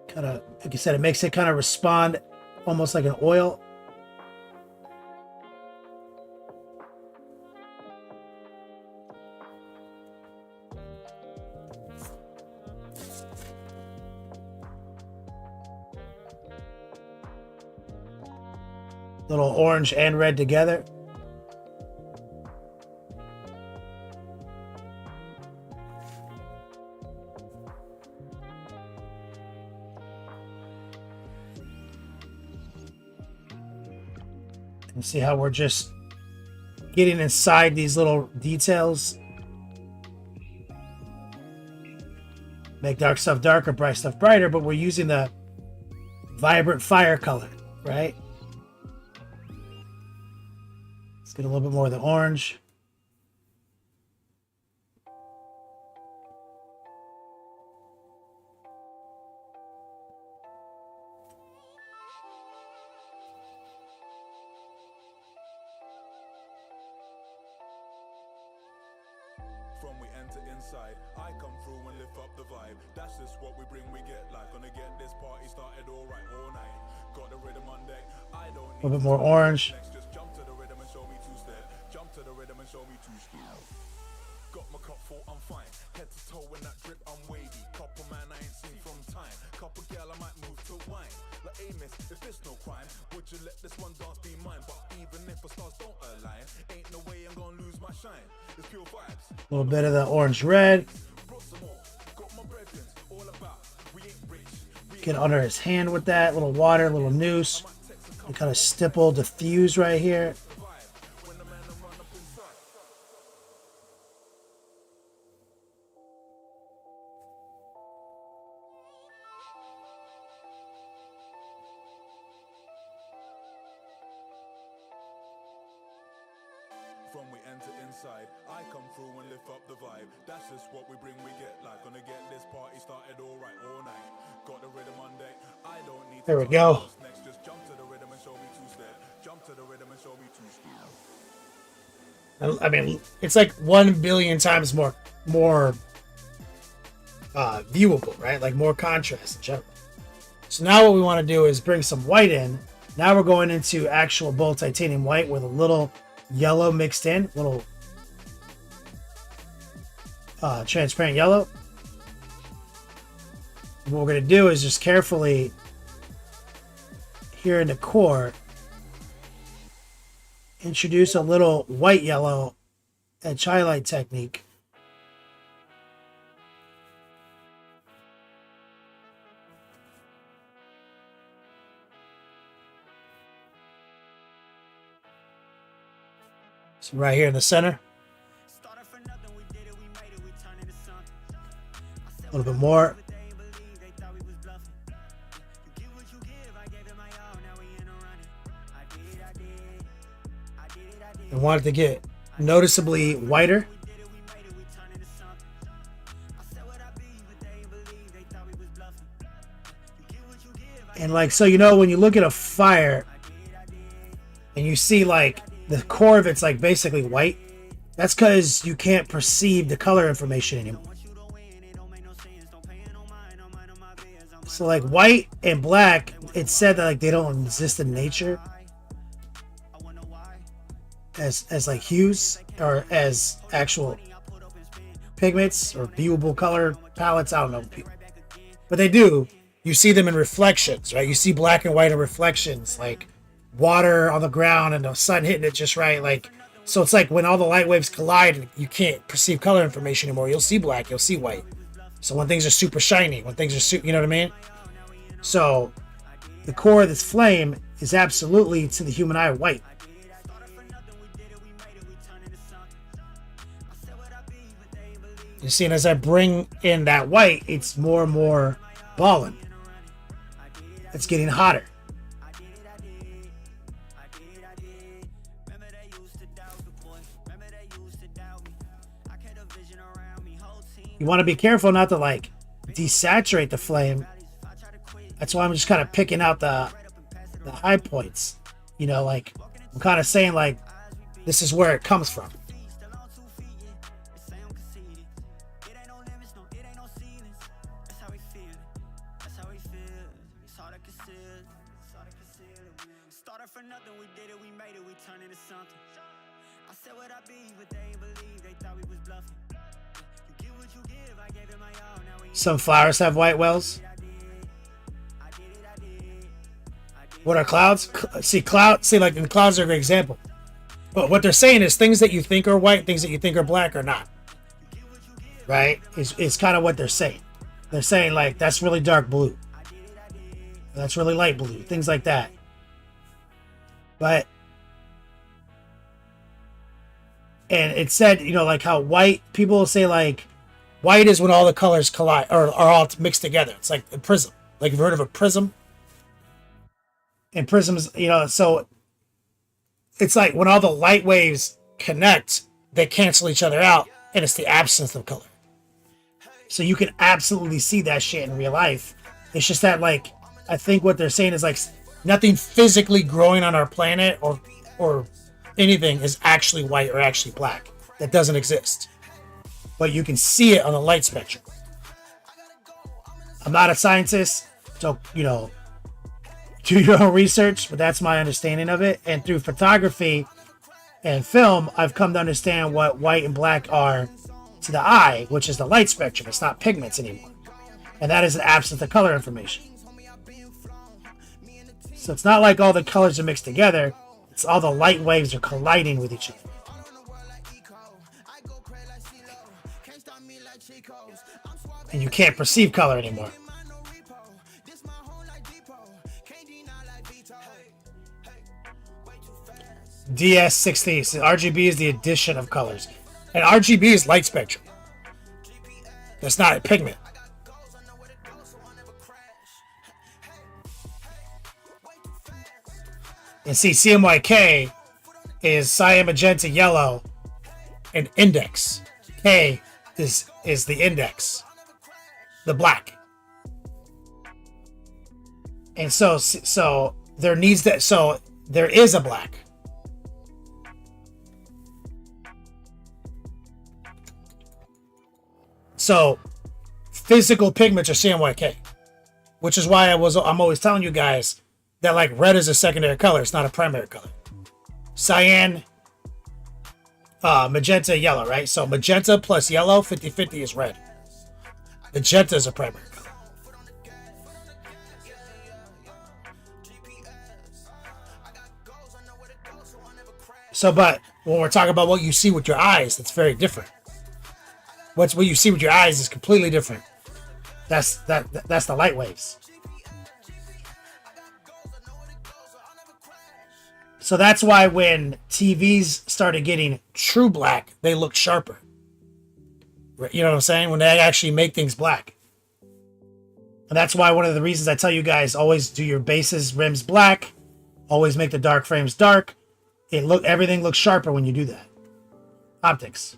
C: Kind of, like I said, it makes it kind of respond almost like an oil. Little orange and red together. And see how we're just getting inside these little details. Make dark stuff darker, bright stuff brighter, but we're using the vibrant fire color, right? Let's get a little bit more of the orange.
G: From we enter inside, I come through and lift up the vibe. That's just what we bring, we get like. Gonna get this party started alright all night. Got the rhythm on deck. I don't need
C: A little bit more orange.
G: next, just jump to the rhythm and show me two-step. Jump to the rhythm and show me two-step. Got my cup full, I'm fine. Head to toe in that drip, I'm wavy. Couple man I ain't seen from time. Couple girl I might move to wine. Like Amos, if it's no crime, would you let this one dance be mine? But even if the stars don't align, ain't no way I'm gonna lose my shine. It's pure vibes.
C: A little bit of the orange red.
G: Brought some more. Got my brethren all about. We ain't rich. We
C: Get under his hand with that. Little water, little noose. And kind of stipple, diffuse right here.
G: vibe. When the man run up inside. From we enter inside, I come through and lift up the vibe. That's just what we bring, we get like. Gonna get this party started alright all night. Got the rhythm on deck. I don't need to
C: There we
G: talk
C: go.
G: what's next. Just jump to the rhythm and show me two-step. Jump to the rhythm and show me two-step.
C: I mean, it's like 1 billion times more viewable, right? Like more contrast in general. So now what we want to do is bring some white in. Now we're going into actual bold titanium white with a little yellow mixed in, little transparent yellow. What we're going to do is just carefully here in the core introduce a little white yellow edge highlight technique. So right here in the center. A little bit more. I want it to get noticeably whiter. And like, so, you know, when you look at a fire and you see like the core of it's like basically white, that's because you can't perceive the color information anymore. So like white and black, it's said that like they don't exist in nature as like hues or as actual pigments or viewable color palettes. I don't know, but they do. You see them in reflections, right? You see black and white in reflections, like water on the ground and the sun hitting it just right. Like, so it's like when all the light waves collide, you can't perceive color information anymore. You'll see black, you'll see white. So when things are super shiny, when things are super, you know what I mean? So the core of this flame is absolutely, to the human eye, white. You see, and as I bring in that white, it's more and more balling. It's getting hotter. You want to be careful not to like desaturate the flame. That's why I'm just kind of picking out the high points. You know, like I'm kind of saying like this is where it comes from. Some flowers have white wells. What are clouds? See, like in clouds are a great example. But what they're saying is things that you think are white, things that you think are black are not. Right? It's kind of what they're saying. They're saying like, that's really dark blue. That's really light blue. Things like that. But, and it said, you know, like how white, people will say like, white is when all the colors collide or are all mixed together. It's like a prism. Like you've heard of a prism? And prisms, you know, so it's like when all the light waves connect, they cancel each other out, and it's the absence of color. So you can absolutely see that shit in real life. It's just that, like, I think what they're saying is like nothing physically growing on our planet or anything is actually white or actually black. That doesn't exist. But you can see it on the light spectrum. I'm not a scientist, so, you know, do your own research, but that's my understanding of it. And through photography and film, I've come to understand what white and black are to the eye, which is the light spectrum. It's not pigments anymore. And that is an absence of color information. So it's not like all the colors are mixed together. It's all the light waves are colliding with each other. And you can't perceive color anymore. DS60. So RGB is the addition of colors. And RGB is light spectrum. That's not a pigment. And see, CMYK is cyan, magenta, yellow, and index. K is the index. The black. And so there needs that. So there is a black. So physical pigments are CMYK, which is why I'm always telling you guys that like red is a secondary color. It's not a primary color. Cyan, magenta, yellow, right? So magenta plus yellow, 50-50 is red. Magenta is a primary color. So, but when we're talking about what you see with your eyes, that's very different. What you see with your eyes is completely different. That's the light waves. So that's why when TVs started getting true black, they look sharper. You know what I'm saying? When they actually make things black. And that's why one of the reasons I tell you guys, always do your bases, rims black. Always make the dark frames dark. Everything looks sharper when you do that. Optics.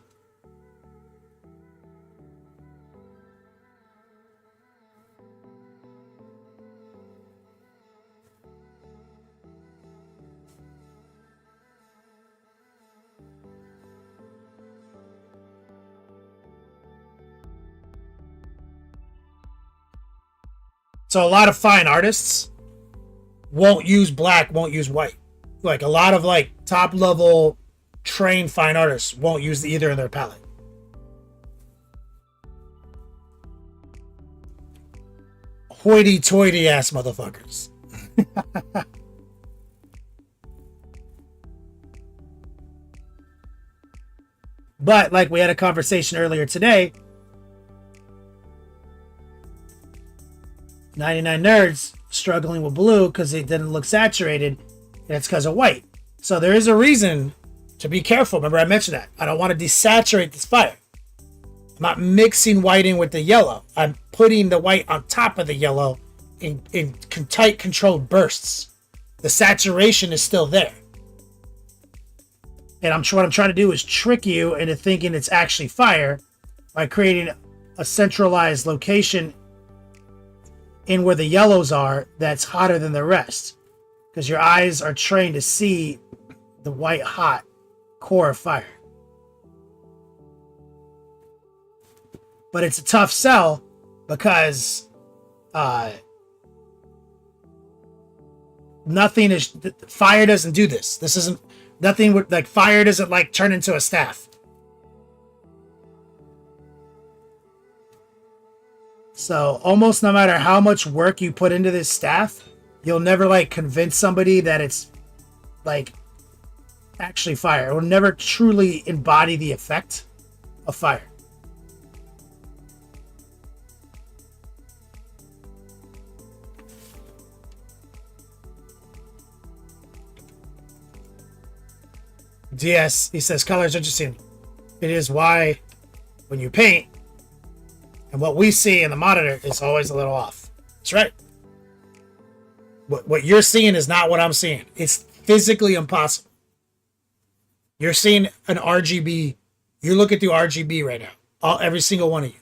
C: So a lot of fine artists won't use black, won't use white. Like a lot of like top level trained fine artists won't use either in their palette. Hoity-toity ass motherfuckers. But like we had a conversation earlier today, 99 Nerds struggling with blue because it didn't look saturated, and it's because of white. So there is a reason to be careful. Remember I mentioned that. I don't want to desaturate this fire. I'm not mixing white in with the yellow. I'm putting the white on top of the yellow in tight controlled bursts. The saturation is still there. And what I'm trying to do is trick you into thinking it's actually fire by creating a centralized location in where the yellows are that's hotter than the rest, because your eyes are trained to see the white hot core of fire. But it's a tough sell because nothing is, fire doesn't do this. This isn't, nothing would, like fire doesn't like turn into a staff. So almost no matter how much work you put into this staff, you'll never like convince somebody that it's like actually fire. It will never truly embody the effect of fire. DS, he says, color is interesting. It is why when you paint, and what we see in the monitor is always a little off. That's right. What you're seeing is not what I'm seeing. It's physically impossible. You're seeing an RGB. You're looking through RGB right now. Every single one of you.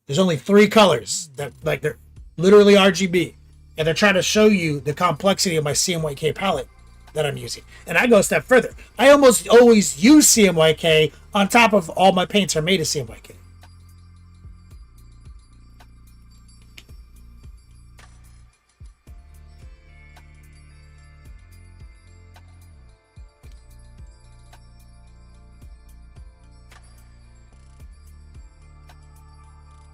C: There's only 3 colors that like they're literally RGB. And they're trying to show you the complexity of my CMYK palette that I'm using. And I go a step further. I almost always use CMYK on top of all my paints are made of CMYK.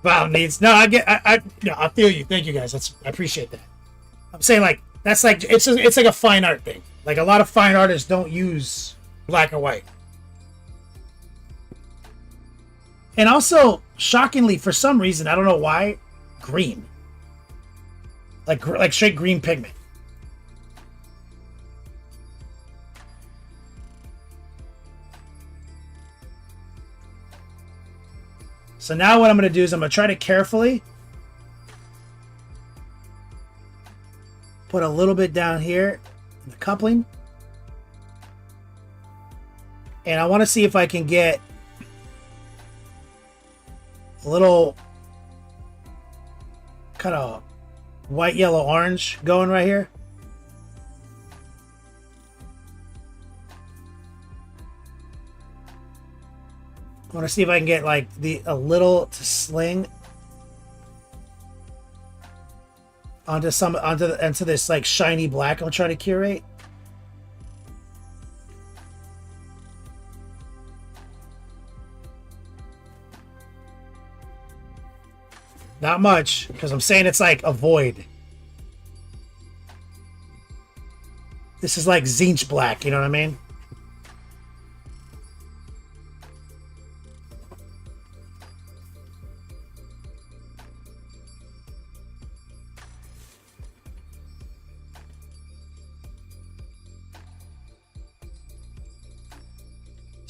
C: Wow, needs no. I feel you. Thank you guys. I appreciate that. I'm saying like that's like it's like a fine art thing. Like a lot of fine artists don't use black and white. And also, shockingly, for some reason, I don't know why, green. Like straight green pigment. So now what I'm going to do is I'm going to try to carefully put a little bit down here in the coupling. And I want to see if I can get a little kind of white, yellow, orange going right here. I want to see if I can get like a little to sling onto this like shiny black I'm trying to curate. Not much, because I'm saying it's like a void. This is like Zinch black, you know what I mean?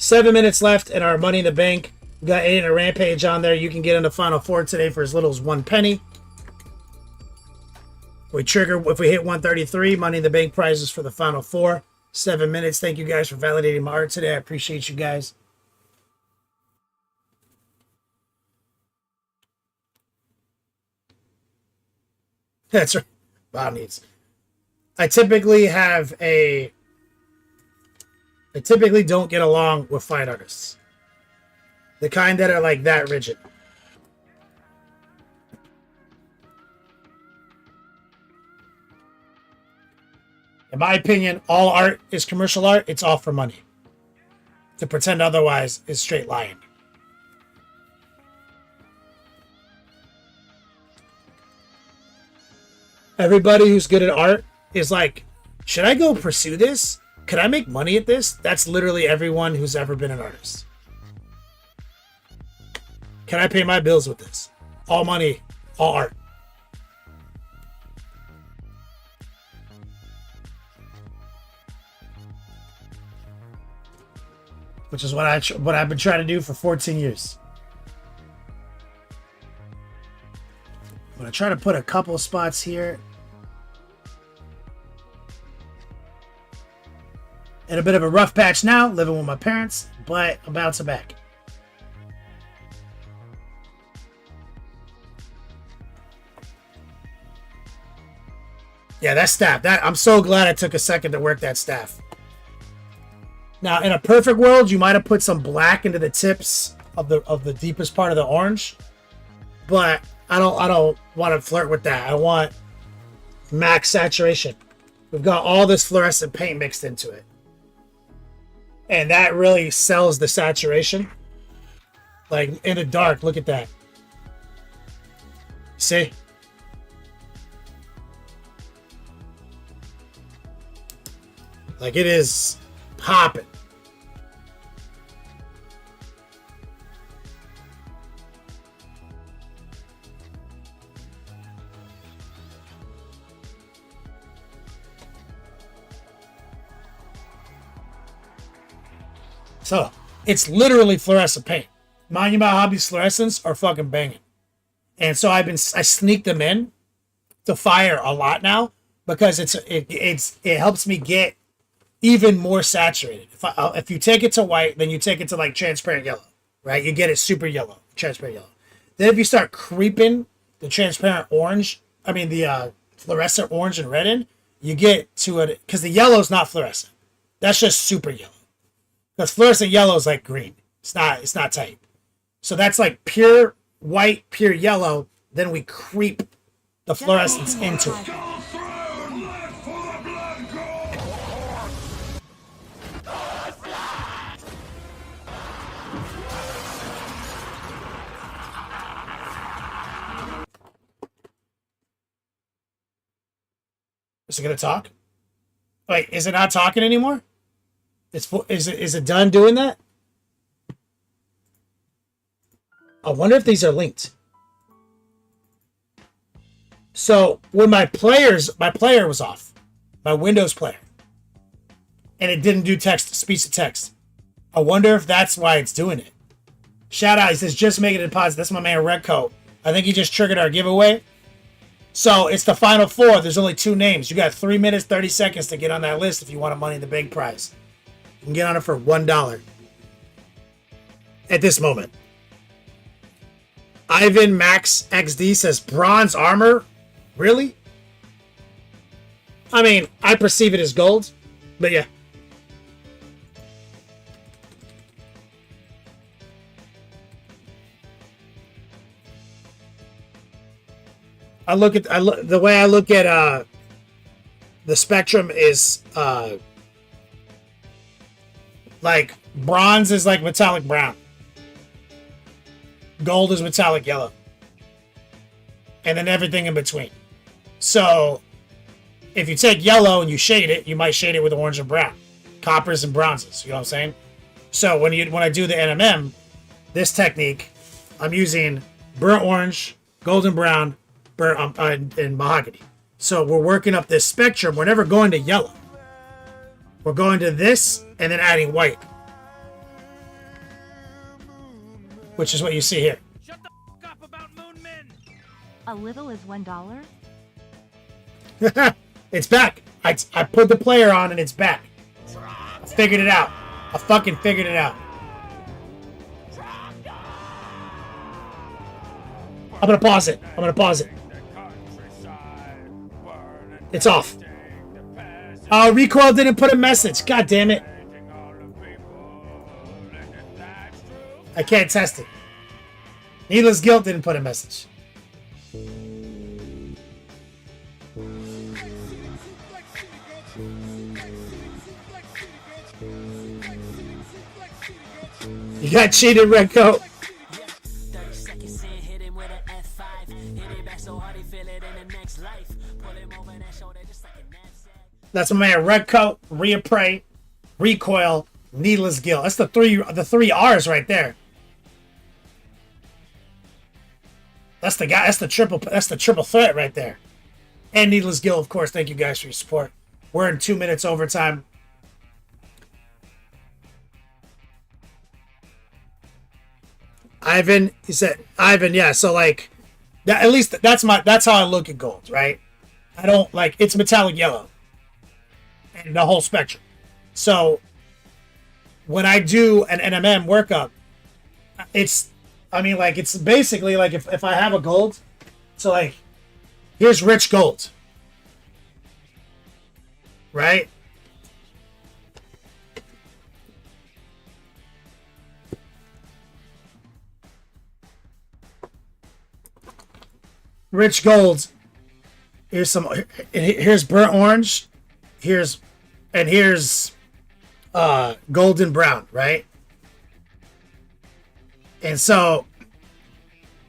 C: 7 minutes left in our Money in the Bank. We got a Rampage on there. You can get in the Final Four today for as little as 1 penny. We trigger if we hit 133. Money in the Bank prizes for the Final Four. 7 minutes. Thank you guys for validating my art today. I appreciate you guys. That's right. Bob needs. I typically don't get along with fine artists. The kind that are like that rigid. In my opinion, all art is commercial art. It's all for money. To pretend otherwise is straight lying. Everybody who's good at art is like, should I go pursue this? Could I make money at this? That's literally everyone who's ever been an artist. Can I pay my bills with this? All money, all art. Which is what I've been trying to do for 14 years. I'm going to try to put a couple spots here. In a bit of a rough patch now, living with my parents, but I'm bouncing back. Yeah, that staff. I'm so glad I took a second to work that staff. Now, in a perfect world, you might have put some black into the tips of the deepest part of the orange, but I don't want to flirt with that. I want max saturation. We've got all this fluorescent paint mixed into it, and that really sells the saturation. Like in the dark, look at that. See? Like it is popping. So it's literally fluorescent paint. Monument Hobbies fluorescents are fucking banging. And so I sneak them in to fire a lot now because it helps me get even more saturated. If you take it to white, then you take it to like transparent yellow, right? You get it super yellow, transparent yellow. Then if you start creeping the transparent orange, the fluorescent orange and red in, you get to it because the yellow is not fluorescent. That's just super yellow. Because fluorescent yellow is like green. It's not tight. So that's like pure white, pure yellow. Then we creep the fluorescence into it. Is it gonna talk? Wait, is it not talking anymore? Is it done doing that? I wonder if these are linked. So when my player was off, my Windows player, and it didn't do speech to text. I wonder if that's why it's doing it. Shout out, he says just make a deposit. That's my man Redcoat. I think he just triggered our giveaway. So it's the Final Four. There's only 2 names. You got 3 minutes, 30 seconds to get on that list if you want a Money in the Bank prize. You can get on it for $1 at this moment. Ivan Max XD says bronze armor? Really? I perceive it as gold, but yeah. The way I look at the spectrum is like bronze is like metallic brown. Gold is metallic yellow. And then everything in between. So if you take yellow and you shade it, you might shade it with orange and brown. Coppers and bronzes, you know what I'm saying? So when I do the NMM, this technique, I'm using burnt orange, golden brown, and mahogany. So we're working up this spectrum. We're never going to yellow. We're going to this and then adding white. which is what you see here.
E: Shut the f up about moon men.
F: A little is $1.
C: It's back. I put the player on and it's back. I figured it out. I fucking figured it out. I'm gonna pause it. It's off. Recoil didn't put a message. God damn it. I can't test it. Needless Guilt didn't put a message. You got cheated, Red Coat.
B: 30 seconds in, hit him with an F5. Hit it back so hard he feel it in the next life. Pull him over that shoulder just like a knapsack.
C: That's my man, Red Coat, Reappraise, Recoil, Needless Guilt. That's the three R's right there. That's the guy. That's the triple threat right there. And Needless Guilt, of course. Thank you guys for your support. We're in 2 minutes overtime. Ivan, he said Ivan, yeah. So like, that, at least that's how I look at gold, right? I don't like it's metallic yellow, and the whole spectrum. So when I do an NMM workup, it's basically like if I have a gold, so like here's rich gold, right? Rich gold. Here's burnt orange. Here's golden brown, right? And so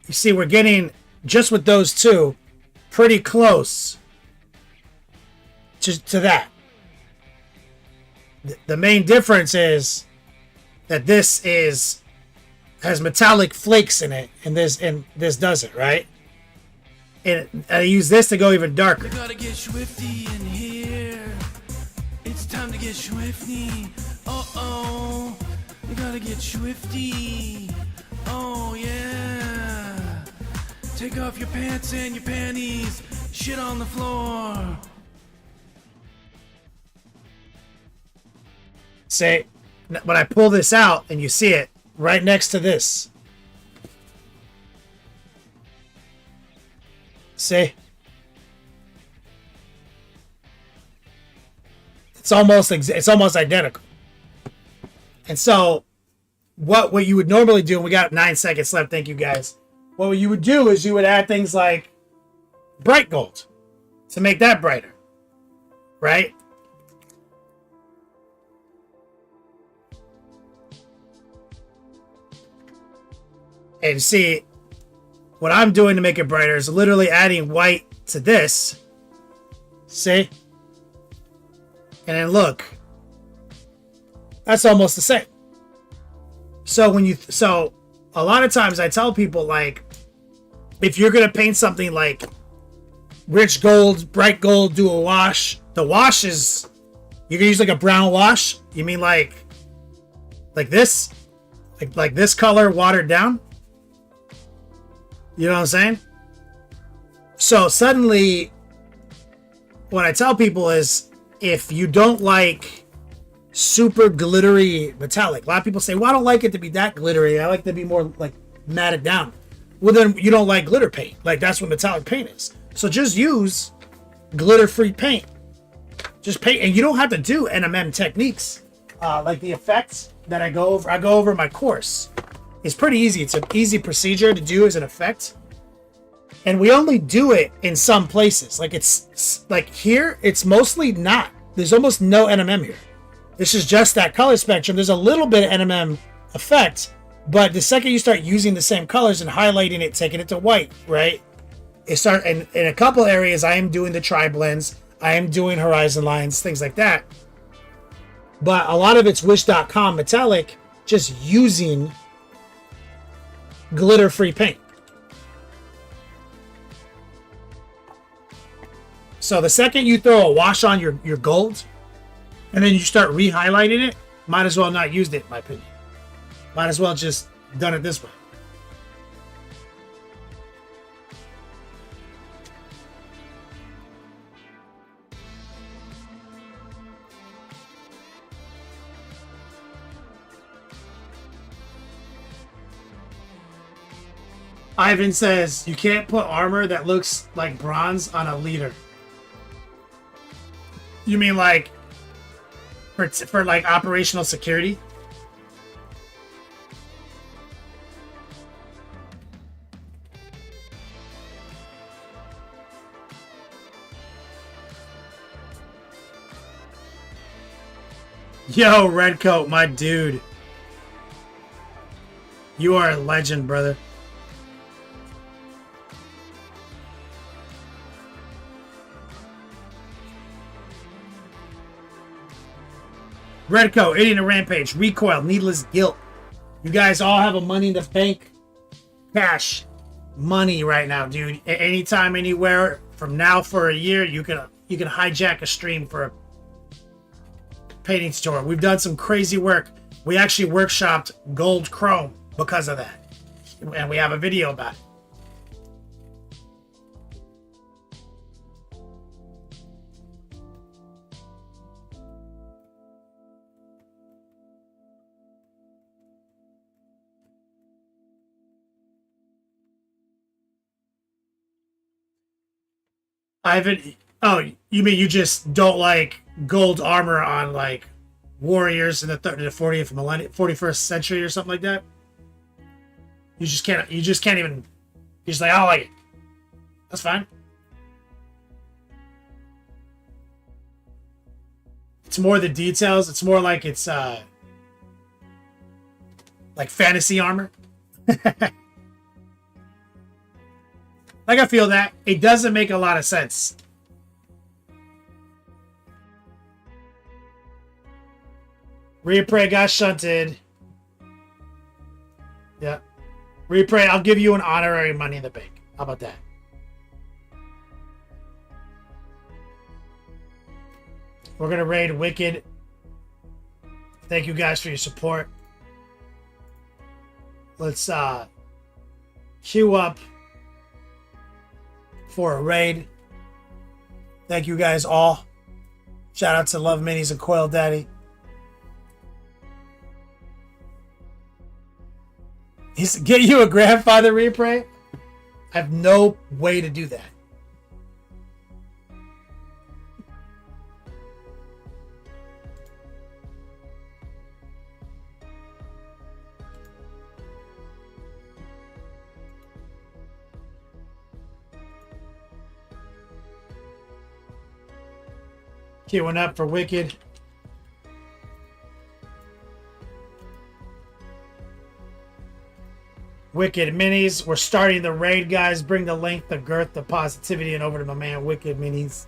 C: you see we're getting just with those two pretty close to that. The main difference is that this has metallic flakes in it and this doesn't, right? And I use this to go even darker.
H: You gotta get swifty in here. It's time to get swifty. Uh-oh. You gotta get swifty. Oh, yeah. Take off your pants and your panties. Shit on the floor.
C: Say, when I pull this out and you see it right next to this. See? It's almost identical. And so what you would normally do, and we got 9 seconds left, thank you guys. What you would do is you would add things like bright gold to make that brighter. Right? And see, what I'm doing to make it brighter is literally adding white to this. See? And then look. That's almost the same. So a lot of times I tell people, like, if you're gonna paint something like rich gold, bright gold, do a wash. The wash is, you're gonna use like a brown wash. You mean like this? Like this color watered down? You know what I'm saying? So suddenly, what I tell people is, if you don't like super glittery metallic, a lot of people say, well, I don't like it to be that glittery. I like it to be more like matted down. Well, then you don't like glitter paint. Like, that's what metallic paint is. So just use glitter-free paint. Just paint, and you don't have to do NMM techniques. Like the effects that I go over in my course. It's pretty easy. It's an easy procedure to do as an effect. And we only do it in some places. Like, it's like here, it's mostly not. There's almost no NMM here. This is just that color spectrum. There's a little bit of NMM effect, but the second you start using the same colors and highlighting it, taking it to white, right? In a couple areas, I am doing the tri-blends. I am doing horizon lines, things like that. But a lot of it's wish.com metallic, just using glitter-free paint. So the second you throw a wash on your gold, and then you start re-highlighting it, might as well not used it, in my opinion. Might as well just done it this way. Ivan says, you can't put armor that looks like bronze on a leader. You mean like for like operational security? Yo, Redcoat, my dude. You are a legend, brother. Redcoat, eating a rampage, recoil, needless guilt. You guys all have a money in the bank, cash, money right now, dude. Anytime, anywhere, from now for a year, you can hijack a stream for a painting tutorial. We've done some crazy work. We actually workshopped gold chrome because of that, and we have a video about it. Ivan, oh, you mean you just don't like gold armor on like warriors in the 40th millennium, 41st century or something like that? You just can't even. You're just like, I don't like it. That's fine. It's more the details. It's more like it's like fantasy armor. Like, I feel that. It doesn't make a lot of sense. Repray got shunted. Yeah. Repray, I'll give you an honorary money in the bank. How about that? We're going to raid Wicked. Thank you guys for your support. Let's queue up for a raid. Thank you guys all. Shout out to Love Minis and Coil Daddy. Get you a grandfather repray? I have no way to do that. Queuing up for Wicked. Wicked Minis. We're starting the raid, guys. Bring the length, the girth, the positivity, and over to my man, Wicked Minis.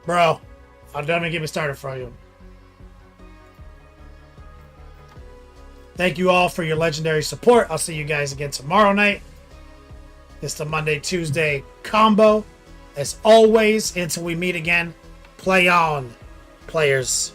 C: Bro, don't even get me started for you. Thank you all for your legendary support. I'll see you guys again tomorrow night. It's the Monday, Tuesday combo. As always, until we meet again, play on, players.